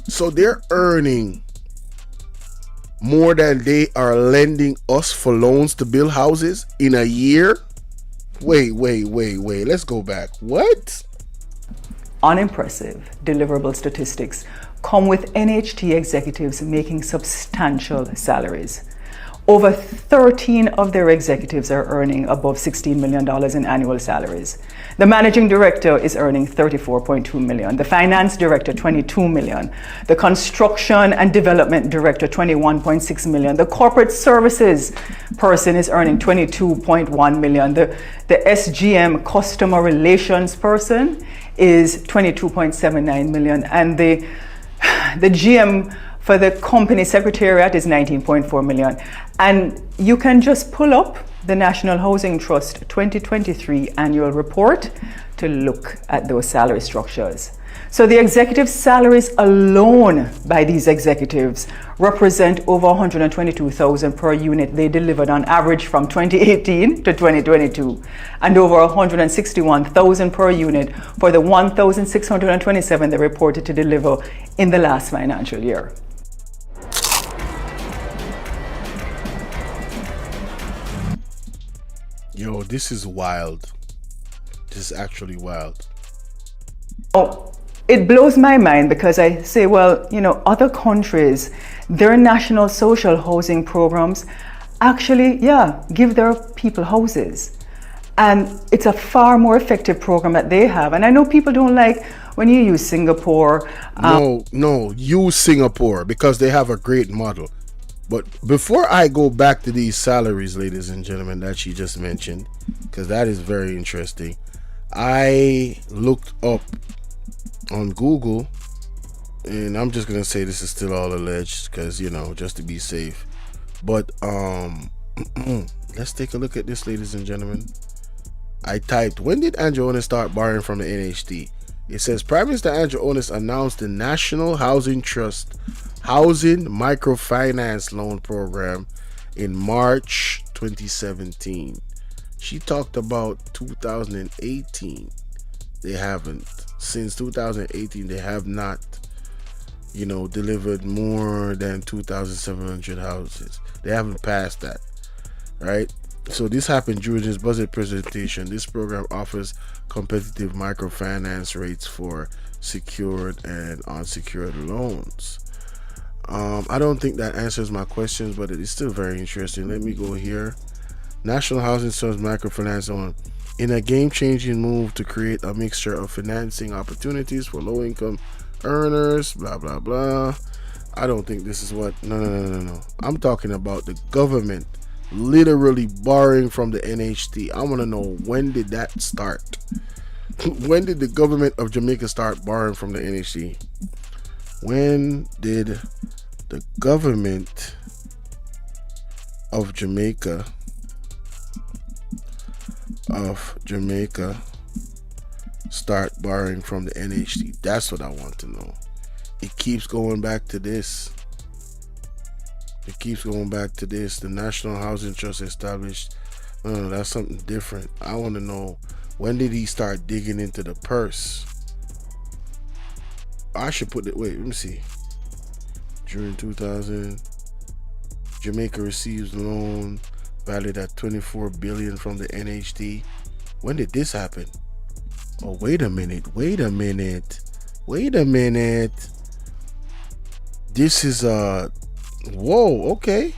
So they're earning more than they are lending us for loans to build houses in a year? Wait. Let's go back. What? Unimpressive deliverable statistics come with NHT executives making substantial salaries. Over 13 of their executives are earning above $16 million in annual salaries. The managing director is earning $34.2 million. The finance director, $22 million. The construction and development director, $21.6 million. The corporate services person is earning $22.1 million. The SGM customer relations person is $22.79 million. And the GM for the company secretariat is $19.4 million. And you can just pull up the National Housing Trust 2023 annual report to look at those salary structures. So the executive salaries alone by these executives represent over $122,000 per unit they delivered on average from 2018 to 2022, and over $161,000 per unit for the 1,627 they reported to deliver in the last financial year. Yo, this is wild. This is actually wild. Oh, it blows my mind because I say, well, you know, other countries, their national social housing programs actually, give their people houses. And it's a far more effective program that they have. And I know people don't like when you use Singapore. No, use Singapore because they have a great model. But before I go back to these salaries, ladies and gentlemen, that she just mentioned, because that is very interesting, I looked up on Google, and I'm just gonna say this is still all alleged because, you know, just to be safe. But let's take a look at this, ladies and gentlemen. I typed, when did Andrew Onis start borrowing from the NHT? It says Prime Minister Andrew Onis announced the National Housing Trust Housing Microfinance Loan Program in March 2017. She talked about 2018. They haven't. Since 2018, they have not, you know, delivered more than 2,700 houses. They haven't passed that, right? So this happened during his budget presentation. This program offers competitive microfinance rates for secured and unsecured loans. I don't think that answers my questions, but it is still very interesting. Let me go here. National Housing Trust Microfinance Loan. In a game-changing move to create a mixture of financing opportunities for low-income earners, blah, blah, blah. I don't think this is what... No. I'm talking about the government literally borrowing from the NHT. I want to know, when did that start? When did the government of Jamaica start borrowing from the NHT? When did the government of Jamaica start borrowing from the NHT? That's what I want to know. It keeps going back to this. It keeps going back to this. The National Housing Trust established. No, that's something different. I want to know, when did he start digging into the purse? I should put it. Wait, let me see. During 2000, Jamaica receives loan valued at $24 billion from the NHT. When did this happen? Oh, wait a minute. This is whoa, okay,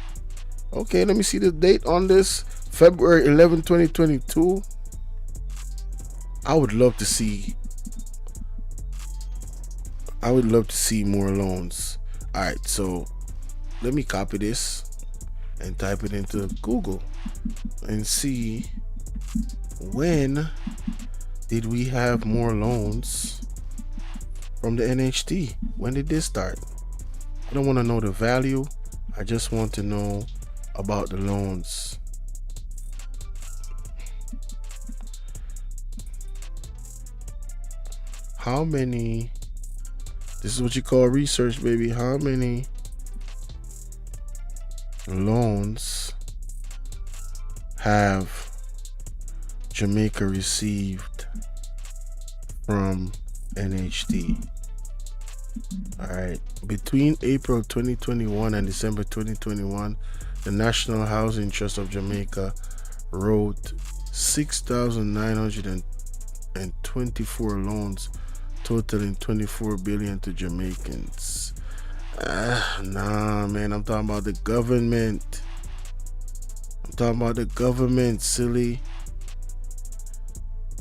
let me see the date on this. February 11, 2022. I would love to see more loans. All right, so let me copy this and type it into Google and see, when did we have more loans from the NHT? When did this start? I don't want to know the value. I just want to know about the loans. How many, this is what you call research, baby. How many loans have Jamaica received from NHT? All right, between April 2021 and December 2021, the National Housing Trust of Jamaica wrote 6,924 loans totaling $24 billion to Jamaicans. Nah, man, I'm talking about the government. Silly.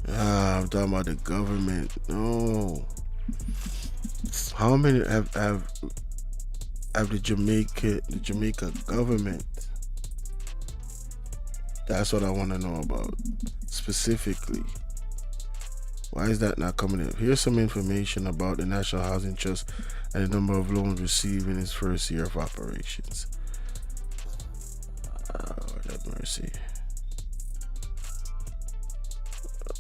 I'm talking about the government. No. How many have the Jamaica government? That's what I want to know about specifically. Why is that not coming up? Here's some information about the National Housing Trust and the number of loans received in its first year of operations. Lord have mercy.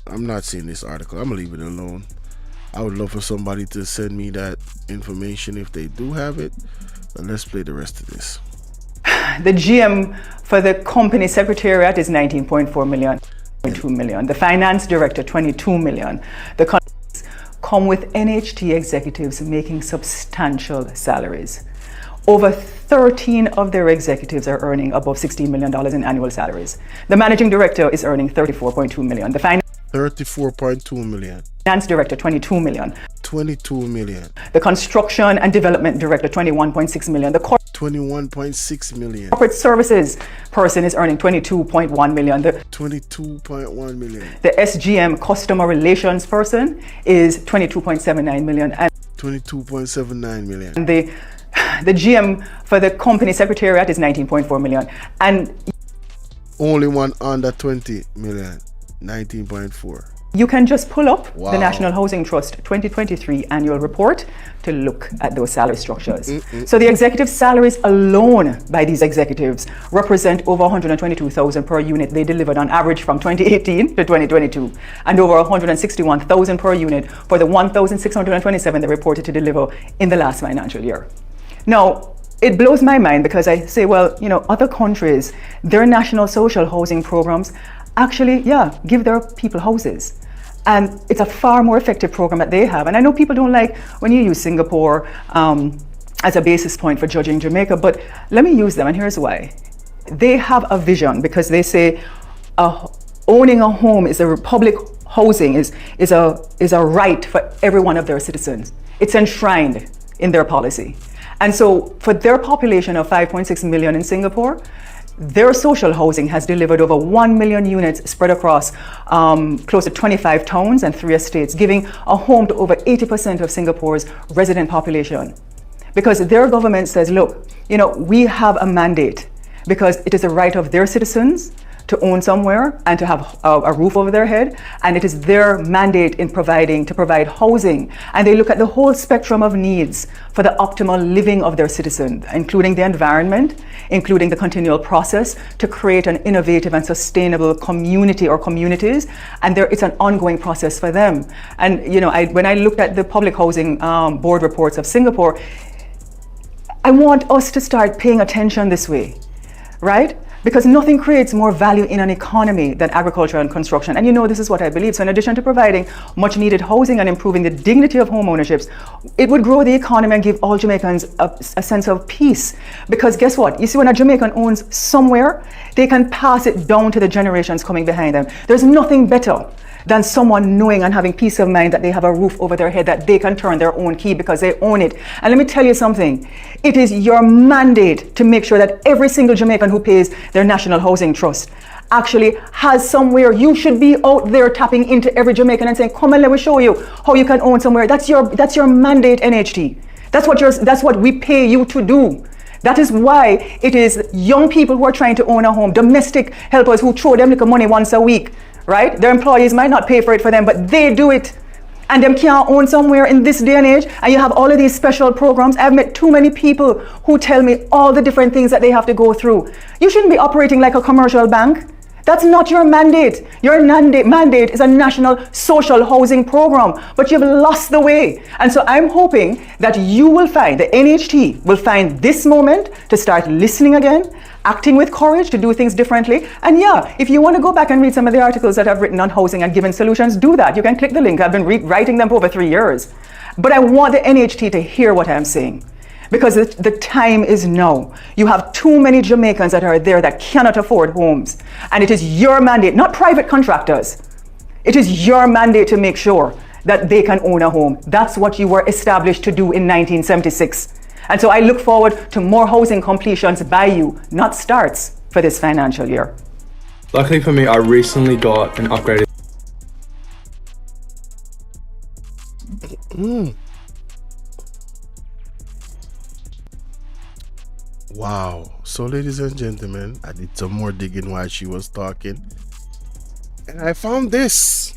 I'm not seeing this article. I'm gonna leave it alone. I would love for somebody to send me that information if they do have it. But let's play the rest of this. The GM for the company secretariat is 19.4 million. 2 million. The finance director, 22 million. The contracts come with NHT executives making substantial salaries. Over 13 of their executives are earning above $16 million in annual salaries. The managing director is earning 34.2 million. The finance 34.2 million. Finance director, 22 million. 22 million. The construction and development director, 21.6 million. The 21.6 million. Corporate services person is earning 22.1 million. The 22.1 million. The SGM customer relations person is 22.79 million. And 22.79 million. And the GM for the company secretariat is 19.4 million. And only one under 20 million. 19.4. You can just pull up the National Housing Trust 2023 annual report to look at those salary structures. So the executive salaries alone by these executives represent over 122,000 per unit they delivered on average from 2018 to 2022, and over 161,000 per unit for the 1,627 they reported to deliver in the last financial year. Now, it blows my mind because I say, well, you know, other countries, their national social housing programs actually, give their people houses. And it's a far more effective program that they have. And I know people don't like when you use Singapore as a basis point for judging Jamaica, but let me use them, and here's why. They have a vision because they say owning a home is a public housing is a right for every one of their citizens. It's enshrined in their policy. And so for their population of 5.6 million in Singapore, their social housing has delivered over 1 million units spread across close to 25 towns and 3 estates, giving a home to over 80% of Singapore's resident population. Because their government says, look, you know, we have a mandate because it is the right of their citizens to own somewhere and to have a roof over their head, and it is their mandate in to provide housing. And they look at the whole spectrum of needs for the optimal living of their citizens, including the environment, including the continual process to create an innovative and sustainable community or communities, and it's an ongoing process for them. And you know, when I looked at the public housing board reports of Singapore, I want us to start paying attention this way, right? Because nothing creates more value in an economy than agriculture and construction. And you know, this is what I believe. So in addition to providing much needed housing and improving the dignity of home ownerships, it would grow the economy and give all Jamaicans a sense of peace. Because guess what? You see, when a Jamaican owns somewhere, they can pass it down to the generations coming behind them. There's nothing better than someone knowing and having peace of mind that they have a roof over their head, that they can turn their own key because they own it. And let me tell you something, it is your mandate to make sure that every single Jamaican who pays their National Housing Trust actually has somewhere. You should be out there tapping into every Jamaican and saying, come and let me show you how you can own somewhere. That's your mandate, NHT. That's what we pay you to do. That is why it is young people who are trying to own a home, domestic helpers who throw them little money once a week, right? Their employees might not pay for it for them, but they do it. And them can't own somewhere in this day and age. And you have all of these special programs. I've met too many people who tell me all the different things that they have to go through. You shouldn't be operating like a commercial bank. That's not your mandate. Your mandate is a national social housing program, but you've lost the way. And so I'm hoping that you will find, the NHT will find this moment to start listening again, acting with courage to do things differently. And yeah, if you want to go back and read some of the articles that I've written on housing and given solutions, do that. You can click the link. I've been writing them for over 3 years. But I want the NHT to hear what I'm saying, because the time is now. You have too many Jamaicans that are there that cannot afford homes. And it is your mandate, not private contractors. It is your mandate to make sure that they can own a home. That's what you were established to do in 1976. And so I look forward to more housing completions by you, not starts, for this financial year. Luckily for me, I recently got an upgraded. Wow. So, ladies and gentlemen, I did some more digging while she was talking, and I found this.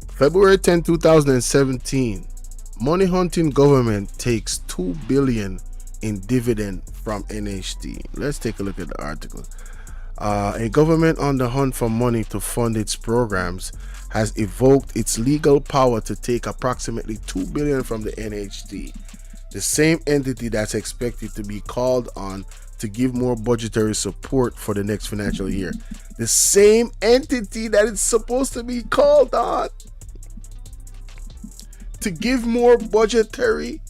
February 10, 2017. Money hunting government takes $2 billion in dividend from NHT. Let's take a look at the article. A government on the hunt for money to fund its programs has evoked its legal power to take approximately $2 billion from the NHT, the same entity that's expected to be called on to give more budgetary support for the next financial year. The same entity that is supposed to be called on to give more budgetary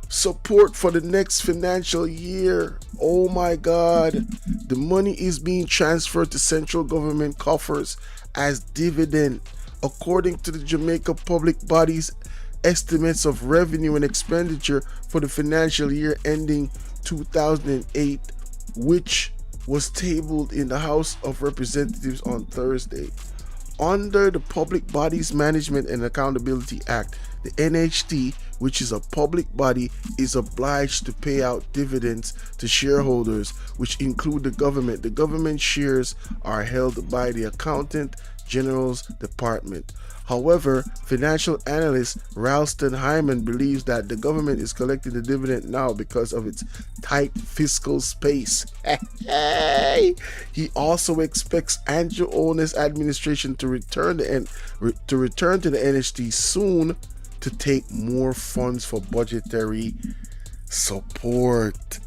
support for the next financial year. Oh my God. The money is being transferred to central government coffers as dividend, according to the Jamaica Public Body's estimates of revenue and expenditure for the financial year ending 2008, which was tabled in the House of Representatives on Thursday. Under the Public Bodies Management and Accountability Act, the NHT, which is a public body, is obliged to pay out dividends to shareholders, which include the government. The government shares are held by the Accountant General's Department. However, financial analyst Ralston Hyman believes that the government is collecting the dividend now because of its tight fiscal space. He also expects Andrew Owen's administration to return to the NHT soon to take more funds for budgetary support.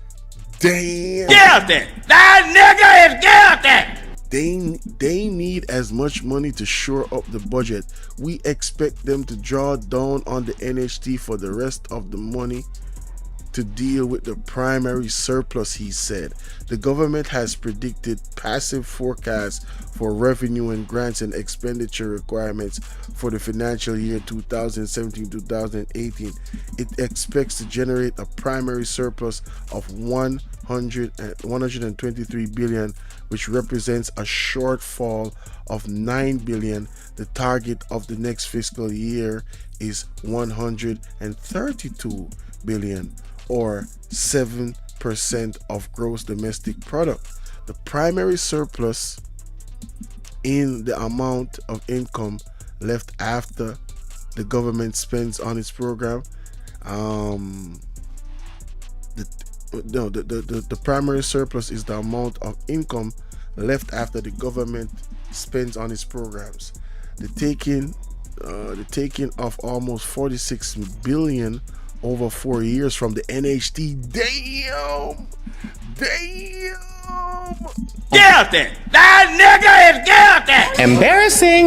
Damn! Guilty! That nigga is guilty! They need as much money to shore up the budget. We expect them to draw down on the NHT for the rest of the money to deal with the primary surplus, he said. The government has predicted passive forecasts for revenue and grants and expenditure requirements for the financial year 2017-2018. It expects to generate a primary surplus of 123 billion, which represents a shortfall of 9 billion. The target of the next fiscal year is 132 billion, or 7% of gross domestic product. The primary surplus in the amount of income left after the government spends on its program. The primary surplus is the amount of income left after the government spends on its programs. The taking of almost 46 billion over 4 years from the NHT. Damn! Guilty! That nigga is guilty! Embarrassing!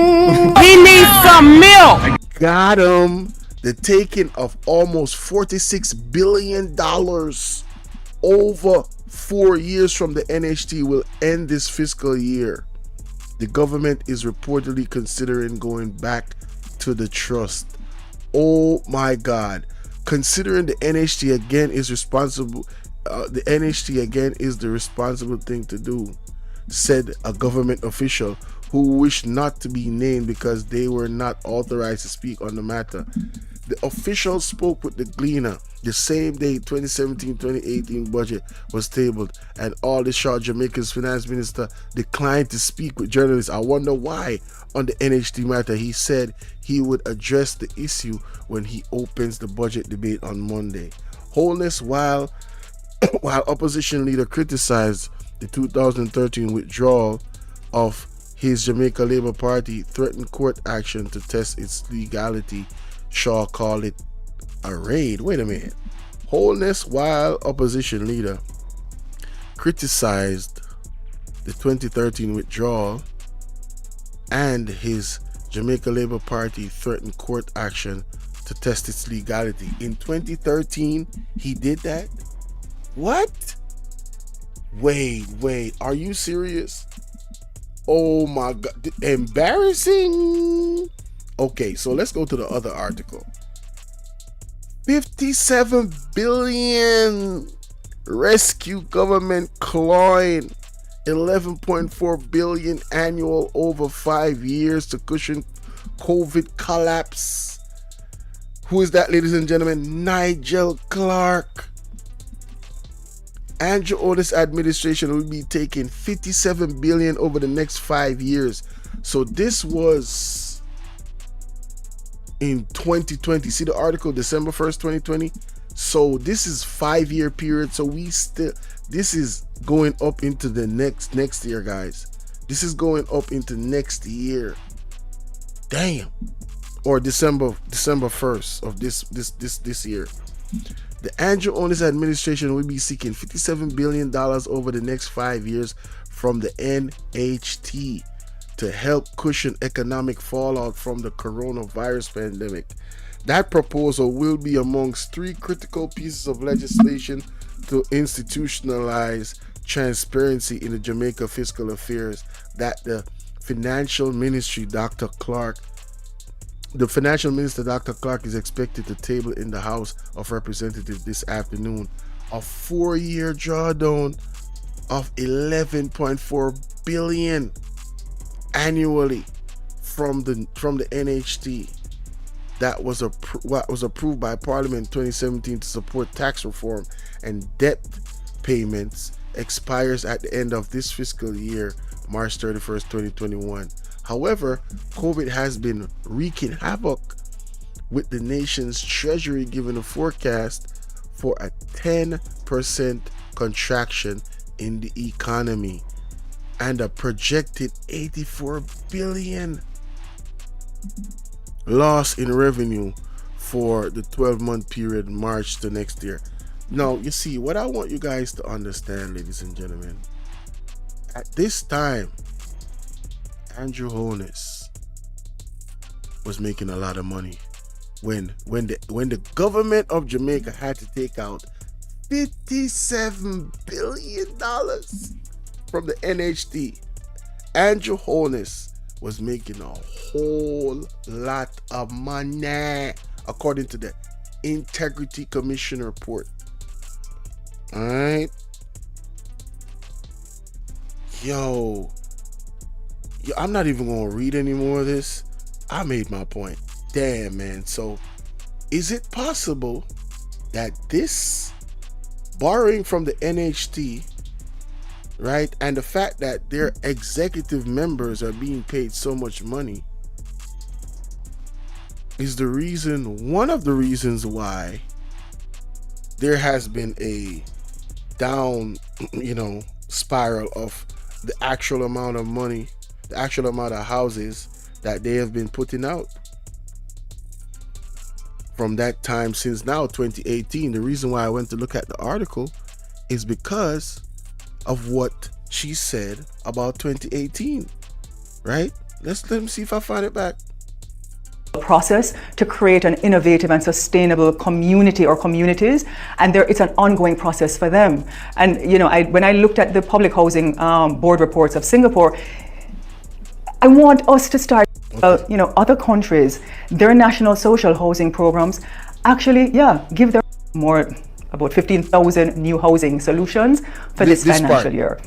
He needs some milk! Got him. The taking of almost $46 billion over 4 years from the NHT will end this fiscal year. The government is reportedly considering going back to the trust. Oh my God. Considering the NHT again is responsible, the NHT again is the responsible thing to do, said a government official who wished not to be named because they were not authorized to speak on the matter. The official spoke with the Gleaner the same day 2017-2018 budget was tabled, and all the short Jamaica's finance minister declined to speak with journalists. I wonder why on the NHT matter. He said he would address the issue when he opens the budget debate on Monday. Holness, while opposition leader criticized the 2013 withdrawal of his Jamaica Labour Party, threatened court action to test its legality. Shaw called it a raid. Wait a minute. Holness, while opposition leader criticized the 2013 withdrawal and his Jamaica Labour Party threatened court action to test its legality. In 2013, he did that? What? Wait, are you serious? Oh my God, embarrassing. Okay, so let's go to the other article. 57 billion rescue government clawing 11.4 billion annual over 5 years to cushion COVID collapse. Who is that, ladies and gentlemen? Nigel Clark. Andrew Otis administration will be taking 57 billion over the next 5 years. So this was in 2020. See the article, December 1st, 2020. So this is 5-year period. So this is going up into the next year, guys. This is going up into next year. Damn. Or December 1st of this year. The Andrew Otis administration will be seeking $57 billion over the next 5 years from the NHT to help cushion economic fallout from the coronavirus pandemic. That proposal will be amongst 3 critical pieces of legislation to institutionalize transparency in the Jamaica fiscal affairs that the Financial Minister Dr. Clark is expected to table in the House of Representatives this afternoon. A 4-year drawdown of 11.4 billion annually from the NHT that was approved by Parliament in 2017 to support tax reform and debt payments expires at the end of this fiscal year, March 31st, 2021. However, COVID has been wreaking havoc with the nation's treasury, giving a forecast for a 10% contraction in the economy and a projected 84 billion loss in revenue for the 12-month period, March to next year. Now, you see, what I want you guys to understand, ladies and gentlemen, at this time, Andrew Holness was making a lot of money when the government of Jamaica had to take out $57 billion from the NHT. Andrew Holness was making a whole lot of money, according to the Integrity Commission report. All right, yo, I'm not even gonna read any more of this. I made my point. Damn, man. So is it possible that this borrowing from the NHT, right, and the fact that their executive members are being paid so much money is one of the reasons why there has been a down, spiral of the actual amount of money, the actual amount of houses that they have been putting out from that time since now 2018. The reason why I went to look at the article is because of what she said about 2018, right? Let me see if I find it back. Process to create an innovative and sustainable community or communities, and it's an ongoing process for them. And when I looked at the public housing board reports of Singapore, I want us to start. Other countries, their national social housing programs actually, give them more, about 15,000 new housing solutions for this financial year.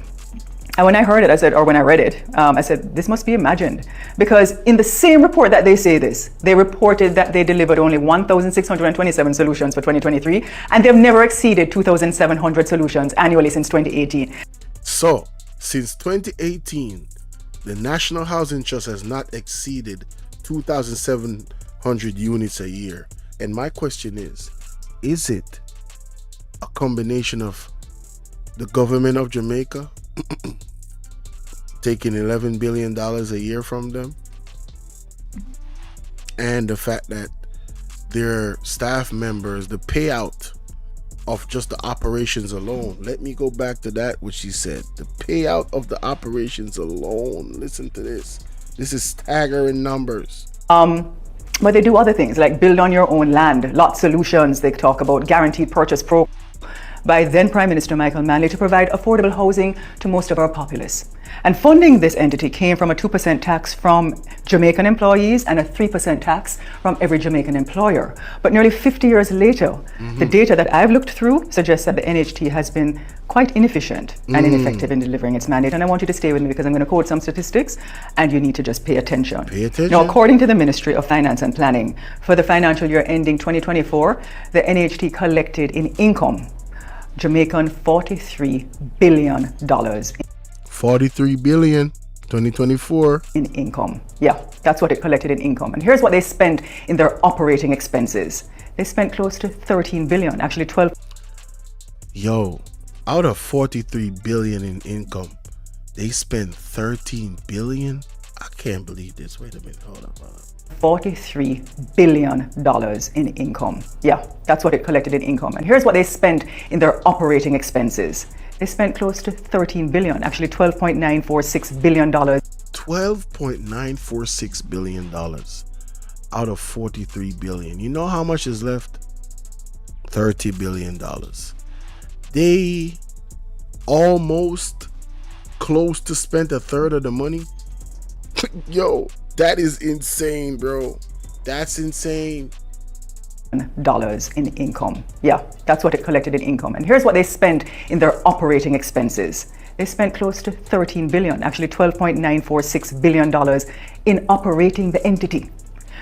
And when I heard it, when I read it, I said, this must be imagined. Because in the same report that they say this, they reported that they delivered only 1,627 solutions for 2023, and they've never exceeded 2,700 solutions annually since 2018. So, since 2018, the National Housing Trust has not exceeded 2,700 units a year. And my question is it a combination of the government of Jamaica taking $11 billion a year from them, and the fact that their staff members, the payout of just the operations alone, let me go back to that which she said, the payout of the operations alone, listen to this is staggering numbers. But they do other things like build on your own land, lot solutions. They talk about guaranteed purchase program by then Prime Minister Michael Manley to provide affordable housing to most of our populace. And funding this entity came from a 2% tax from Jamaican employees and a 3% tax from every Jamaican employer. But nearly 50 years later, the data that I've looked through suggests that the NHT has been quite inefficient and ineffective in delivering its mandate. And I want you to stay with me because I'm going to quote some statistics and you need to just pay attention. Now, according to the Ministry of Finance and Planning, for the financial year ending 2024, the NHT collected in income Jamaican $43 billion. 43 billion, 2024. In income. Yeah, that's what it collected in income. And here's what they spent in their operating expenses. They spent close to 13 billion, actually 12. Yo, out of 43 billion in income, they spent 13 billion? I can't believe this. Wait a minute, hold up. $43 billion in income. Yeah, that's what it collected in income. And here's what they spent in their operating expenses. They spent close to 13 billion, actually $12.946 billion. $12.946 billion out of 43 billion. You know how much is left? $30 billion. They almost close to spent a third of the money. Yo, that is insane, bro. That's insane. Dollars in income. Yeah, that's what it collected in income. And here's what they spent in their operating expenses. They spent close to 13 billion, actually $12.946 billion in operating the entity.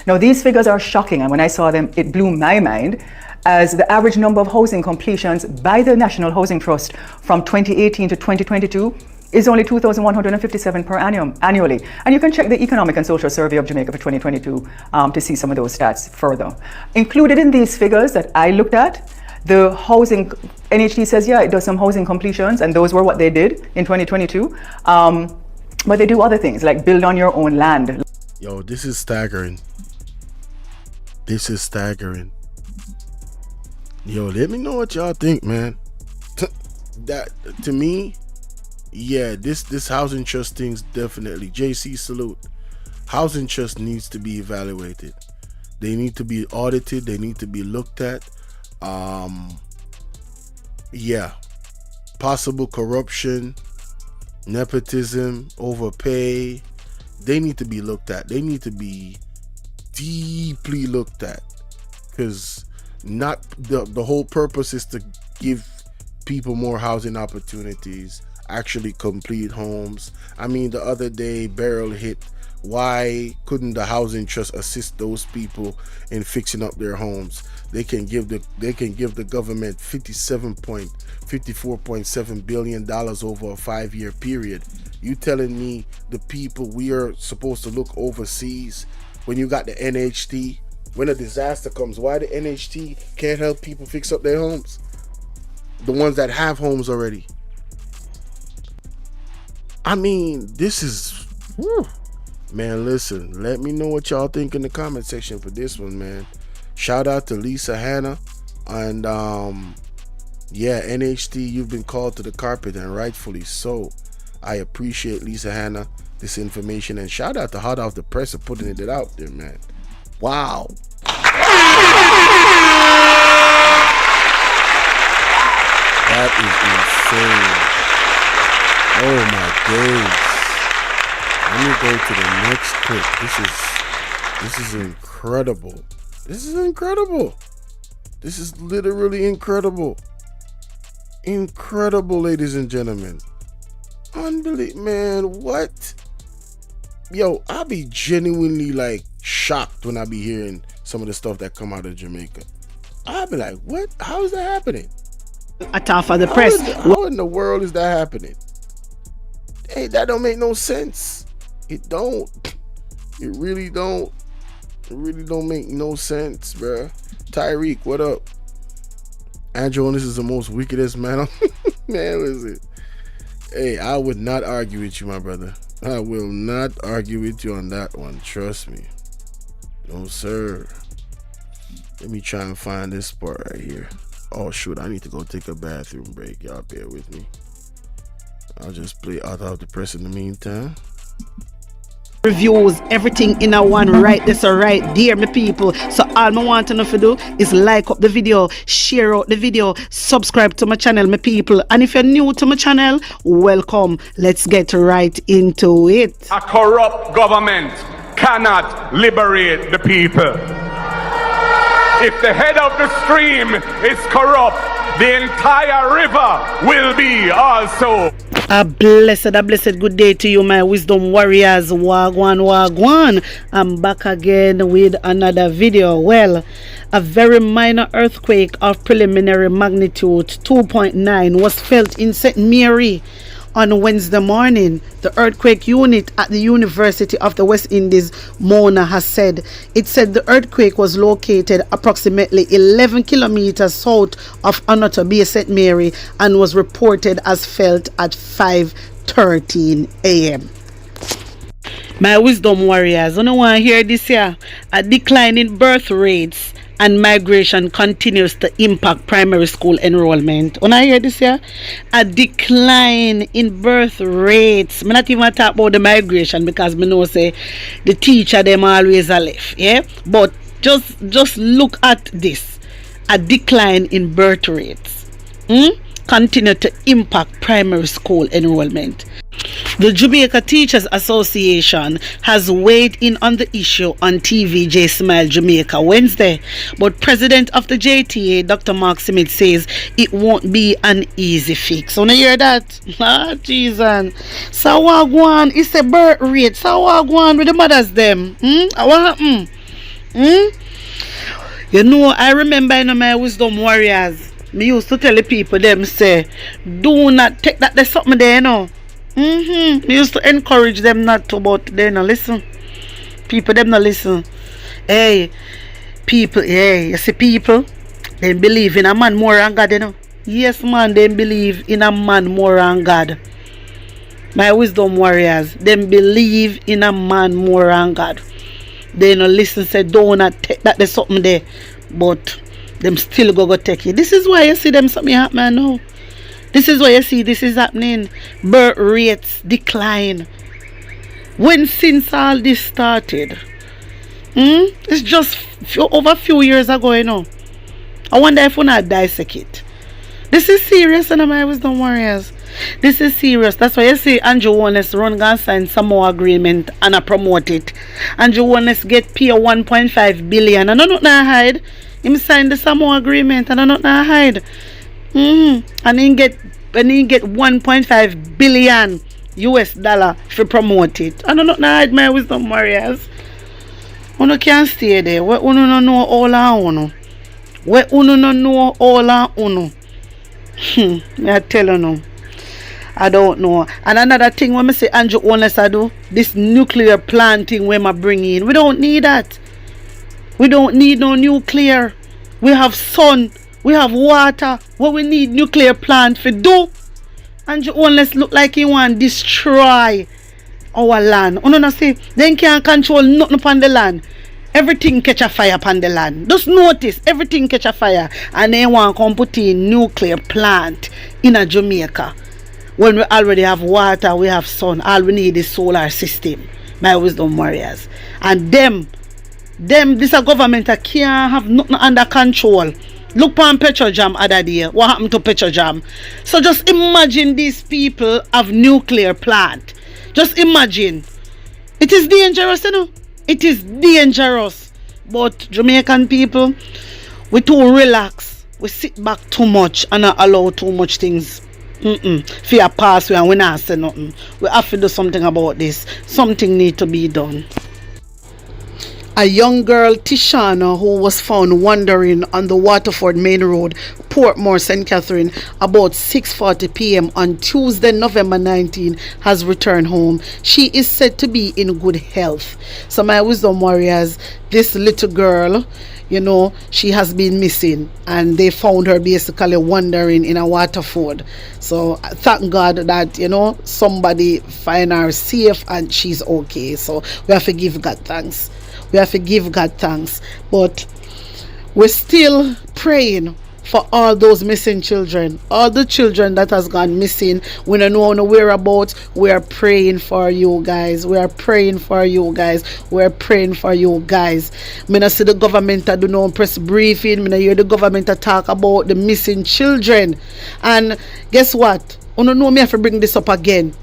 Now, these figures are shocking, and when I saw them, it blew my mind, as the average number of housing completions by the National Housing Trust from 2018 to 2022 is only 2,157 per annum annually. And you can check the Economic and Social Survey of Jamaica for 2022 to see some of those stats further. Included in these figures that I looked at, the housing, NHT says, yeah, it does some housing completions, and those were what they did in 2022. But they do other things like build on your own land. Yo, this is staggering. This is staggering. Yo, let me know what y'all think, man. That, to me, yeah, this housing trust thing's definitely, JC, salute. Housing trust needs to be evaluated. They need to be audited. They need to be looked at. Yeah, possible corruption, nepotism, overpay. They need to be looked at. They need to be deeply looked at, because not the whole purpose is to give people more housing opportunities, actually complete homes. I mean, the other day Beryl hit, why couldn't the housing trust assist those people in fixing up their homes? They can give the government $54.7 billion over a 5-year period. You telling me the people we are supposed to look overseas, when you got the NHT, when a disaster comes, why the NHT can't help people fix up their homes? The ones that have homes already. I mean, this is, man, listen, let me know what y'all think in the comment section for this one, man. Shout out to Lisa Hanna. And yeah, NHT, you've been called to the carpet, and rightfully so. I appreciate Lisa Hanna, this information, and shout out to Hot Off the Press for putting it out there, man. Wow. That is insane. Oh my days. Let me go to the next clip. This is incredible. This is incredible. This is literally incredible. Incredible, ladies and gentlemen. Unbelievable, man. What? Yo, I be genuinely like shocked when I be hearing some of the stuff that come out of Jamaica. I be like, what? How is that happening? Attack for the press. How in the world is that happening? Hey, that don't make no sense. It don't. It really don't. It really don't make no sense, bruh. Tyreek, what up? Andrew, this is the most wickedest man. Man, listen. Hey, I would not argue with you, my brother. I will not argue with you on that one. Trust me. No, sir. Let me try and find this part right here. Oh, shoot. I need to go take a bathroom break. Y'all bear with me. I'll just play Out of the Press in the meantime. Reviews, everything in a one right this or right there, my people. So all I want to know to do is like up the video, share out the video, subscribe to my channel, my people. And if you're new to my channel, welcome. Let's get right into it. A corrupt government cannot liberate the people. If the head of the stream is corrupt, the entire river will be also. A blessed good day to you, my wisdom warriors. Wagwan. I'm back again with another video. Well, a very minor earthquake of preliminary magnitude 2.9 was felt in St. Mary on Wednesday morning. The earthquake unit at the University of the West Indies, Mona, has said. It said the earthquake was located approximately 11 kilometers south of Onoto Bay, St. Mary, and was reported as felt at 5:13 a.m. My wisdom warriors, I don't want to hear this here. A decline in birth rates and migration continues to impact primary school enrollment. When I hear this here, a decline in birth rates. I'm not even talk about the migration because I know say the teacher them always are left. Yeah, but just look at this. A decline in birth rates continue to impact primary school enrollment. The Jamaica Teachers Association has weighed in on the issue on TVJ Smile Jamaica Wednesday, but President of the JTA, Dr. Mark Smith, says it won't be an easy fix. So, you hear that? Ah, Jesus. So, what go on? It's a birth rate. So, what go on with the mothers them? What happen? You know, I remember in my wisdom warriors, me used to tell the people them say, do not take that there's something there, you know. We used to encourage them not to, but they not listen. People them not listen. Hey, people, you see people, they believe in a man more than God, you know. Yes, man, they believe in a man more than God. My wisdom warriors, they believe in a man more than God. They not listen, say, do not take that there's something there, but them still go take it. This is why you see them something happen now. This is what you see, this is happening. Birth rates decline. When since all this started? It's just over a few years ago, you know. I wonder if we not dissect it. This is serious, and my wisdom warriors. This is serious. That's why you see Andrew Wallace run and sign some more agreement and I promote it. Andrew Wallace get paid 1.5 billion. And I don't know hide. Him sign the Samoa agreement and I don't know hide. And he get 1.5 billion US dollar for promote it. I don't know hide my wisdom warriors. Uno can't stay there. We uno no know all on uno. We uno no know all on uno. I tell you no. I don't know. And another thing when I say Andrew Honest I do, this nuclear plant thing when I bring in. We don't need that. We don't need no nuclear. We have sun. We have water. What we need nuclear plant for do? Andrew Honest look like he want to destroy our land. You know say they can't control nothing upon the land. everything catch a fire upon the land. Just notice, everything catch a fire. And they want to come put in nuclear plant in a Jamaica. When we already have water, we have sun. All we need is solar system. My wisdom warriors. And them, this a government that can't have nothing under control. Look on Petrojam other day. What happened to Petrojam? So just imagine these people have nuclear plant. Just imagine. It is dangerous, you know. It is dangerous. But Jamaican people, we too relax. We sit back too much and not allow too much things. Fear pass we and we not say nothing. We have to do something about this. Something need to be done. A young girl, Tishana, who was found wandering on the Waterford Main Road, Portmore, St. Catherine, about 6:40 p.m. on Tuesday, November 19, has returned home. She is said to be in good health. So my wisdom warriors, this little girl, you know, she has been missing and they found her basically wandering in a Waterford. So thank God that, you know, somebody find her safe and she's okay. So we have to give God thanks. We have to give God thanks. But we're still praying for all those missing children. All the children that has gone missing. We don't know no whereabouts. We are praying for you guys. We are praying for you guys. We are praying for you guys. I don't see the government do no press briefing. I don't hear the government talk about the missing children. And guess what? I don't know me have to bring this up again.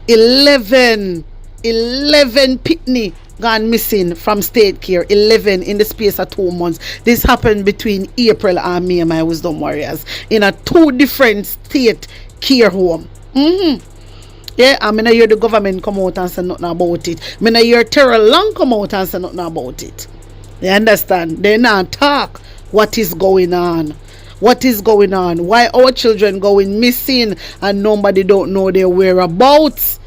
11 pitney gone missing from state care. 11 in the space of 2 months. This happened between April and May, my wisdom warriors, in a 2 different state care home. Yeah, I mean I hear the government come out and say nothing about it. I mean I hear Terrell Long come out and say nothing about it. You understand? They not talk what is going on. What is going on? Why our children going missing and nobody don't know their whereabouts?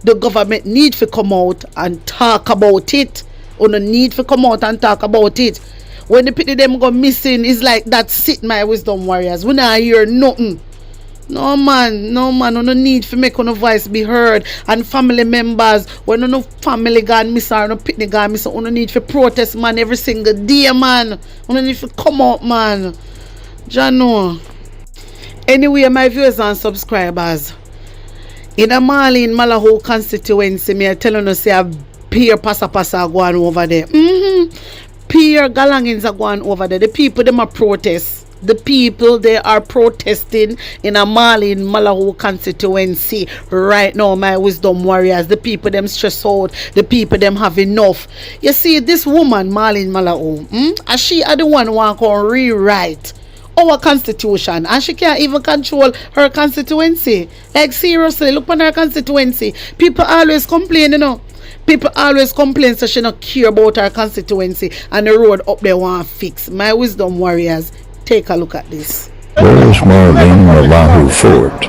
The government need to come out and talk about it. Or no need to come out and talk about it. When the people them go missing, it's like that's it, my wisdom warriors. We not hear nothing. No man, no need to make no voice be heard. And family members, when no family gone missing or no pitney gone missing, no need to protest, man, every single day, man. No need to come out, man. Jano. Anyway, my viewers and subscribers, in a Marlene Malaho constituency, me I tell you, say a peer passa going over there. Peer galangins are going over there. The people them are protest. The people they are protesting in a Marlene Malaho constituency right now, my wisdom warriors. The people them stress out. The people them have enough. You see, this woman Marlene Malaho, and she are the one who want to rewrite our constitution, and she can't even control her constituency. Like seriously, look on her constituency. People always complain, you know. People always complain, so she not care about her constituency and the road up there want fix. My wisdom warriors, take a look at this. Where is Marlene Malaho Fort?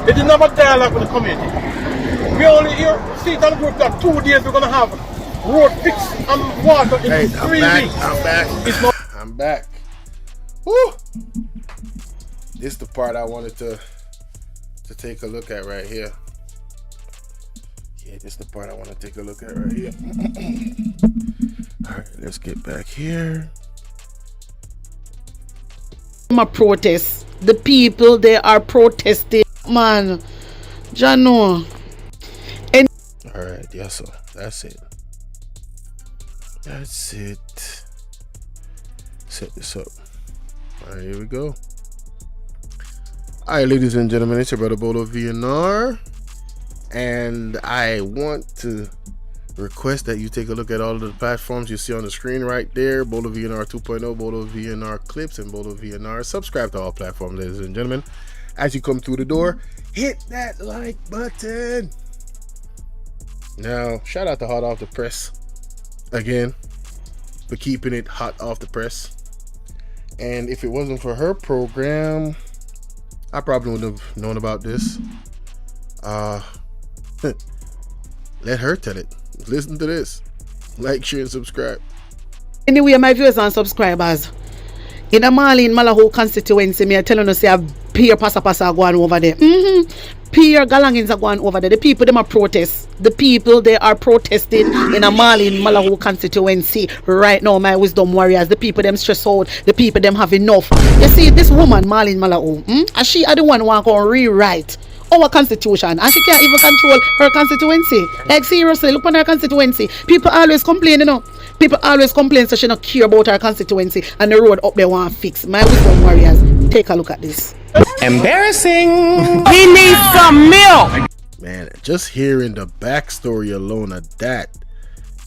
It is never dialogue with the community. We only here, see it on the group that 2 days we're gonna have road fix and water in 3 weeks. I'm back. Woo! This is the part I wanted to take a look at right here. Yeah, this is the part I want to take a look at right here. Alright, let's get back here. My protest. The people they are protesting, man. Jano. Alright, yes, sir. That's it. That's it. Set this up. Alright, here we go. Alright, ladies and gentlemen, it's your brother Bolo V&R, and I want to request that you take a look at all of the platforms you see on the screen right there. Bolo V&R 2.0, Bolo V&R Clips, and Bolo V&R. Subscribe to all platforms, ladies and gentlemen. As you come through the door, hit that like button. Now, shout out to Hot Off the Press again for keeping it hot off the press. And if it wasn't for her program, I probably wouldn't have known about this. Let her tell it. Listen to this. Like, share, and subscribe. Anyway, my viewers and subscribers, in a Marlene Malaho constituency, me I tell you, say a peer passa going over there. Pierre Galangins are going over there. The people them are protest. The people they are protesting in a Marlin Malahoo constituency right now, my wisdom warriors. The people them stress out. The people them have enough. You see, this woman, Marlin Malahoo, and she are the one who want to rewrite our constitution, and she can't even control her constituency. Like seriously, look on her constituency. People always complain, People always complain, so she not care about her constituency and the road up there want fix. My wisdom warriors, take a look at this. Embarrassing. He needs some milk. Man, just hearing the backstory alone of that,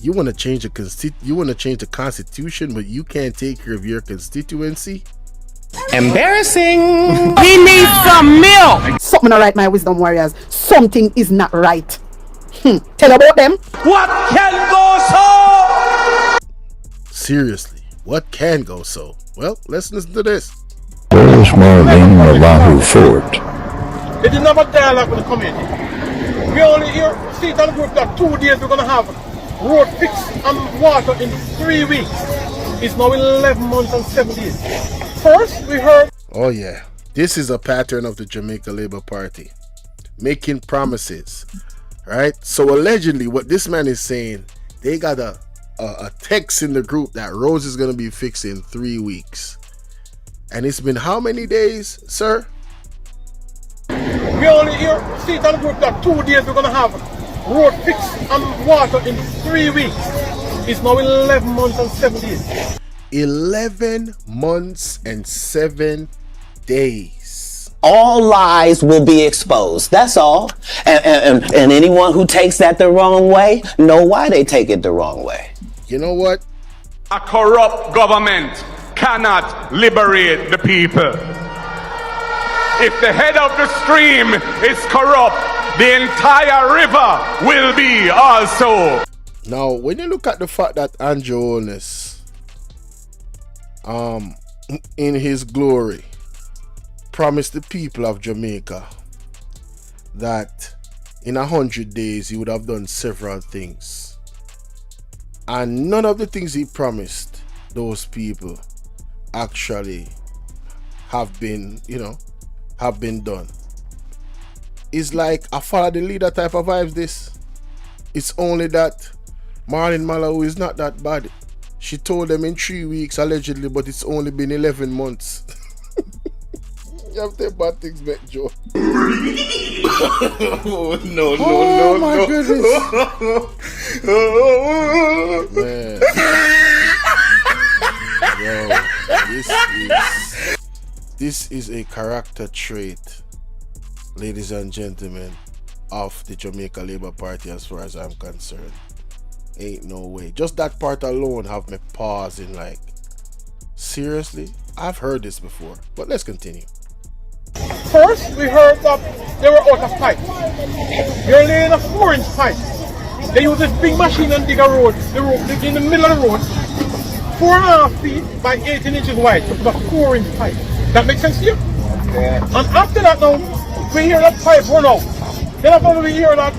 you want to change the constitution, but you can't take care of your constituency. Embarrassing. He needs some milk. Something not right, my wisdom warriors. Something is not right. Tell about them. What can go so? Seriously, what can go so? Well, let's listen to this. Where is Marlene Malahoo Fort? They didn't have a dialogue with the community. We only hear state and group that 2 days we're going to have road fix and water in 3 weeks. It's now 11 months and 7 days. First, we heard... Oh yeah, this is a pattern of the Jamaica Labour Party. Making promises, right? So allegedly, what this man is saying, they got a text in the group that roads is going to be fixed in 3 weeks. And it's been how many days, sir? We only hear state and group that 2 days we're going to have road fix and water in 3 weeks. It's now 11 months and 7 days. 11 months and 7 days. All lies will be exposed. That's all. And anyone who takes that the wrong way, know why they take it the wrong way. You know what? A corrupt government cannot liberate the people. If the head of the stream is corrupt, the entire river will be also. Now, when you look at the fact that Andrew Holness, in his glory, promised the people of Jamaica that in 100 days he would have done several things, and none of the things he promised those people actually have been done. It's like a follow the leader type of vibes. This, it's only that Marlene Malahoo is not that bad. She told them in 3 weeks allegedly, but it's only been 11 months. You have to take bad things back, Joe. Oh, no. Oh my goodness. Man. Yo, this is a character trait, ladies and gentlemen, of the Jamaica Labour Party as far as I'm concerned. Ain't no way. Just that part alone have me pausing like, seriously? I've heard this before, but let's continue. First, we heard that they were out of pipe. They're laying a 4-inch pipe. They use this big machine and dig a road, in the middle of the road, 4.5 feet by 18 inches wide, to put a 4-inch pipe. That makes sense to you? Yeah. And after that now, we hear that pipe run out. Then after we hear that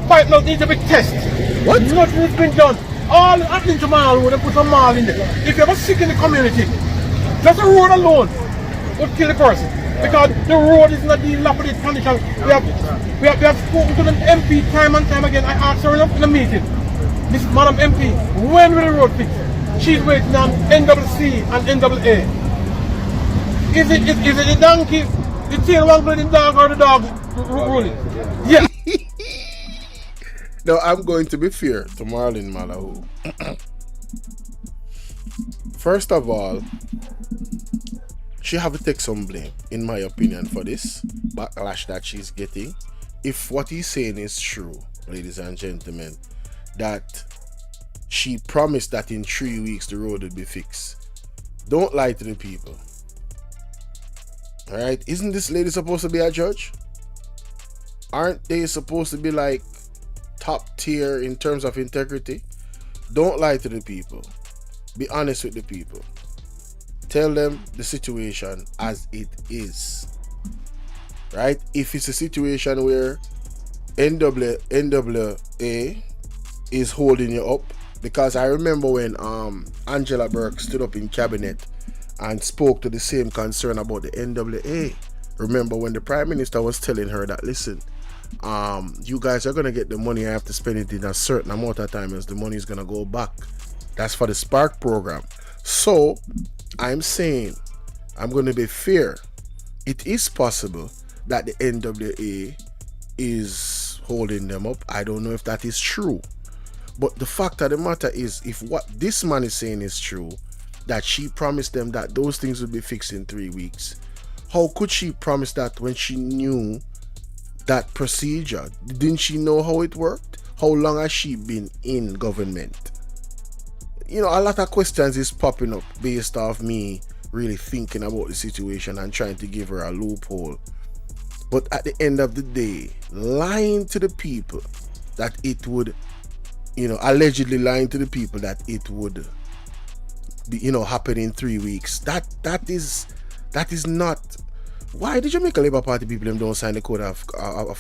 pipe now needs to be tested. What? Nothing has been done. All happening to Mall Road, they put a mall in there. If you're ever sick in the community, just the road alone would kill the person. Because the road is not in dilapidated condition. We have spoken to the MP time and time again. I asked her in a meeting, Miss Madam MP, when will the road fix? She's waiting on NCC and NAA. Is it the donkey, the tail one bloody dog, or the dog ruling? Yeah. Now, I'm going to be fair to Marlene Malahoo. First of all, she have to take some blame, in my opinion, for this backlash that she's getting. If what he's saying is true, ladies and gentlemen, that she promised that in 3 weeks the road would be fixed, don't lie to the people. Alright? Isn't this lady supposed to be a judge? Aren't they supposed to be like top tier in terms of integrity? Don't lie to the people. Be honest with the people. Tell them the situation as it is. Right? If it's a situation where NWA is holding you up, because I remember when Angela Burke stood up in cabinet and spoke to the same concern about the NWA, Remember when the Prime Minister was telling her that, listen, you guys are gonna get the money. I have to spend it in a certain amount of time, as the money is gonna go back. That's for the Spark program. So I'm saying, I'm gonna be fair. It is possible that the NWA is holding them up. I don't know if that is true. But the fact of the matter is, if what this man is saying is true, that she promised them that those things would be fixed in 3 weeks, how could she promise that when she knew that procedure? Didn't she know how it worked? How long has she been in government? You know, a lot of questions is popping up based off me really thinking about the situation and trying to give her a loophole. But at the end of the day, lying to the people that it would, you know, allegedly lying to the people that it would be, you know, happen in 3 weeks. That is not. Why did Jamaica Labour Party people them don't sign the code of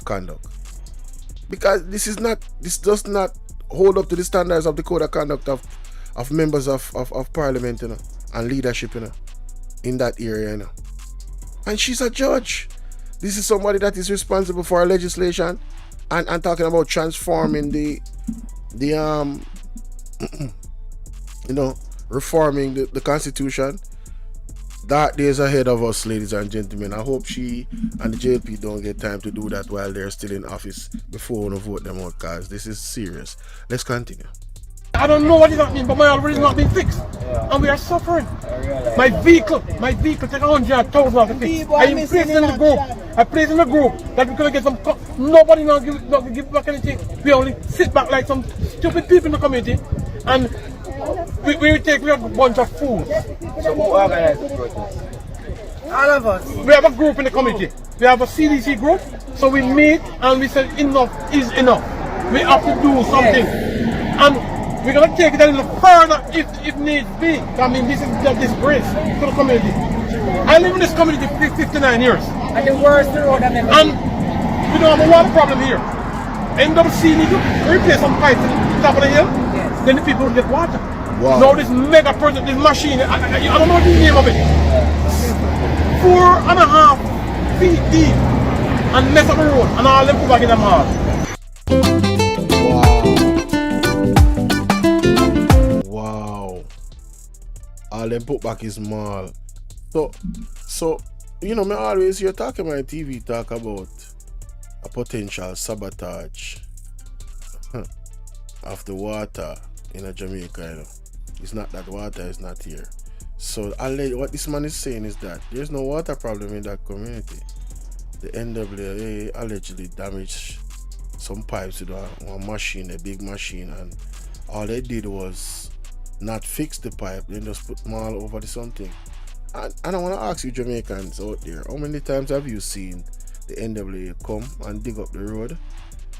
conduct? Because this does not hold up to the standards of the code of conduct of members of parliament, you know, and leadership, you know, in that area, you know. And she's a judge. This is somebody that is responsible for our legislation and talking about transforming the you know, reforming the Constitution. Dark days ahead of us, ladies and gentlemen. I hope she and the JLP don't get time to do that while they're still in office before we vote them out, guys. This is serious. Let's continue. I don't know what is happening, but my already is not being fixed. And we are suffering. My vehicle take 100,000 off the fix. I am placed in the group. I placed in the group that we're going to get some. Nobody not give back anything. We only sit back like some stupid people in the community. And we have a bunch of fools. So who organized the protest? All of us. We have a group in the community. We have a CDC group. So we meet and we say enough is enough. We have to do something. And we're going to take it a little further if needs be. I mean, this is a disgrace to the community. I live in this community for 59 years. And the worst road I've ever And we don't have a water problem here. NWC need to replace some pipes at the top of the hill. Yes. Then the people will get water. Wow. Now this mega project, this machine, I don't know the name of it. 4.5 feet deep and mess up the road and all them put back in the mall. Wow. All them put back is mall. So you know, me always hear talking my TV talk about a potential sabotage of the water in a Jamaica, you know. It's not that water is not here. So what this man is saying is that there's no water problem in that community. The NWA allegedly damaged some pipes with a machine, a big machine, and all they did was not fix the pipe, then just put mall over the something. And I want to ask you Jamaicans out there, how many times have you seen the NWA come and dig up the road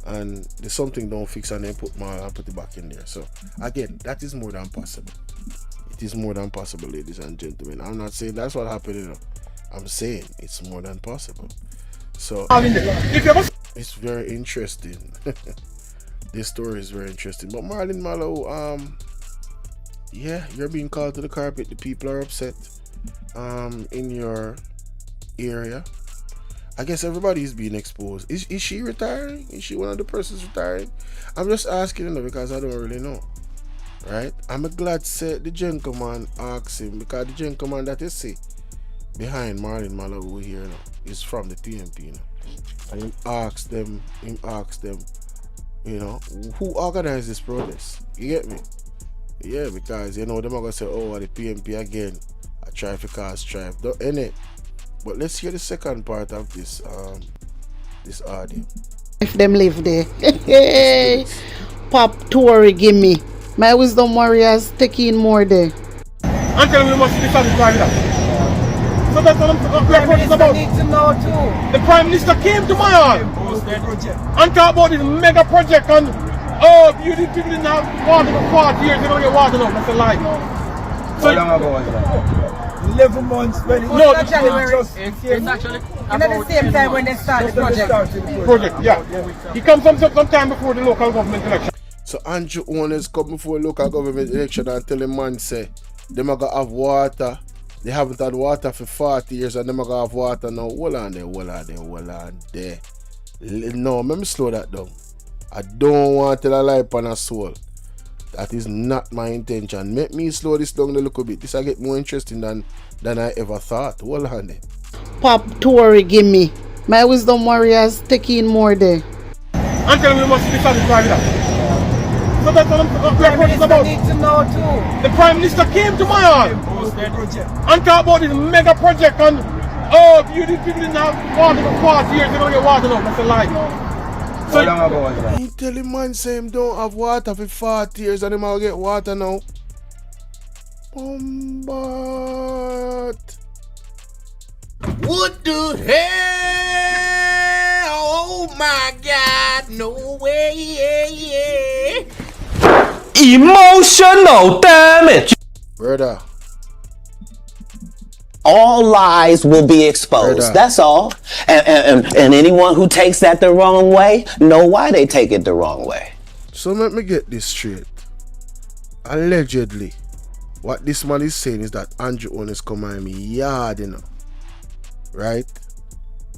and there's something don't fix and then put mall and put it back in there? So again, that is more than possible. It is more than possible, ladies and gentlemen. I'm not saying that's what happened, you know. I'm saying it's more than possible. So it's very interesting. This story is very interesting. But Marlon Mallow, yeah, you're being called to the carpet. The people are upset in your area. I guess everybody is being exposed. Is she retiring? Is she one of the persons retiring? I'm just asking, you know, because I don't really know. Right? I'm glad say the gentleman asked him, because the gentleman that you see behind Marlon Mallow over here, you know, is from the PMP, you know. And he asked them, you know, who organized this protest? You get me? Yeah, because you know them are gonna say, oh, the PMP again. I try for cause strife. Don't end it. But let's hear the second part of this this audio. If them live there. Pop Tory give me. My wisdom warriors taking more there. Until we must be satisfied with that. So that's what I'm talking about. Need to know too. The Prime Minister came to my hall and talk about this mega project and you people didn't have water for 40 years, they're gonna get water now. That's a lie. So, how long ago was that? 11 months. No, it's actually and at the same time when they start the project. Yeah. He comes some time before the local government election. So Andrew owners come before local government election and tell the man say them are gonna have water, They haven't had water for 40 years and them gonna have water now. Hold on there. No, let me slow that down. I don't want to tell a lie upon a soul. That is not my intention. Make me slow this down a little bit. This will get more interesting than I ever thought. Hold on there. Pop, Tory, give me. My wisdom warriors taking more there. And tell me we must be satisfied with that. So that's what I'm about. Need to know too. The Prime Minister came to my hall and talked about this mega project and you these people didn't have water for 40 years, they don't get water now. That's a lie. So he tell him man say him don't have water for 40 years and him will get water now. But What the hell? Oh my God, no way. Emotional damage. Brother. All lies will be exposed. Brother. That's all. And anyone who takes that the wrong way, know why they take it the wrong way. So let me get this straight. Allegedly, what this man is saying is that Andrew Onis come in me yard, you know. Right?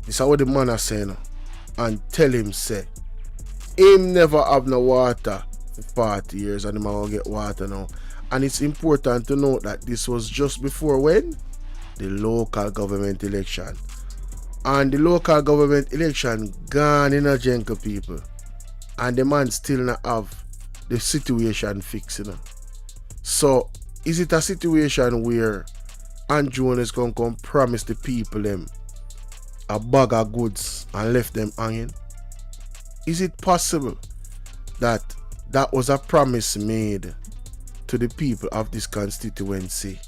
This is what the man is saying. And tell him say, him never have no water for 40 years and him will get water now. And it's important to note that this was just before when? The local government election. And the local government election gone in a jenka people. And the man still not have the situation fixed, you know. So is it a situation where Andrew is gonna come promise the people them a bag of goods and left them hanging? Is it possible that that was a promise made to the people of this constituency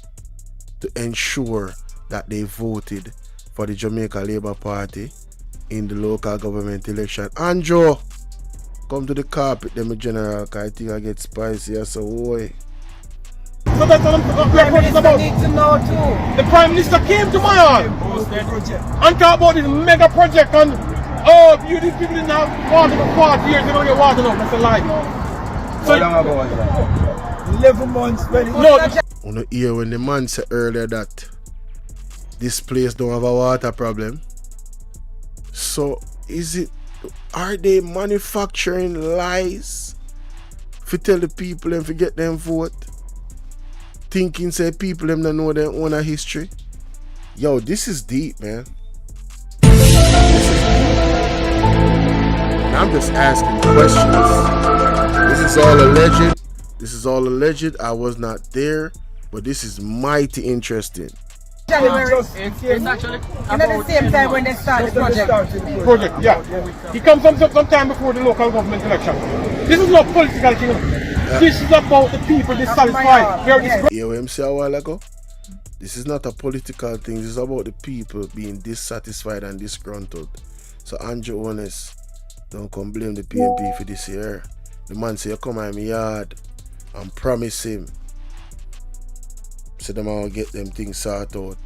to ensure that they voted for the Jamaica Labour Party in the local government election? Andrew, come to the carpet, them general, because I think I get spicy, so boy. So that's what I'm about. Need to know too. The Prime Minister came to my hall and talked about this mega project and you these people didn't have water for 40 years, they don't get water now. That's a lie. So 11 months. On the ear when the man said earlier that this place don't have a water problem. So are they manufacturing lies to tell the people and to get them vote? Thinking say people them don't know their own history. Yo, this is deep, man. I'm just asking questions. This is all alleged. I was not there, but this is mighty interesting. It's actually the same time when they start the project. Yeah. He comes some time before the local government election. This is not political thing. This is about the people dissatisfied. You hear him say a while ago? This is not a political thing. This is about the people being dissatisfied and disgruntled. So Andrew Onis, don't come blame the PNP for this year. The man say, you come in my yard and promise him. So them all get them things sorted out.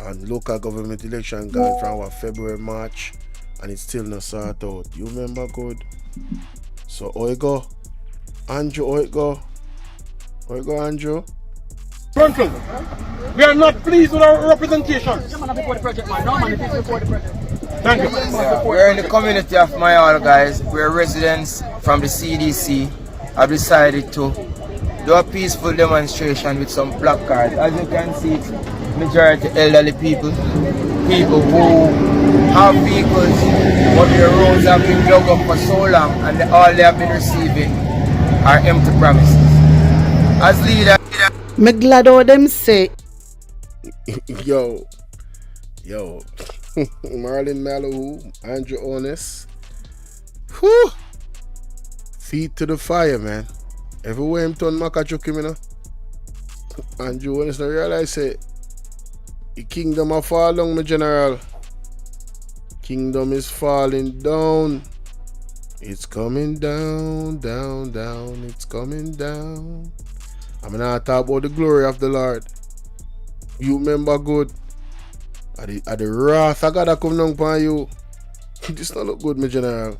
And local government election gone from what, February, March, and it's still not sorted out. You remember good? So how it go? Andrew, how it go? How it go, Andrew? Uncle, we are not pleased with our representation. Thank you. Yeah, we're in the community of Mayal, guys. We're residents from the CDC. I've decided to do a peaceful demonstration with some placards. As you can see, it's majority elderly people who have vehicles, but their roads have been dug up for so long and all they have been receiving are empty promises. As leader, Me glad how them say. Yo. Marlon Malou, Andrew Onis. Whew. Feet to the fire, man. Everywhere him turn Makachuki, you know. Andrew Onis not realize it. The kingdom are falling, my general. Kingdom is falling down. It's coming down, down, down. It's coming down. I'm gonna talk about the glory of the Lord. You remember good. At the wrath I gotta come down upon you. This not look good, my general.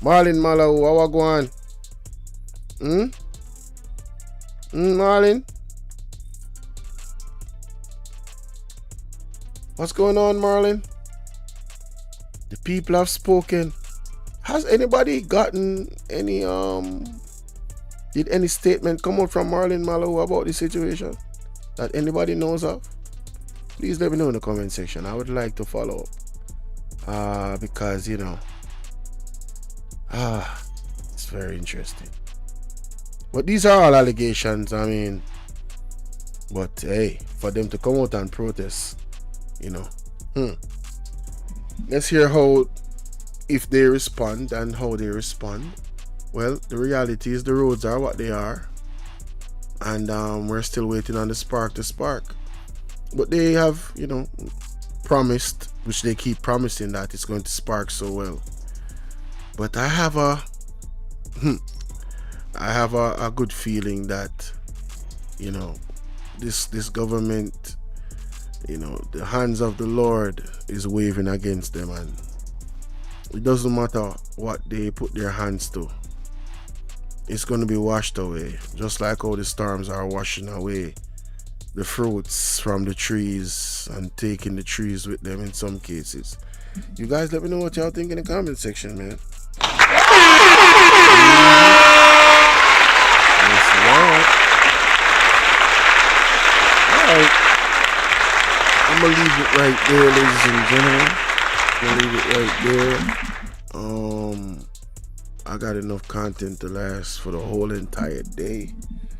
Marlon Malau, how I go on? Marlon? What's going on, Marlon? The people have spoken. Has anybody gotten any did any statement come out from Marlon Mallow about the situation that anybody knows of? Please let me know in the comment section. I would like to follow up. Because you know, it's very interesting. But these are all allegations, I mean, but hey, for them to come out and protest, you know, let's hear how, if they respond and how they respond. Well, the reality is the roads are what they are, and we're still waiting on the spark to spark. But they have, you know, promised, which they keep promising, that it's going to spark so well. But I have a good feeling that, you know, this government, you know, the hands of the Lord is waving against them, and it doesn't matter what they put their hands to, it's going to be washed away, just like how the storms are washing away the fruits from the trees and taking the trees with them in some cases. You guys let me know what y'all think in the comment section, man. Alright, I'm gonna leave it right there, ladies and gentlemen. I'm gonna leave it right there. I got enough content to last for the whole entire day.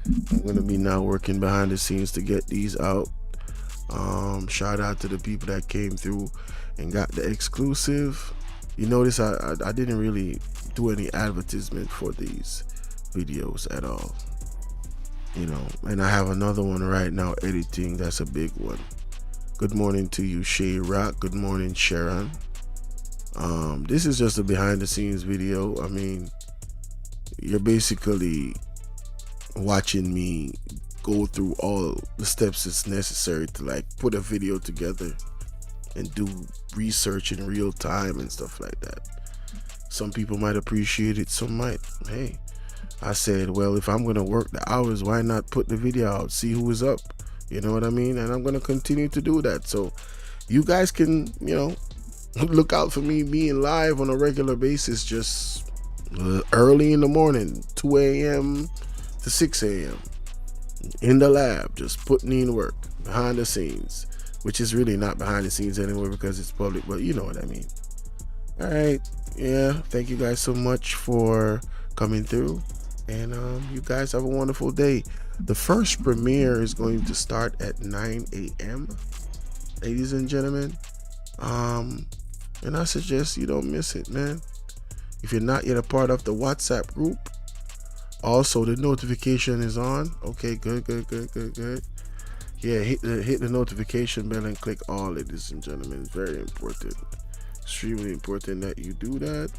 I'm gonna be now working behind the scenes to get these out. Shout out to the people that came through and got the exclusive. You notice I didn't really do any advertisement for these videos at all, you know, and I have another one right now editing. That's a big one. Good morning to you, Shay Rock. Good morning, Sharon. This is just a behind the scenes video. I mean, you're basically watching me go through all the steps it's necessary to like put a video together and do research in real time and stuff like that. Some people might appreciate it, some might. Hey, I said, well, if I'm gonna work the hours, why not put the video out, see who is up, you know what I mean? And I'm gonna continue to do that, so you guys can, you know, look out for me being live on a regular basis, just early in the morning, 2 a.m. to 6 a.m. in the lab, just putting in work behind the scenes, which is really not behind the scenes anymore because it's public, but you know what I mean. All right, yeah, thank you guys so much for coming through, and you guys have a wonderful day. The first premiere is going to start at 9 a.m. ladies and gentlemen, and I suggest you don't miss it, man. If you're not yet a part of the WhatsApp group, also the notification is on. Okay, good. Yeah, hit the notification bell and click all, ladies and gentlemen. It's very important, extremely important that you do that.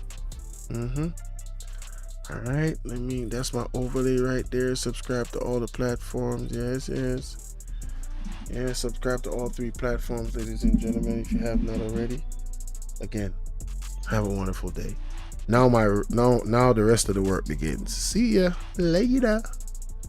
All right, that's my overlay right there. Subscribe to all the platforms. Yes, subscribe to all 3 platforms, ladies and gentlemen, if you have not already. Again, have a wonderful day. Now the rest of the work begins. See ya later.